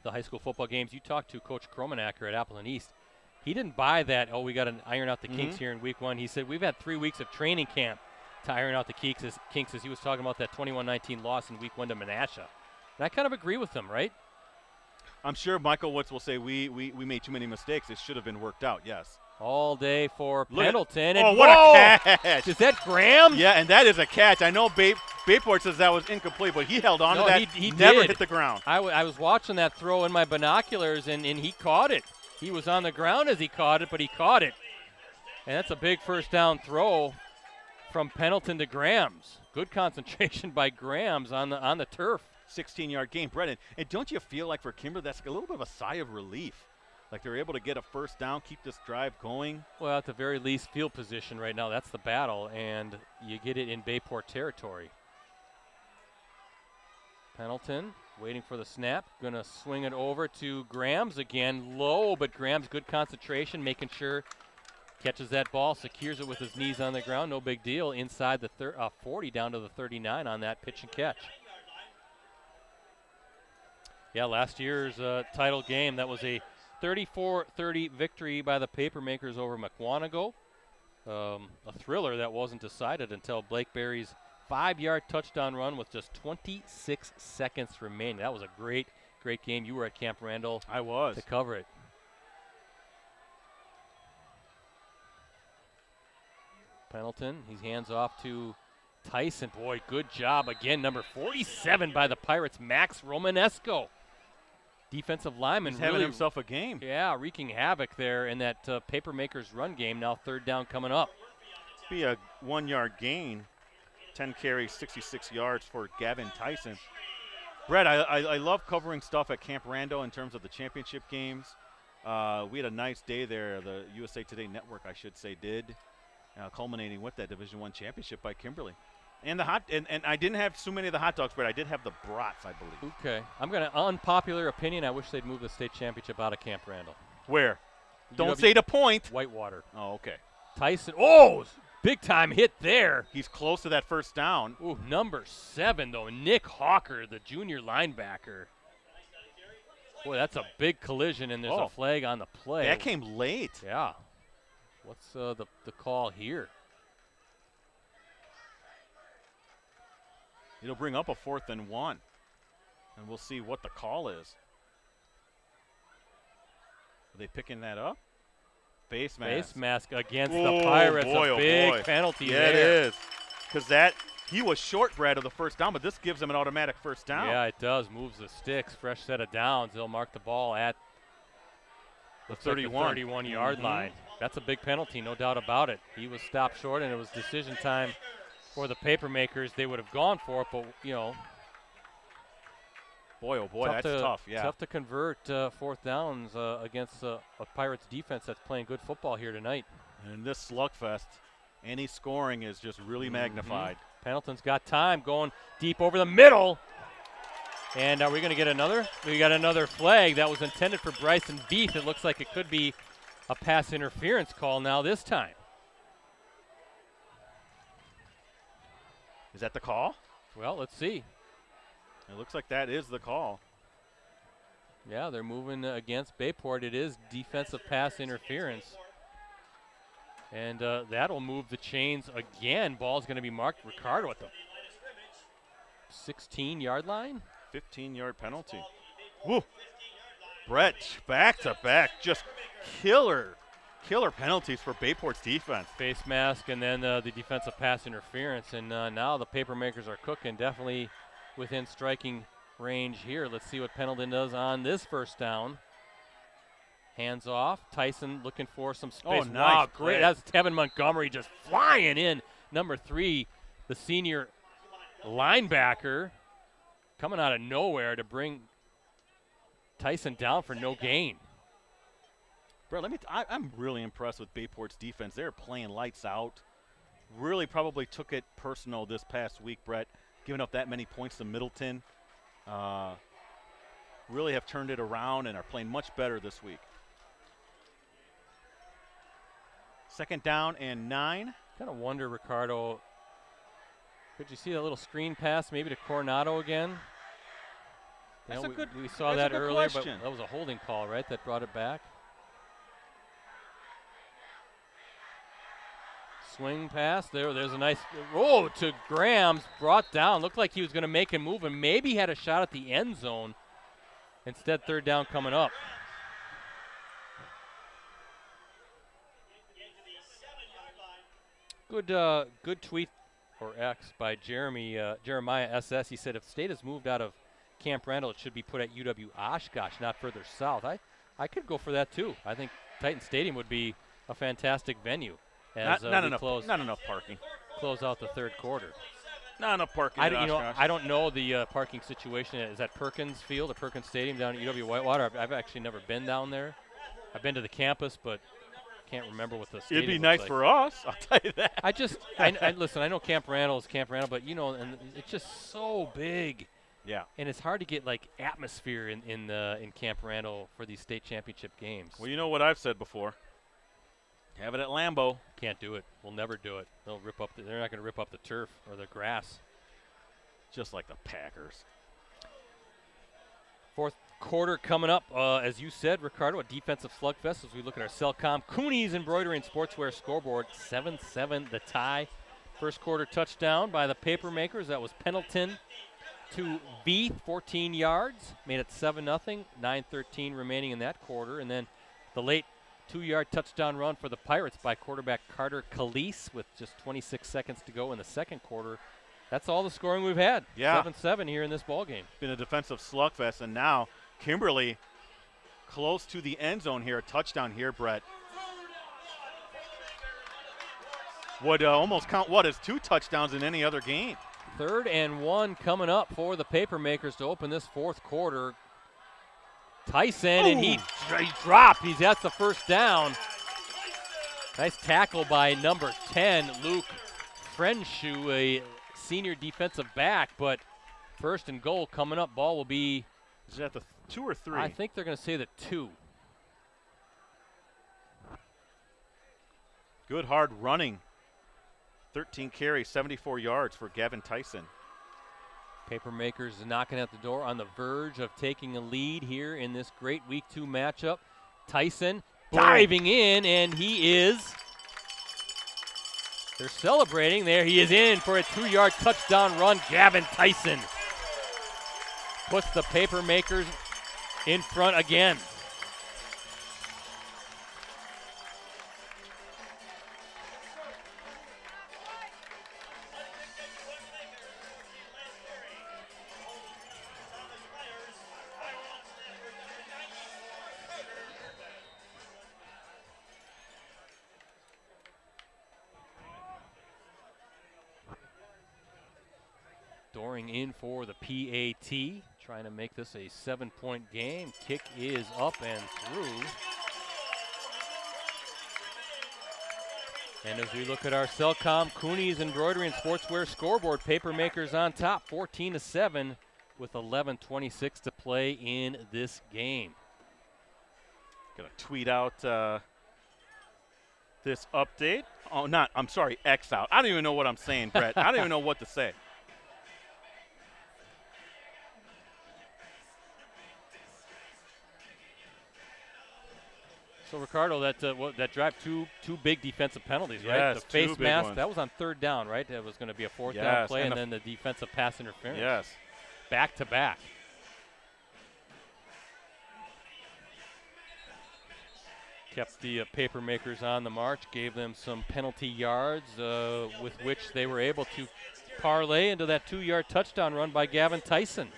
Speaker 2: high school football games. You talked to Coach Kromenacker at Appleton East. He didn't buy that, we got to iron out the kinks here in week 1. He said, we've had 3 weeks of training camp to iron out the kinks as he was talking about that 21-19 loss in week 1 to Menasha. And I kind of agree with him, right?
Speaker 1: I'm sure Michaelwitz will say we made too many mistakes. It should have been worked out, yes.
Speaker 2: All day for Pendleton. And
Speaker 1: what a catch.
Speaker 2: Is that Graham?
Speaker 1: Yeah, and that is a catch. I know Bayport says that was incomplete, but he held on to that.
Speaker 2: He
Speaker 1: never
Speaker 2: did.
Speaker 1: hit the ground.
Speaker 2: I was watching that throw in my binoculars, and he caught it. He was on the ground as he caught it, but he caught it. And that's a big first down throw from Pendleton to Grams. Good concentration by Grams on the turf.
Speaker 1: 16-yard gain, Brett. And don't you feel like for Kimberly that's a little bit of a sigh of relief? Like they're able to get a first down, keep this drive going.
Speaker 2: Well, at the very least, field position right now. That's the battle, and you get it in Bayport territory. Pendleton waiting for the snap. Going to swing it over to Grams again. Low, but Grams good concentration, making sure catches that ball, secures it with his knees on the ground. No big deal. Inside the 40 down to the 39 on that pitch and catch. Yeah, last year's title game, that was a 34-30 victory by the Papermakers over Mukwonago. A thriller that wasn't decided until Blake Berry's 5-yard touchdown run with just 26 seconds remaining. That was a great, great game. You were at Camp Randall.
Speaker 1: I was.
Speaker 2: To cover it. Pendleton, he's hands off to Tyson. Boy, good job again. Number 47 by the Pirates, Max Romanesco. Defensive lineman.
Speaker 1: He's having himself a game.
Speaker 2: Yeah, wreaking havoc there in that Papermakers run game. Now third down coming up.
Speaker 1: Be a 1-yard gain. 10 carries, 66 yards for Gavin Tyson. Brett, I love covering stuff at Camp Randall in terms of the championship games. We had a nice day there. The USA Today Network, I should say, did. Culminating with that Division I championship by Kimberly. And and I didn't have so many of the hot dogs, but I did have the brats, I believe.
Speaker 2: Okay. I'm going to unpopular opinion. I wish they'd move the state championship out of Camp Randall.
Speaker 1: Where? Don't say the point.
Speaker 2: Whitewater.
Speaker 1: Oh, okay.
Speaker 2: Tyson. Oh, big time hit there.
Speaker 1: He's close to that first down.
Speaker 2: Ooh, number 7, though. Nick Hawker, the junior linebacker. Boy, that's a big collision, and there's a flag on the play.
Speaker 1: That came late.
Speaker 2: Yeah. What's the call here?
Speaker 1: It'll bring up a 4th and 1, and we'll see what the call is. Are they picking that up? Face mask.
Speaker 2: Face mask against the Pirates.
Speaker 1: Boy,
Speaker 2: a big penalty there.
Speaker 1: Yeah, it is. Because he was short, Brad, of the first down, but this gives him an automatic first down.
Speaker 2: Yeah, it does. Moves the sticks. Fresh set of downs. They'll mark the ball at
Speaker 1: the 31-yard
Speaker 2: line. That's a big penalty, no doubt about it. He was stopped short, and it was decision time for the Papermakers. They would have gone for it, but, you know.
Speaker 1: Boy, oh boy, that's tough. Yeah.
Speaker 2: Tough to convert fourth downs against a Pirates defense that's playing good football here tonight.
Speaker 1: And this slugfest, any scoring is just really magnified.
Speaker 2: Pendleton's got time, going deep over the middle. And are we going to get another? We got another flag that was intended for Bryson Beef. It looks like it could be a pass interference call now this time.
Speaker 1: Is that the call?
Speaker 2: Well, let's see.
Speaker 1: It looks like that is the call.
Speaker 2: Yeah, they're moving against Bayport. It is defensive pass interference. And that'll move the chains again. Ball's going to be marked. Ricardo at the 16-yard line.
Speaker 1: 15-yard penalty. Woo. Brett, back-to-back, just killer penalties for Bayport's defense.
Speaker 2: Face mask and then the defensive pass interference. And now the Papermakers are cooking, definitely within striking range here. Let's see what Pendleton does on this first down. Hands off. Tyson looking for some space.
Speaker 1: Oh, nice.
Speaker 2: Wow, great. That's Tevin Montgomery just flying in. Number 3, the senior linebacker, coming out of nowhere to bring Tyson down for no gain.
Speaker 1: Brett, I'm really impressed with Bayport's defense. They're playing lights out. Really probably took it personal this past week, Brett, giving up that many points to Middleton. Really have turned it around and are playing much better this week. 2nd down and 9.
Speaker 2: Kind of wonder, Ricardo, could you see that little screen pass maybe to Coronado again? We saw that earlier,
Speaker 1: question.
Speaker 2: But that was a holding call, right, that brought it back? Swing pass. There's a nice to Grams, brought down. Looked like he was going to make a move and maybe had a shot at the end zone. Instead, 3rd down coming up. Good tweet or X by Jeremiah SS. He said if state has moved out of Camp Randall, it should be put at UW Oshkosh, not further south. I I could go for that too. I think Titan Stadium would be a fantastic venue
Speaker 1: Not,
Speaker 2: as
Speaker 1: not
Speaker 2: we
Speaker 1: enough.
Speaker 2: close
Speaker 1: Not enough parking.
Speaker 2: out the third quarter.
Speaker 1: Not enough parking.
Speaker 2: I,
Speaker 1: at
Speaker 2: you know,
Speaker 1: Oshkosh.
Speaker 2: I don't know the parking situation. Is that Perkins Field or Perkins Stadium down at UW Whitewater? I've actually never been down there. I've been to the campus, but can't remember what the stadium
Speaker 1: It'd be
Speaker 2: looks
Speaker 1: nice
Speaker 2: like.
Speaker 1: for us. I'll tell you that.
Speaker 2: I listen. I know Camp Randall is Camp Randall, but you know, and it's just so big,
Speaker 1: Yeah.
Speaker 2: and it's hard to get like atmosphere in Camp Randall for these state championship games.
Speaker 1: Well, you know what I've said before. Have it at Lambeau.
Speaker 2: Can't do it. We'll never do it. They'll rip up. They're not going to rip up the turf or the grass.
Speaker 1: Just like the Packers.
Speaker 2: Fourth quarter coming up. As you said, Ricardo, a defensive slugfest as we look at our Cellcom Cooney's Embroidery and Sportswear scoreboard. 7-7 the tie. First quarter touchdown by the Papermakers. That was Pendleton to Veith, 14 yards. Made it 7-0. 9:13 remaining in that quarter. And then the late 2-yard touchdown run for the Pirates by quarterback Carter Calise with just 26 seconds to go in the second quarter. That's all the scoring we've had.
Speaker 1: Yeah.
Speaker 2: 7-7 here in this ballgame.
Speaker 1: Been a defensive slugfest, and now Kimberly close to the end zone here. A touchdown here, Brett. Would almost count, as 2 touchdowns in any other game.
Speaker 2: 3rd and 1 coming up for the Papermakers to open this fourth quarter. Tyson, and he dropped. That's the first down. Nice tackle by number 10, Luke Frenshu, a senior defensive back, but first and goal coming up. Ball will be.
Speaker 1: Is that the 2 or 3?
Speaker 2: I think they're going to say the 2.
Speaker 1: Good hard running. 13 carries, 74 yards for Gavin Tyson.
Speaker 2: Papermakers knocking at the door on the verge of taking a lead here in this great Week 2 matchup. Tyson diving in, and he is. They're celebrating. There he is in for a 2-yard touchdown run. Gavin Tyson puts the Papermakers in front again. Doring in for the PAT, trying to make this a 7-point game. Kick is up and through. And as we look at our Cellcom Cooney's Embroidery and Sportswear scoreboard, Papermakers on top, 14-7 with 11:26 to play in this game.
Speaker 1: Gonna tweet out this update. Oh, I'm sorry, X out. I don't even know what I'm saying, Brett. I don't even know what to say.
Speaker 2: So Ricardo, that drive, two big defensive penalties, right?
Speaker 1: Yes,
Speaker 2: The face
Speaker 1: two big
Speaker 2: mask,
Speaker 1: ones.
Speaker 2: that was on 3rd down, right? That was going to be a 4th down
Speaker 1: Yes,
Speaker 2: play,
Speaker 1: and
Speaker 2: and then the defensive pass interference.
Speaker 1: Yes.
Speaker 2: Back to back. Kept the Papermakers on the march, gave them some penalty yards with which they were able to parlay into that 2-yard touchdown run by Gavin Tyson.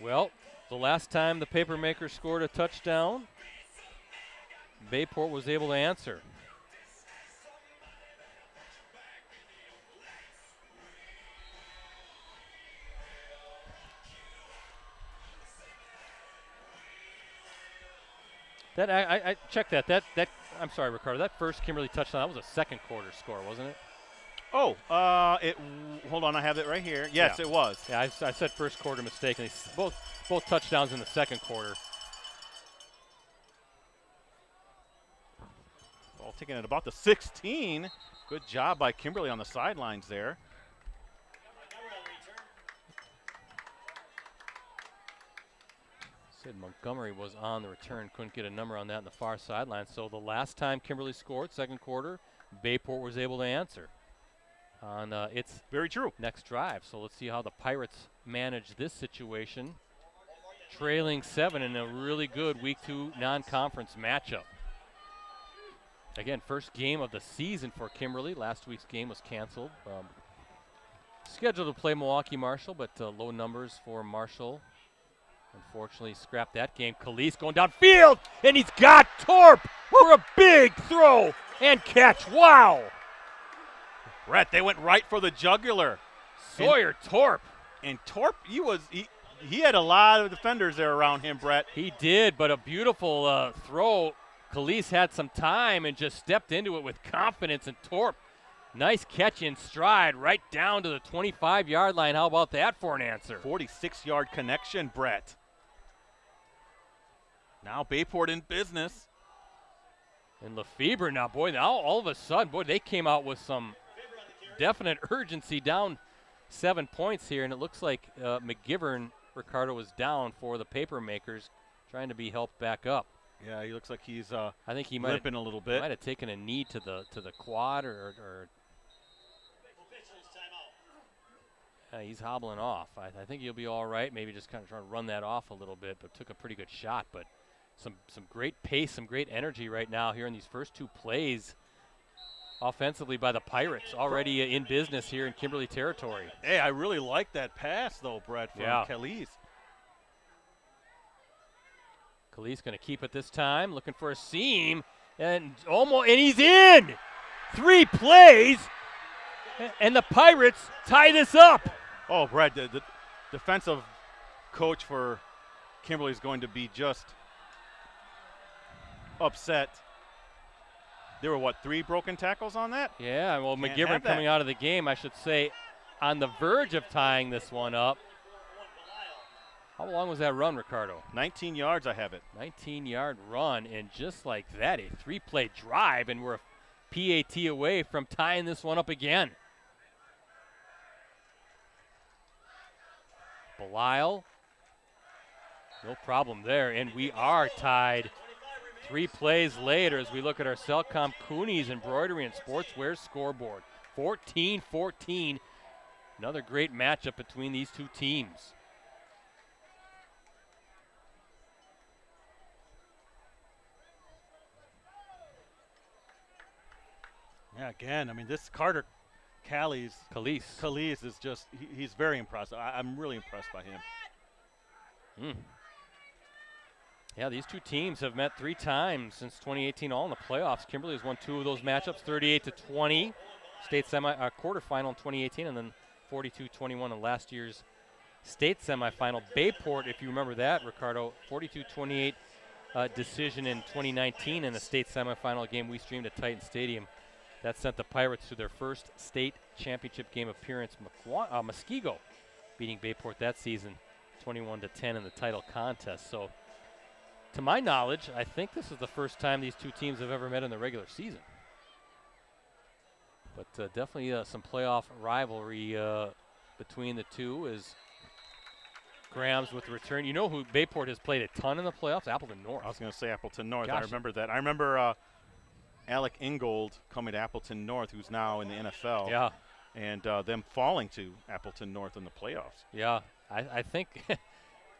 Speaker 2: Well, the last time the Papermakers scored a touchdown, Bayport was able to answer. That I checked that. That I'm sorry, Ricardo. That first Kimberly touchdown, that was a second quarter score, wasn't it?
Speaker 1: Oh, hold on, I have it right here. Yes,
Speaker 2: Yeah.
Speaker 1: it was.
Speaker 2: Yeah, I said first quarter mistakenly. Both touchdowns in the second quarter.
Speaker 1: Ball taken at about the 16. Good job by Kimberly on the sidelines there.
Speaker 2: Sid Montgomery was on the return, couldn't get a number on that on the far sideline. So the last time Kimberly scored, second quarter, Bayport was able to answer on its
Speaker 1: Very true.
Speaker 2: next drive. So let's see how the Pirates manage this situation. Trailing 7 in a really good Week 2 non-conference matchup. Again, first game of the season for Kimberly. Last week's game was canceled. Scheduled to play Milwaukee Marshall, but low numbers for Marshall. Unfortunately, scrapped that game. Khalees going downfield, and he's got Torp for a big throw and catch. Wow!
Speaker 1: Brett, they went right for the jugular.
Speaker 2: Sawyer Torp.
Speaker 1: And Torp, he had a lot of defenders there around him, Brett.
Speaker 2: He did, but a beautiful throw. Khalees had some time and just stepped into it with confidence, and Torp, nice catch in stride right down to the 25-yard line. How about that for an answer?
Speaker 1: 46-yard connection, Brett. Now Bayport in business.
Speaker 2: And Lefebvre now, boy, now all of a sudden, boy, they came out with some definite urgency, down 7 points here, and it looks like McGivern, Ricardo, was down for the Papermakers, trying to be helped back up.
Speaker 1: Yeah, he looks like he's
Speaker 2: I think he
Speaker 1: limping a little bit.
Speaker 2: Might have taken a knee to the quad or he's hobbling off. I think he'll be all right. Maybe just kind of trying to run that off a little bit, but took a pretty good shot. But some great pace, some great energy right now here in these first two plays offensively by the Pirates, already in business here in Kimberly territory.
Speaker 1: Hey, I really like that pass, though, Brett, from Khalees.
Speaker 2: Khalees going to keep it this time, looking for a seam, and he's in! 3 plays, and the Pirates tie this up.
Speaker 1: Oh, Brett, the defensive coach for Kimberly is going to be just upset. There were, 3 broken tackles on that?
Speaker 2: Yeah, well, McGivern coming out of the game, I should say, on the verge of tying this one up. How long was that run, Ricardo?
Speaker 1: 19 yards, I have it.
Speaker 2: 19-yard run, and just like that, a 3-play drive, and we're a PAT away from tying this one up again. Belisle, no problem there, and we are tied 3 plays later as we look at our Cellcom Coonies Embroidery and Sportswear scoreboard. 14-14, another great matchup between these two teams.
Speaker 1: Yeah, again, I mean, this Carter Khalees is just, he's very impressive. I'm really impressed by him.
Speaker 2: Yeah, these two teams have met 3 times since 2018, all in the playoffs. Kimberly has won 2 of those matchups, 38-20, state quarterfinal in 2018, and then 42-21 in last year's state semifinal. Bayport, if you remember that, Ricardo, 42-28 decision in 2019 in the state semifinal game we streamed at Titan Stadium. That sent the Pirates to their first state championship game appearance. Muskego beating Bayport that season 21-10 in the title contest. So, to my knowledge, I think this is the first time these two teams have ever met in the regular season. But definitely some playoff rivalry between the two as Grams with the return. You know who Bayport has played a ton in the playoffs? Appleton North.
Speaker 1: I was going to say Appleton North.
Speaker 2: Gosh.
Speaker 1: I remember that. I remember Alec Ingold coming to Appleton North, who's now in the NFL.
Speaker 2: Yeah.
Speaker 1: And them falling to Appleton North in the playoffs.
Speaker 2: Yeah, I think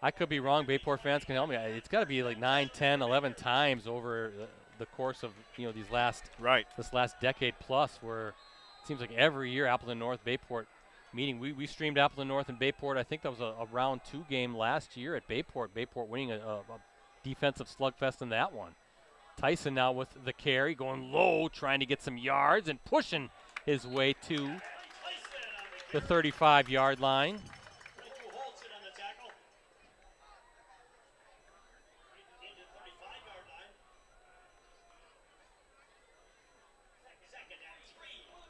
Speaker 2: I could be wrong. Bayport fans can help me. It's got to be like 9, 10, 11 times over the course of this last decade plus, where it seems like every year Appleton North, Bayport meeting. We streamed Appleton North and Bayport. I think that was a round 2 game last year at Bayport. Bayport winning a defensive slugfest in that one. Tyson now with the carry, going low, trying to get some yards and pushing his way to the 35-yard line.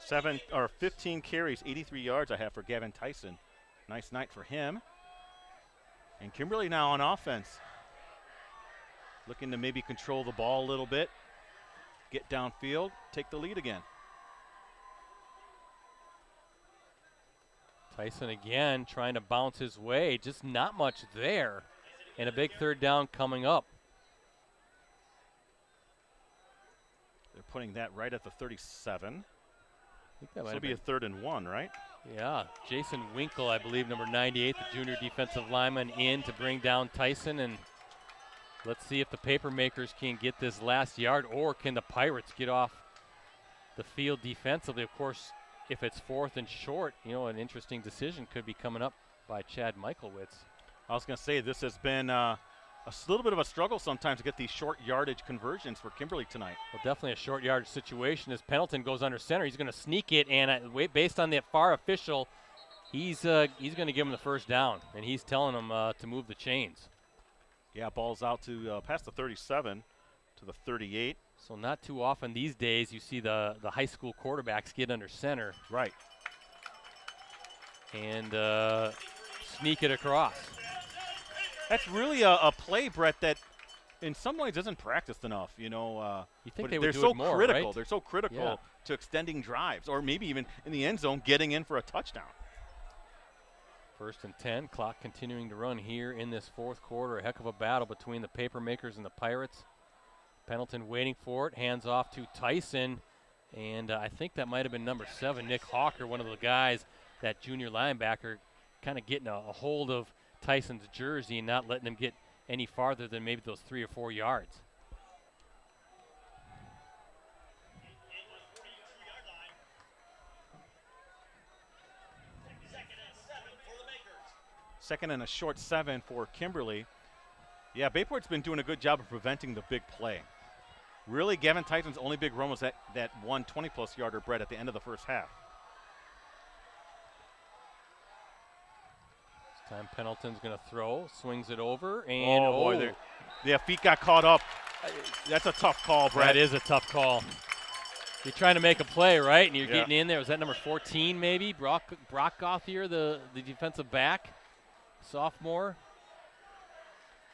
Speaker 1: Seven or 15 carries, 83 yards I have for Gavin Tyson. Nice night for him. And Kimberly now on offense. Looking to maybe control the ball a little bit, get downfield, take the lead again.
Speaker 2: Tyson again trying to bounce his way, just not much there. And a big 3rd down coming up.
Speaker 1: They're putting that right at the 37.
Speaker 2: I think that
Speaker 1: This will be a 3rd and 1, right?
Speaker 2: Yeah, Jason Winkle, I believe, number 98, the junior defensive lineman, in to bring down Tyson, and Let's see if the Papermakers can get this last yard, or can the Pirates get off the field defensively. Of course, if it's 4th and short, an interesting decision could be coming up by Chad Michaelwitz.
Speaker 1: I was going to say, this has been a little bit of a struggle sometimes to get these short yardage conversions for Kimberly tonight.
Speaker 2: Well, definitely a short yardage situation as Pendleton goes under center. He's going to sneak it, and based on the far official, he's going to give him the first down, and he's telling him to move the chains.
Speaker 1: Yeah, ball's out to past the 37 to the 38.
Speaker 2: So not too often these days you see the high school quarterbacks get under center.
Speaker 1: Right.
Speaker 2: And sneak it across.
Speaker 1: That's really a play, Brett, that in some ways isn't practiced enough. You
Speaker 2: think
Speaker 1: but
Speaker 2: they would
Speaker 1: they're
Speaker 2: do
Speaker 1: so
Speaker 2: it more,
Speaker 1: critical.
Speaker 2: right?
Speaker 1: They're so critical
Speaker 2: Yeah.
Speaker 1: to extending drives, or maybe even in the end zone getting in for a touchdown.
Speaker 2: 1st and 10, clock continuing to run here in this 4th quarter. A heck of a battle between the Papermakers and the Pirates. Pendleton waiting for it, hands off to Tyson, and I think that might have been number 7, Nick Hawker, one of the guys, that junior linebacker, kind of getting a hold of Tyson's jersey and not letting him get any farther than maybe those 3 or 4 yards.
Speaker 1: Second and a short 7 for Kimberly. Yeah, Bayport's been doing a good job of preventing the big play. Really, Gavin Tyson's only big run was that one 20-plus yarder, Brett, at the end of the first half.
Speaker 2: This time Pendleton's going to throw, swings it over, and
Speaker 1: boy, their feet got caught up. That's a tough call, Brett.
Speaker 2: That is a tough call. You're trying to make a play, right? And you're
Speaker 1: Yeah.
Speaker 2: getting in there. Was that number 14 maybe? Brock Gauthier, the defensive back, sophomore.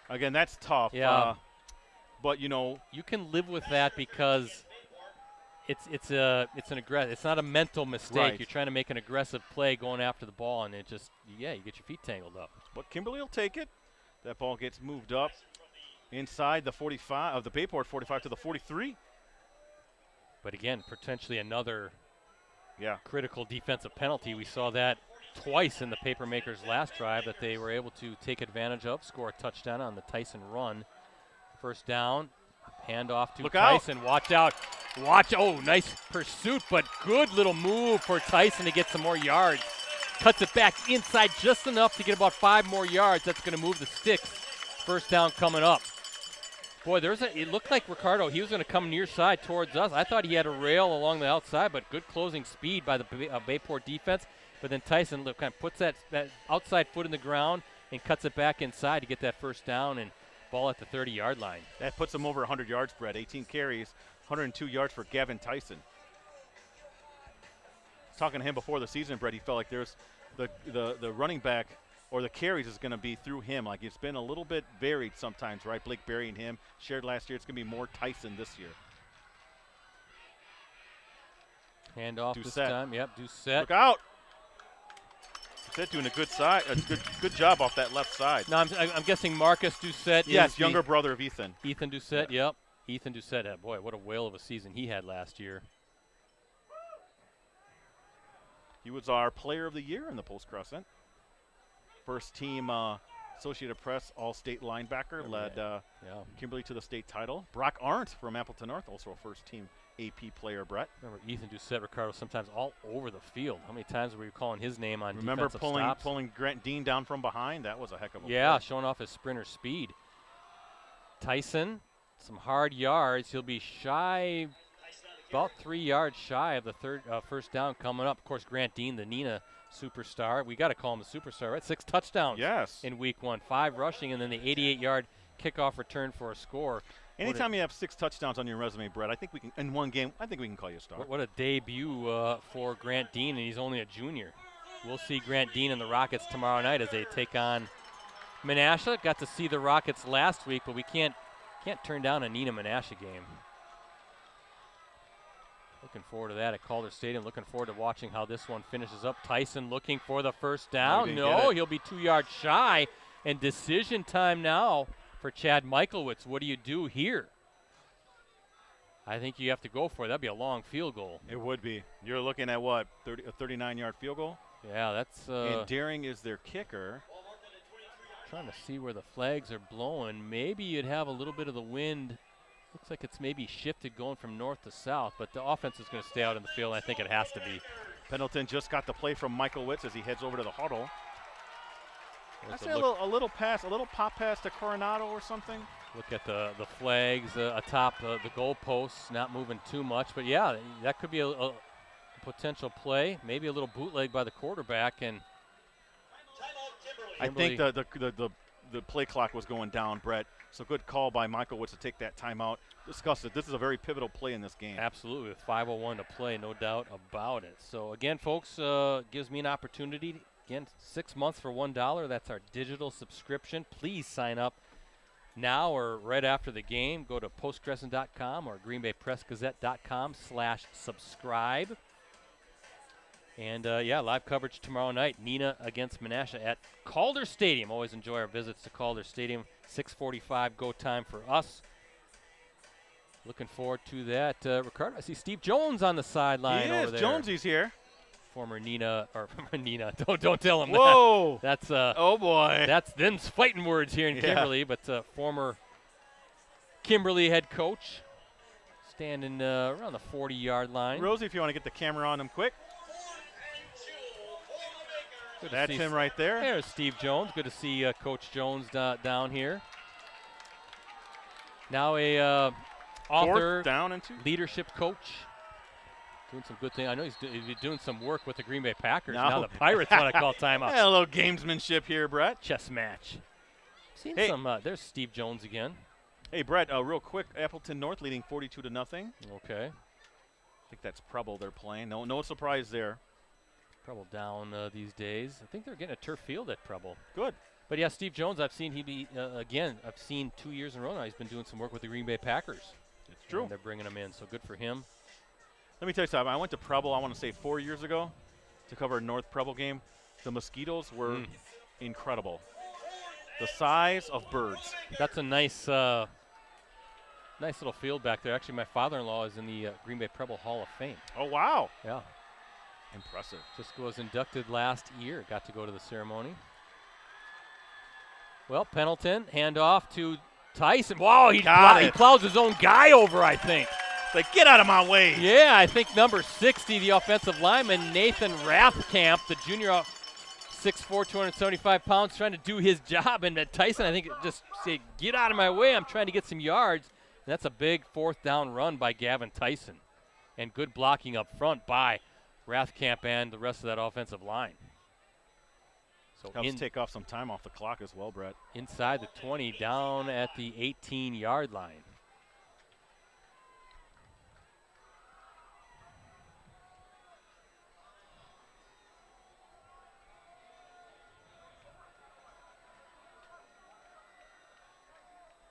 Speaker 1: Again, that's tough.
Speaker 2: Yeah.
Speaker 1: But
Speaker 2: You can live with that because it's an aggressive. It's not a mental mistake.
Speaker 1: Right.
Speaker 2: You're trying to make an aggressive play going after the ball, and you get your feet tangled up.
Speaker 1: But Kimberly will take it. That ball gets moved up inside the 45 of the Bayport 45 to the 43.
Speaker 2: But again, potentially another
Speaker 1: Yeah.
Speaker 2: critical defensive penalty. We saw that twice in the Papermakers' last drive that they were able to take advantage of, score a touchdown on the Tyson run. First down, handoff to
Speaker 1: Look out.
Speaker 2: Tyson. Watch out. Oh, nice pursuit, but good little move for Tyson to get some more yards. Cuts it back inside just enough to get about 5 more yards. That's going to move the sticks. First down coming up. Boy, it looked like Ricardo, he was going to come near side towards us. I thought he had a rail along the outside, but good closing speed by the Bayport defense. But then Tyson kind of puts that outside foot in the ground and cuts it back inside to get that first down and ball at the 30-yard line.
Speaker 1: That puts him over 100 yards, Brett. 18 carries, 102 yards for Gavin Tyson. Talking to him before the season, Brett, he felt like there's the running back or the carries is going to be through him. Like it's been a little bit varied sometimes, right? Blake Berry and him shared last year. It's going to be more Tyson this year.
Speaker 2: Handoff this time. Yep, Doucette.
Speaker 1: Look out. Doucette doing a good job off that left side.
Speaker 2: No, I'm guessing Marcus Doucette.
Speaker 1: Yes,
Speaker 2: is
Speaker 1: younger brother of Ethan.
Speaker 2: Ethan Doucette, yep. Ethan Doucette, boy, what a whale of a season he had last year.
Speaker 1: He was our player of the year in the Post Crescent. First team Associated Press All-State linebacker, led Kimberly to the state title. Brock Arndt from Appleton North, also a first team AP player, Brett.
Speaker 2: Remember Ethan Doucette, Ricardo, sometimes all over the field. How many times were you calling his name on
Speaker 1: Remember
Speaker 2: defensive stops?
Speaker 1: pulling Grant Dean down from behind? That was a heck of a play.
Speaker 2: Showing off his sprinter speed. Tyson, some hard yards. He'll be shy, about 3 yards shy of the first down coming up. Of course, Grant Dean, the Neenah superstar. We got to call him the superstar, right? 6 touchdowns in week 1, 5 rushing, and then the 88-yard kickoff return for a score.
Speaker 1: Anytime you have 6 touchdowns on your resume, Brett, I think we can, in one game, I think we can call you a star.
Speaker 2: What a debut for Grant Dean, and he's only a junior. We'll see Grant Dean and the Rockets tomorrow night as they take on Menasha. Got to see the Rockets last week, but we can't turn down a Neenah Menasha game. Looking forward to that at Calder Stadium. Looking forward to watching how this one finishes up. Tyson looking for the first down. No, he'll be 2 yards shy. And decision time now for Chad Michaelwitz. What do you do here? I think you have to go for it. That'd be a long field goal.
Speaker 1: It would be. You're looking at what, a 39-yard field goal?
Speaker 2: Yeah, that's.
Speaker 1: And Daring is their kicker.
Speaker 2: Trying to see where the flags are blowing. Maybe you'd have a little bit of the wind. Looks like it's maybe shifted going from north to south, but the offense is going to stay out in the field, and I think it has to be.
Speaker 1: Pendleton just got the play from Michael Witz as he heads over to the huddle. I
Speaker 2: Let's
Speaker 1: say a little pass, a little pop pass to Coronado or something.
Speaker 2: look at the flags atop the goalposts, not moving too much. But, yeah, that could be a potential play. Maybe a little bootleg by the quarterback. And
Speaker 1: I think the play clock was going down, Brett. So good call by Michael Woods to take that timeout. Discuss it. This is a very pivotal play in this game.
Speaker 2: Absolutely, with 5:01 to play, no doubt about it. So, again, folks, gives me an opportunity. Again, 6 months for $1. That's our digital subscription. Please sign up now or right after the game. Go to postcrescent.com or greenbaypressgazette.com/subscribe. And, yeah, live coverage tomorrow night. Neenah against Menasha at Calder Stadium. Always enjoy our visits to Calder Stadium. 6:45 go time for us. Looking forward to that. Ricardo, I see Steve Jones on the sideline over there.
Speaker 1: Jonesy's here.
Speaker 2: Former Neenah, or former Neenah. Don't tell him
Speaker 1: Whoa.
Speaker 2: that. That's
Speaker 1: oh boy.
Speaker 2: That's them's fighting words here in Kimberly, but former Kimberly head coach, standing around the 40-yard line.
Speaker 1: Rosie, if you want to get the camera on him quick. That's him right there.
Speaker 2: There's Steve Jones. Good to see Coach Jones down here. Now a author,
Speaker 1: Fourth down and 2.
Speaker 2: leadership coach. Doing some good things. I know he's doing some work with the Green Bay Packers.
Speaker 1: No.
Speaker 2: Now the Pirates want to call timeout.
Speaker 1: Yeah, a little gamesmanship here, Brett.
Speaker 2: Chess match. Seen
Speaker 1: Hey.
Speaker 2: some. There's Steve Jones again.
Speaker 1: Hey, Brett, real quick. Appleton North leading 42-0.
Speaker 2: Okay.
Speaker 1: I think that's Preble they're playing. No surprise there.
Speaker 2: Preble down these days. I think they're getting a turf field at Preble.
Speaker 1: Good.
Speaker 2: But, yeah, Steve Jones, I've seen I've seen 2 years in a row now. He's been doing some work with the Green Bay Packers.
Speaker 1: It's true.
Speaker 2: And they're bringing him in, so good for him.
Speaker 1: Let me tell you something. I went to Preble, I want to say 4 years ago, to cover a North Preble game. The mosquitoes were incredible. The size of birds.
Speaker 2: That's a nice little field back there. Actually, my father-in-law is in the Green Bay Preble Hall of Fame.
Speaker 1: Oh, wow.
Speaker 2: Yeah.
Speaker 1: Impressive.
Speaker 2: Just was inducted last year. Got to go to the ceremony. Well, Pendleton, handoff to Tyson. Wow, he plows his own guy over, I think.
Speaker 1: Like, get out of my way.
Speaker 2: Yeah, I think number 60, the offensive lineman, Nathan Rathkamp, the junior, 6'4", 275 pounds, trying to do his job. And Tyson, I think, just said, get out of my way. I'm trying to get some yards. And that's a big 4th down run by Gavin Tyson. And good blocking up front by Rathkamp and the rest of that offensive line. So
Speaker 1: helps take off some time off the clock as well, Brett.
Speaker 2: Inside the 20, down at the 18-yard line.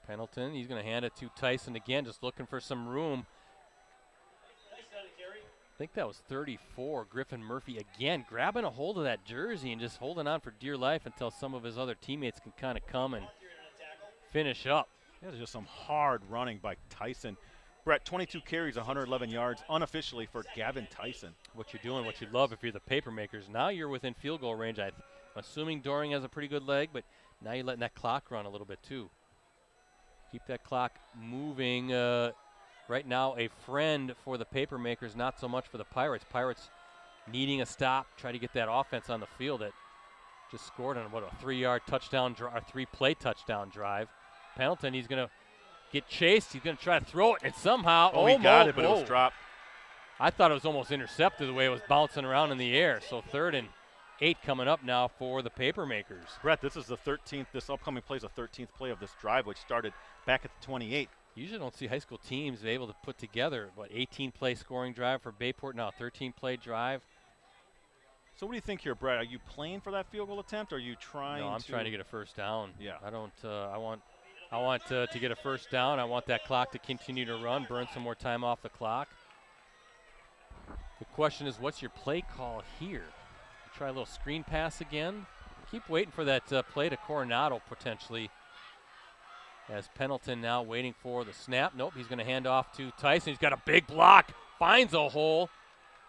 Speaker 2: Pendleton, he's going to hand it to Tyson again, just looking for some room. I think that was 34. Griffin Murphy again grabbing a hold of that jersey and just holding on for dear life until some of his other teammates can kind of come and finish up.
Speaker 1: There's just some hard running by Tyson. Brett, 22 carries, 111 yards unofficially for Gavin Tyson.
Speaker 2: What you're doing, what you love if you're the Papermakers. Now you're within field goal range. I'm assuming Doring has a pretty good leg, but now you're letting that clock run a little bit too. Keep that clock moving. Right now, a friend for the Papermakers, not so much for the Pirates. Pirates needing a stop, try to get that offense on the field that just scored on, a 3-yard touchdown, a 3-play touchdown drive. Pendleton, he's going to get chased. He's going to try to throw it, and somehow,
Speaker 1: he got it, but it was dropped.
Speaker 2: I thought it was almost intercepted the way it was bouncing around in the air. So 3rd and 8 coming up now for the Papermakers.
Speaker 1: Brett, this is the 13th. This upcoming play is the 13th play of this drive, which started back at the 28.
Speaker 2: Usually don't see high school teams able to put together, 18-play scoring drive for Bayport, now 13-play drive.
Speaker 1: So what do you think here, Brett? Are you playing for that field goal attempt, or are you trying
Speaker 2: No, I'm trying to get a first down.
Speaker 1: Yeah.
Speaker 2: I don't. I want to get a first down. I want that clock to continue to run, burn some more time off the clock. The question is, what's your play call here? Try a little screen pass again. Keep waiting for that play to Coronado potentially. As Pendleton now waiting for the snap. Nope, he's going to hand off to Tyson. He's got a big block. Finds a hole.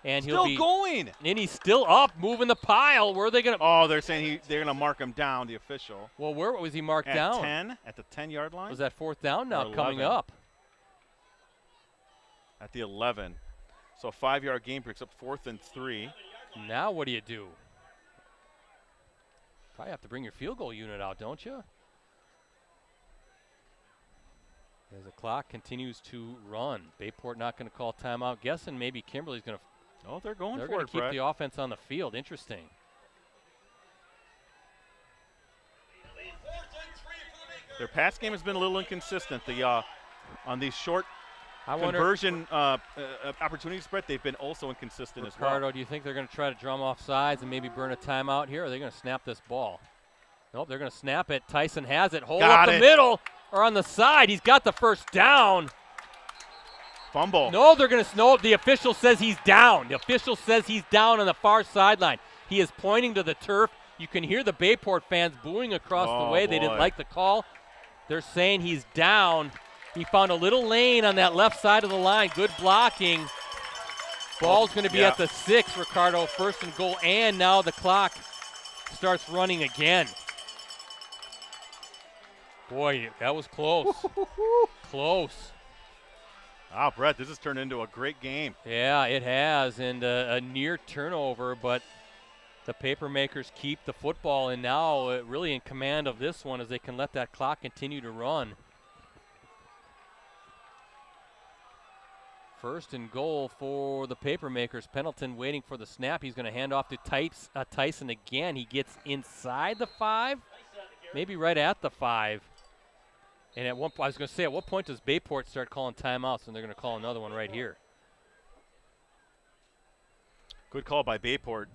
Speaker 2: And
Speaker 1: Still
Speaker 2: he'll be
Speaker 1: going.
Speaker 2: And he's still up, moving the pile. Where are they going to?
Speaker 1: Oh, they're saying they're going to mark him down, the official.
Speaker 2: Well, where was he marked down?
Speaker 1: 10, at the 10-yard line.
Speaker 2: Was that 4th down now
Speaker 1: Or
Speaker 2: coming
Speaker 1: 11.
Speaker 2: up?
Speaker 1: At the 11. So a 5-yard gain picks up 4th and 3.
Speaker 2: Now what do you do? Probably have to bring your field goal unit out, don't you? As the clock continues to run. Bayport not going to call timeout. Guessing maybe Kimberly's going to.
Speaker 1: Oh, they're going
Speaker 2: They're
Speaker 1: for
Speaker 2: going
Speaker 1: it,
Speaker 2: to keep
Speaker 1: Brett.
Speaker 2: the offense on the field. Interesting.
Speaker 1: Their pass game has been a little inconsistent. On these short
Speaker 2: I wonder,
Speaker 1: conversion opportunities, Brett, they've been also inconsistent as
Speaker 2: Ricardo,
Speaker 1: well.
Speaker 2: do you think they're going to try to drum off sides and maybe burn a timeout here, or are they going to snap this ball? Nope, they're going to snap it. Tyson has it. Hold
Speaker 1: Got
Speaker 2: up the
Speaker 1: it.
Speaker 2: middle or on the side. He's got the first down.
Speaker 1: Fumble.
Speaker 2: No, they're going to no. The official says he's down. The official says he's down on the far sideline. He is pointing to the turf. You can hear the Bayport fans booing across the way.
Speaker 1: Boy.
Speaker 2: They didn't like the call. They're saying he's down. He found a little lane on that left side of the line. Good blocking. Ball's going to be at the 6, Ricardo. 1st and goal, and now the clock starts running again. Boy, that was close. Close.
Speaker 1: Wow, Brett, this has turned into a great game.
Speaker 2: Yeah, it has, and a near turnover, but the Papermakers keep the football, and now really in command of this one as they can let that clock continue to run. 1st and goal for the Papermakers. Pendleton waiting for the snap. He's going to hand off to Tyson again. He gets inside the 5, maybe right at the 5. And at one point, I was going to say, at what point does Bayport start calling timeouts? And they're going to call another one right here.
Speaker 1: Good call by Bayport.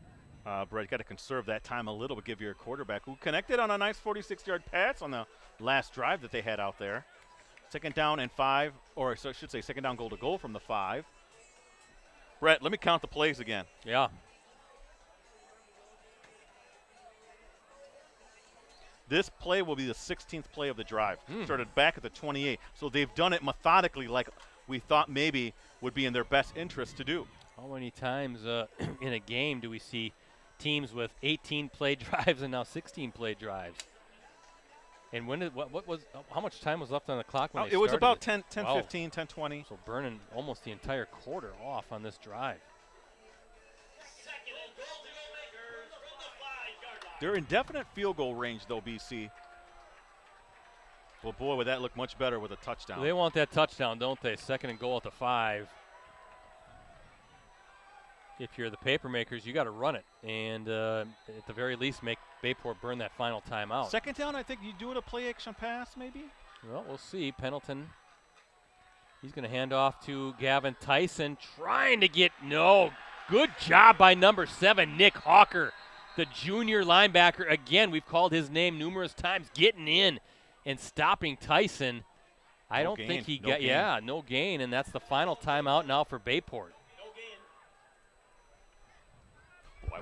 Speaker 1: Brett, got to conserve that time a little bit, give your quarterback, who connected on a nice 46-yard pass on the last drive that they had out there. 2nd down and 5, or so I should say 2nd down goal to goal from the 5. Brett, let me count the plays again.
Speaker 2: Yeah.
Speaker 1: This play will be the 16th play of the drive. Started back at the 28. So they've done it methodically like we thought maybe would be in their best interest to do.
Speaker 2: How many times in a game do we see teams with 18 play drives and now 16 play drives? And when did how much time was left on the clock when they
Speaker 1: It was
Speaker 2: started
Speaker 1: about
Speaker 2: it?
Speaker 1: 10,
Speaker 2: Wow.
Speaker 1: 15, 10, 20.
Speaker 2: So burning almost the entire quarter off on this drive.
Speaker 1: They're in definite field goal range, though, BC. Well, boy, would that look much better with a touchdown.
Speaker 2: They want that touchdown, don't they? 2nd and goal at the 5. If you're the Papermakers, you got to run it. And at the very least, make Bayport burn that final timeout.
Speaker 1: 2nd down, I think you do it a play action pass, maybe?
Speaker 2: Well, we'll see. Pendleton, he's going to hand off to Gavin Tyson, trying to get, no. Good job by number 7, Nick Hawker, the junior linebacker. Again, we've called his name numerous times, getting in and stopping Tyson. I don't think he got, no gain, and that's the final timeout now for Bayport.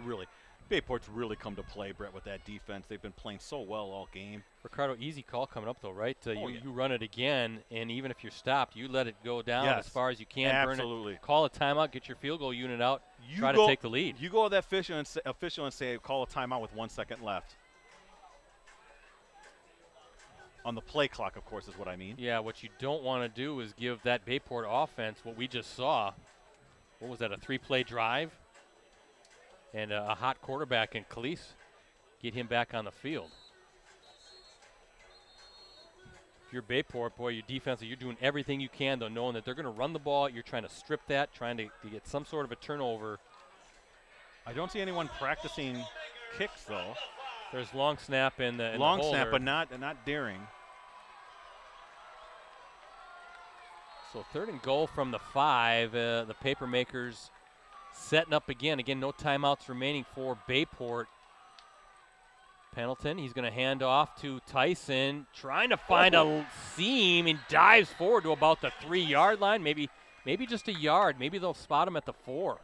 Speaker 1: Boy, Bayport's really come to play, Brett, with that defense. They've been playing so well all game.
Speaker 2: Ricardo, easy call coming up, though, right? You run it again, and even if you're stopped, you let it go down as far as you can.
Speaker 1: Absolutely.
Speaker 2: Burn it, call a timeout, get your field goal unit out, try to take the lead.
Speaker 1: You go to that official and say, call a timeout with 1 second left. On the play clock, of course, is what I mean.
Speaker 2: Yeah, what you don't want to do is give that Bayport offense what we just saw. What was that, a 3-play drive? And a hot quarterback in Khalees, get him back on the field. If you're Bayport, boy, your defense, you're doing everything you can, though, knowing that they're going to run the ball. You're trying to strip that, trying to get some sort of a turnover.
Speaker 1: I don't see anyone practicing kicks, though.
Speaker 2: There's long snap in the
Speaker 1: long
Speaker 2: the
Speaker 1: snap,
Speaker 2: holder.
Speaker 1: but not daring.
Speaker 2: So 3rd and goal from the 5. The Papermakers setting up again. Again, no timeouts remaining for Bayport. Pendleton, he's going to hand off to Tyson, trying to find a seam and dives forward to about the 3-yard line, maybe just a yard. Maybe they'll spot him at the 4.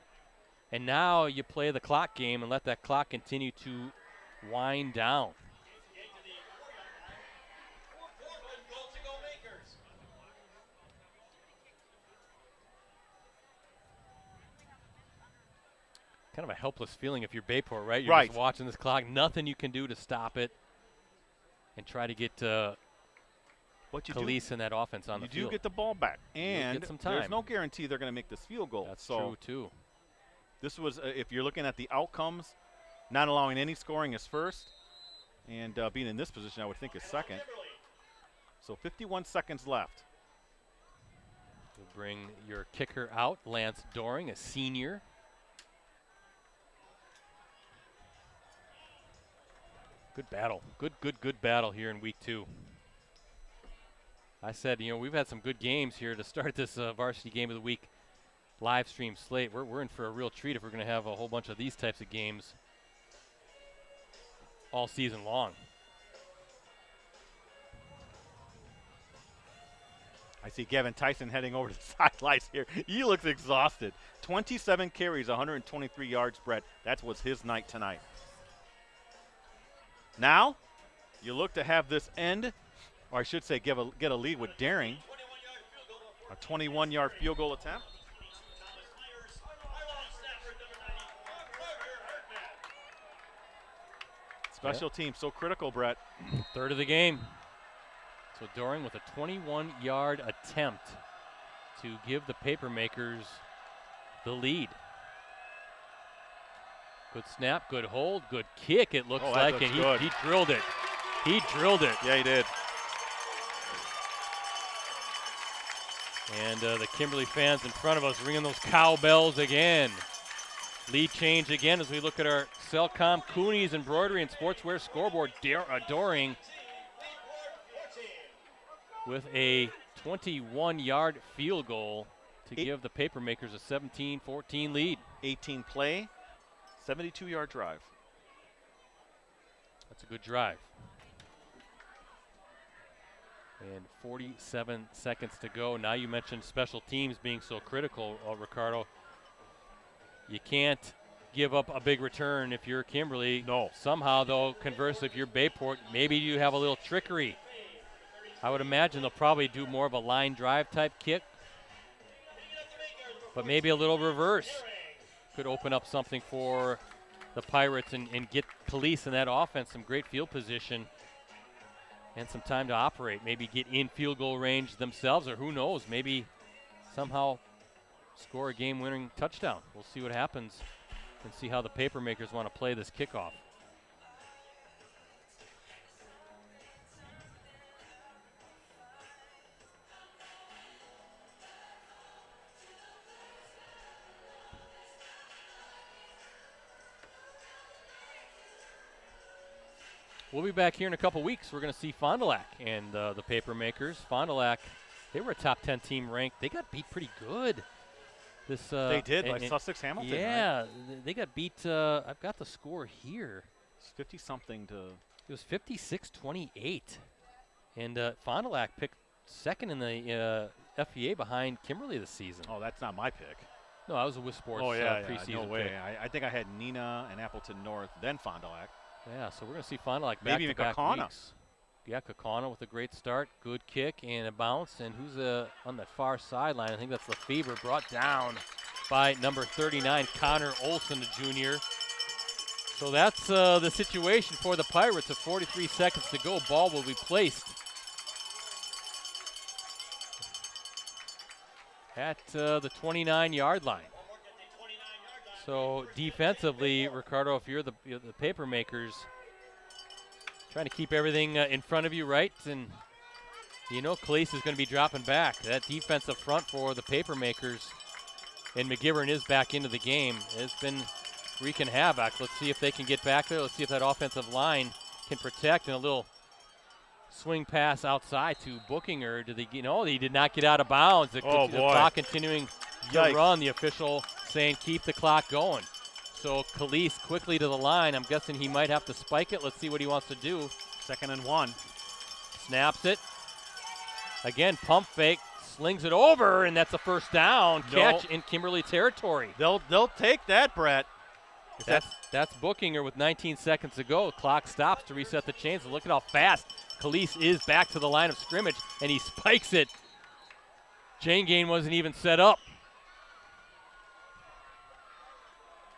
Speaker 2: And now you play the clock game and let that clock continue to wind down. kind of a helpless feeling if you're Bayport, right? You're
Speaker 1: Right.
Speaker 2: just watching this clock. Nothing you can do to stop it and try to get
Speaker 1: But you
Speaker 2: Khalees in that offense on the
Speaker 1: you
Speaker 2: field.
Speaker 1: do get the ball back, and
Speaker 2: get some time.
Speaker 1: there's no guarantee they're going to make this field goal.
Speaker 2: That's
Speaker 1: so
Speaker 2: true, too.
Speaker 1: this was, if you're looking at the outcomes, not allowing any scoring is first, and being in this position, I would think is second. So 51 seconds left.
Speaker 2: You'll bring your kicker out, Lance Doring, a senior. Good battle. Good battle here in week 2. I said, we've had some good games here to start this varsity game of the week live stream slate. We're in for a real treat if we're going to have a whole bunch of these types of games all season long.
Speaker 1: I see Gavin Tyson heading over to the sidelines here. He looks exhausted. 27 carries, 123 yards, Brett. That was his night tonight. Now, you look to have this end, or I should say get a lead with Daring. A 21-yard field goal attempt. Special teams so critical, Brett.
Speaker 2: Third of the game. So Doring with a 21-yard attempt to give the Papermakers the lead. Good snap, good hold, good kick it looks like, and he drilled it. He drilled it.
Speaker 1: Yeah, he did.
Speaker 2: And the Kimberly fans in front of us ringing those cowbells again. Lead change again as we look at our Cellcom Coonies Embroidery and Sportswear scoreboard. Doring with a 21-yard field goal to give the Papermakers a 17-14 lead.
Speaker 1: 18 play, 72-yard drive.
Speaker 2: That's a good drive. And 47 seconds to go. Now you mentioned special teams being so critical, Ricardo. You can't give up a big return if you're Kimberly.
Speaker 1: No.
Speaker 2: Somehow, though, conversely, if you're Bayport, maybe you have a little trickery. I would imagine they'll probably do more of a line drive type kick, but maybe a little reverse could open up something for the Pirates and get Khalees in that offense some great field position and some time to operate. Maybe get in field goal range themselves, or who knows, maybe somehow score a game-winning touchdown. We'll see what happens and see how the Papermakers want to play this kickoff. We'll be back here in a couple weeks. We're going to see Fond du Lac and the Papermakers. Fond du Lac, they were a top 10 team ranked. They got beat pretty good.
Speaker 1: They did by Sussex Hamilton.
Speaker 2: Yeah,
Speaker 1: right?
Speaker 2: they got beat. I've got the score here.
Speaker 1: It's 50-something to.
Speaker 2: It was 56-28, and Fond du Lac picked second in the FEA behind Kimberly this season.
Speaker 1: Oh, that's not my pick.
Speaker 2: No, I was a With Sports preseason
Speaker 1: no way.
Speaker 2: pick.
Speaker 1: I think I had Nina and Appleton North, then Fond du Lac.
Speaker 2: Yeah, so we're going to see Fond du Lac
Speaker 1: Maybe even
Speaker 2: back-to-back
Speaker 1: Kaukauna.
Speaker 2: weeks. Yeah, Kaukauna with a great start, good kick and a bounce. And who's on that far sideline? I think that's Lefebvre, brought down by number 39, Connor Olson, the junior. So that's the situation for the Pirates. With 43 seconds to go, ball will be placed at the 29-yard line. So defensively, Ricardo, if you're the Papermakers, trying to keep everything in front of you, right? And you know Khalees is going to be dropping back. That defensive front for the Papermakers, and McGivern is back into the game, has been wreaking havoc. Let's see if they can get back there. Let's see if that offensive line can protect. And a little swing pass outside to Bookinger. He did not get out of bounds. The clock continuing to run. The official saying keep the clock going. So Khalees quickly to the line. I'm guessing he might have to spike it. Let's see what he wants to do.
Speaker 1: 2nd and 1.
Speaker 2: Snaps it. Again, pump fake. Slings it over, and that's a first down. Catch in Kimberly territory.
Speaker 1: They'll take that, Brett.
Speaker 2: That's Bookinger with 19 seconds to go. Clock stops to reset the chains. And look at how fast Khalees is back to the line of scrimmage, and he spikes it. Chain gain wasn't even set up.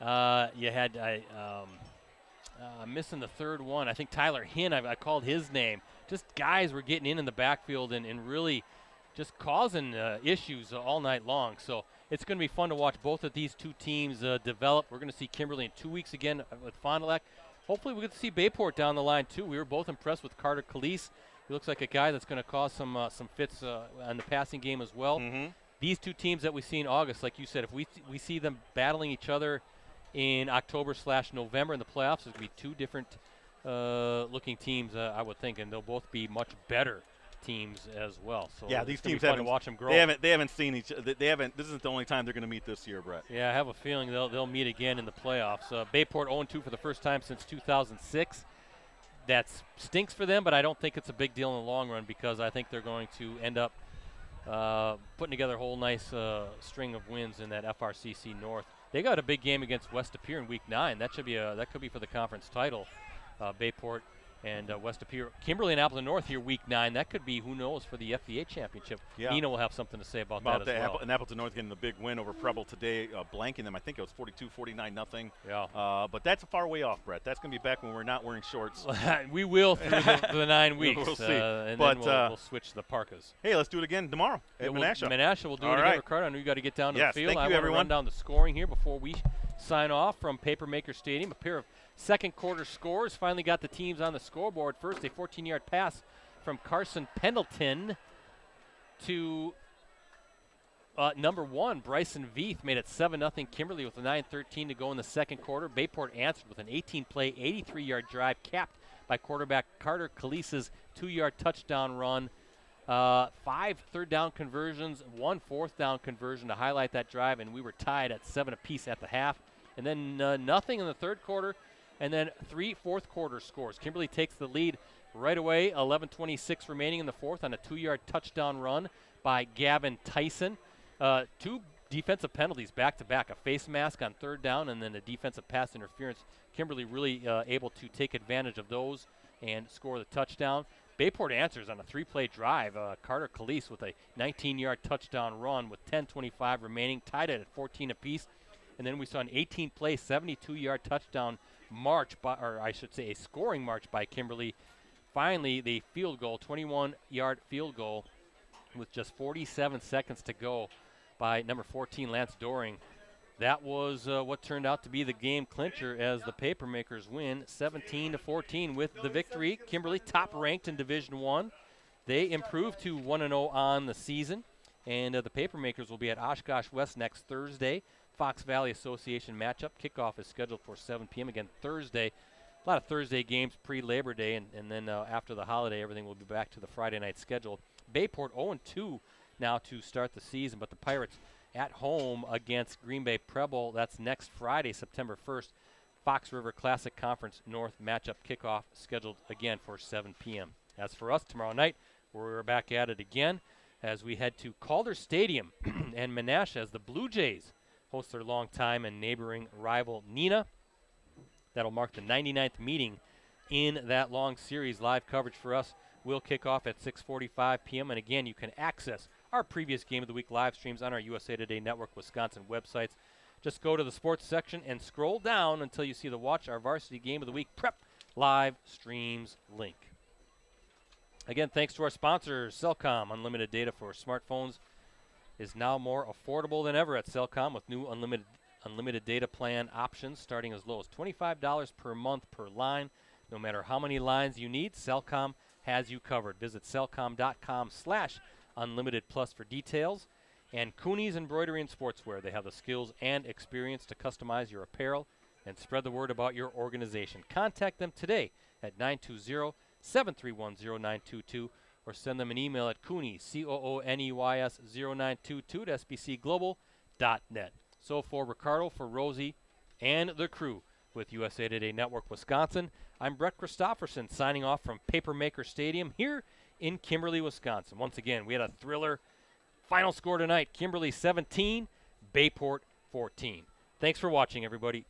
Speaker 2: You had missing the third one. I think Tyler Hinn, I called his name. Just guys were getting in the backfield and really just causing issues all night long. So it's going to be fun to watch both of these two teams develop. We're going to see Kimberly in 2 weeks again with Fond du Lac. Hopefully we get to see Bayport down the line too. We were both impressed with Carter Calise. He looks like a guy that's going to cause some fits on the passing game as well.
Speaker 1: Mm-hmm.
Speaker 2: These two teams that we see in August, like you said, if we see them battling each other in October/November in the playoffs, there's going to be two different looking teams, I would think, and they'll both be much better teams as well. So
Speaker 1: yeah, these teams
Speaker 2: haven't
Speaker 1: haven't
Speaker 2: to watch them grow.
Speaker 1: They haven't seen each. They haven't. This isn't the only time they're going to meet this year, Brett.
Speaker 2: Yeah, I have a feeling they'll meet again in the playoffs. Bayport 0-2 for the first time since 2006. That stinks for them, but I don't think it's a big deal in the long run because I think they're going to end up putting together a whole nice string of wins in that FRCC North. They got a big game against West De Pere in Week 9. That could be for the conference title. Bayport and West De Pere. Kimberly and Appleton North here Week 9. That could be, who knows, for the FVA championship.
Speaker 1: Yeah.
Speaker 2: Nina will have something to say about that as well.
Speaker 1: And Appleton North getting the big win over Preble today, blanking them. I think it was 42-49 nothing.
Speaker 2: Yeah.
Speaker 1: But that's a far way off, Brett. That's going to be back when we're not wearing shorts.
Speaker 2: We will through the 9 weeks.
Speaker 1: We'll see.
Speaker 2: And
Speaker 1: but
Speaker 2: then we'll switch the parkas.
Speaker 1: Hey, let's do it again tomorrow at Menasha.
Speaker 2: Menasha will do
Speaker 1: All
Speaker 2: it
Speaker 1: right.
Speaker 2: again. Ricardo, I know you got to get down to
Speaker 1: Yes,
Speaker 2: the field.
Speaker 1: thank you,
Speaker 2: I want to
Speaker 1: everyone.
Speaker 2: run down the scoring here before we sign off from Papermaker Stadium. A pair of second quarter scores finally got the teams on the scoreboard. First, a 14-yard pass from Carson Pendleton to number 1, Bryson Veith, made it 7-0 Kimberly with a 9:13 to go in the second quarter. Bayport answered with an 18-play, 83-yard drive capped by quarterback Carter Calise's 2-yard touchdown run. 5 third-down conversions, 1 fourth-down conversion to highlight that drive, and we were tied at 7 apiece at the half. And then nothing in the third quarter, and then 3 fourth-quarter scores. Kimberly takes the lead right away, 11:26 remaining in the fourth on a 2-yard touchdown run by Gavin Tyson. 2 defensive penalties back-to-back, a face mask on third down and then a defensive pass interference. Kimberly really able to take advantage of those and score the touchdown. Bayport answers on a 3-play drive. Carter Calise with a 19-yard touchdown run with 10:25 remaining, tied it at 14 apiece. And then we saw an 18-play, 72-yard touchdown march, a scoring march by Kimberly. Finally, the field goal, 21-yard field goal with just 47 seconds to go by number 14, Lance Doring. That was what turned out to be the game clincher as the Papermakers win 17-14 with the victory. Kimberly top ranked in Division I. They improved to 1-0 on the season, and the Papermakers will be at Oshkosh West next Thursday. Fox Valley Association matchup. Kickoff is scheduled for 7 p.m. again Thursday. A lot of Thursday games pre-Labor Day, and then after the holiday, everything will be back to the Friday night schedule. Bayport 0-2 now to start the season, but the Pirates at home against Green Bay Preble. That's next Friday, September 1st. Fox River Classic Conference North matchup kickoff scheduled again for 7 p.m. As for us tomorrow night, we're back at it again as we head to Calder Stadium and Menasha as the Blue Jays host their longtime and neighboring rival Nina. That'll mark the 99th meeting in that long series. Live coverage for us will kick off at 6:45 p.m. And again, you can access our previous Game of the Week live streams on our USA Today Network Wisconsin websites. Just go to the sports section and scroll down until you see the Watch Our Varsity Game of the Week Prep live streams link. Again, thanks to our sponsors, Cellcom. Unlimited data for smartphones is now more affordable than ever at Cellcom with new unlimited data plan options starting as low as $25 per month per line. No matter how many lines you need, Cellcom has you covered. Visit cellcom.com/unlimited plus for details. And Cooney's Embroidery and Sportswear. They have the skills and experience to customize your apparel and spread the word about your organization. Contact them today at 920-731-0922 or send them an email at Cooney, COONEYS 0922 at sbcglobal.net. So for Ricardo, for Rosie, and the crew with USA Today Network Wisconsin, I'm Brett Christopherson signing off from Papermaker Stadium here in Kimberly, Wisconsin. Once again, we had a thriller. Final score tonight, Kimberly 17, Bayport 14. Thanks for watching, everybody.